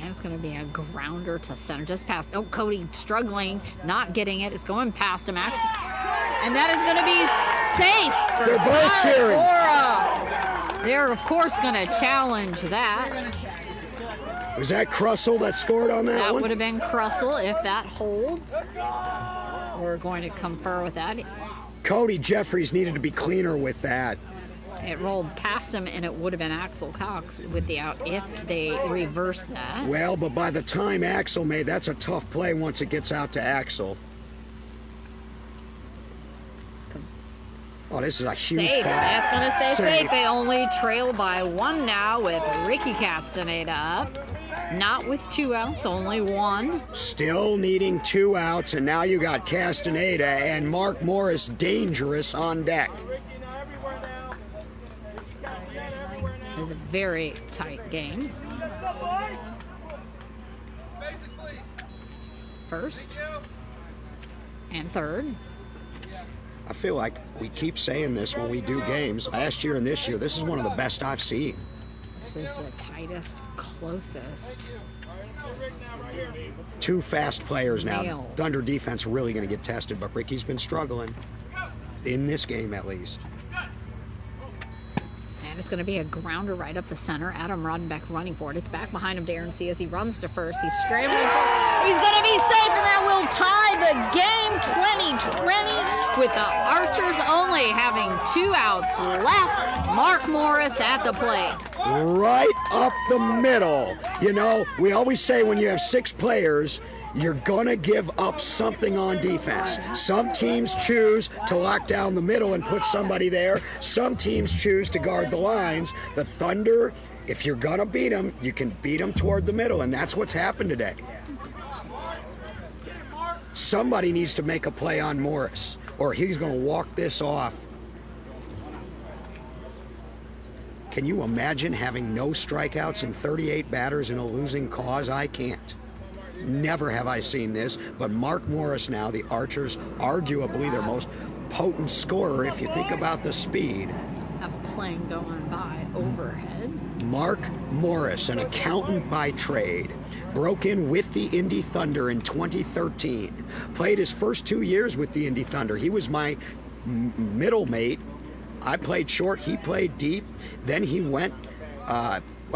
And it's going to be a grounder to center, just past. Oh, Cody struggling, not getting it. It's going past him, Max. And that is going to be safe for They're both cheering. They're, of course, going to challenge that. Was that Crussell that scored on that That one? would have been Crussell if that holds. We're going to confer with that. Cody Jeffries needed to be cleaner with that. It rolled past him, and it would have been Axel Cox with the out if they reverse that. Well, but by the time Axel made, that's a tough play once it gets out to Axel. Oh, this is a huge Safe. call. That's going to stay Safe. safe. They only trail by 1 now with Ricky Castaneda up. Not with 2 outs, only 1. Still needing 2 outs, and now you got Castaneda and Mark Morris dangerous on deck. It's a very tight game. First and third. I feel like we keep saying this when we do games. Last year and this year, this is one of the best I've seen. This is the tightest, closest. 2 fast players now. Nailed. Thunder defense really going to get tested, but Ricky's been struggling. In this game, at least. And it's going to be a grounder right up the center. Adam Rodenbeck running for it. It's back behind him, Darren C. as he runs to first. He's scrambling for it. He's going to be safe, and that will tie the game 2020 with the Archers only having 2 outs left. Mark Morris at the plate. Right up the middle. You know, we always say when you have 6 players, you're going to give up something on defense. Some teams choose to lock down the middle and put somebody there. Some teams choose to guard the lines. The Thunder, if you're going to beat them, you can beat them toward the middle, and that's what's happened today. Somebody needs to make a play on Morris, or he's going to walk this off. Can you imagine having no strikeouts and 38 batters in a losing cause? I can't. Never have I seen this, but Mark Morris now, the Archers, arguably their most potent scorer if you think about the speed. A plane going by overhead. Mark Morris, an accountant by trade, broke in with the Indy Thunder in 2013. Played his first 2 years with the Indy Thunder. He was my middle mate. I played short, he played deep. Then he went,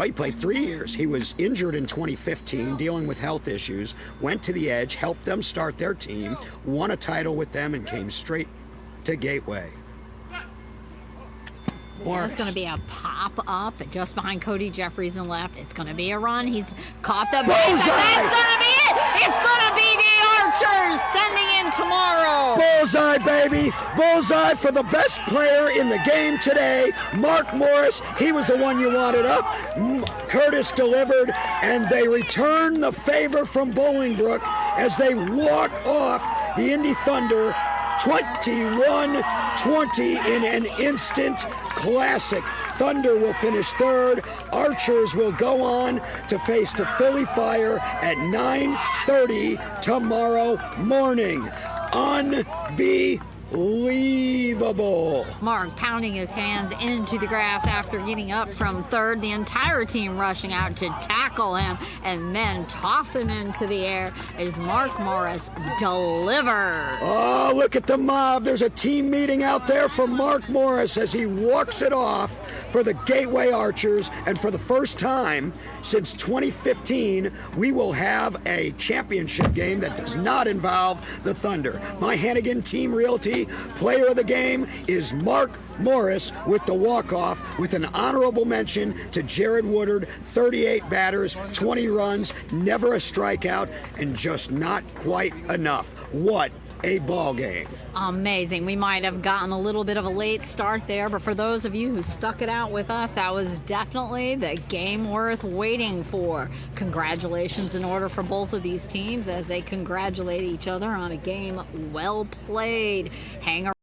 he played 3 years. He was injured in 2015, dealing with health issues, went to the Edge, helped them start their team, won a title with them, and came straight to Gateway. It's going to be a pop-up just behind Cody Jeffries and left. It's going to be a run. He's caught the base. That's going to be it. It's going to be the Archers sending in tomorrow. Bullseye, baby. Bullseye for the best player in the game today. Mark Morris, he was the one you wanted up. Curtis delivered, and they return the favor from Bolingbrook as they walk off the Indy Thunder 21-20 in an instant classic. Thunder will finish third. Archers will go on to face the Philly Fire at 9:30 tomorrow morning. Unbelievable. Mark pounding his hands into the grass after getting up from third. The entire team rushing out to tackle him and then toss him into the air as Mark Morris delivers. Oh, look at the mob. There's a team meeting out there for Mark Morris as he walks it off for the Gateway Archers. And for the first time since 2015, we will have a championship game that does not involve the Thunder. My Hannigan Team Realty player of the game is Mark Morris with the walk-off, with an honorable mention to Jared Woodard, 38 batters, 20 runs, never a strikeout, and just not quite enough. What a ball game. Amazing. We might have gotten a little bit of a late start there, but for those of you who stuck it out with us, that was definitely the game worth waiting for. Congratulations in order for both of these teams as they congratulate each other on a game well played. Hang around.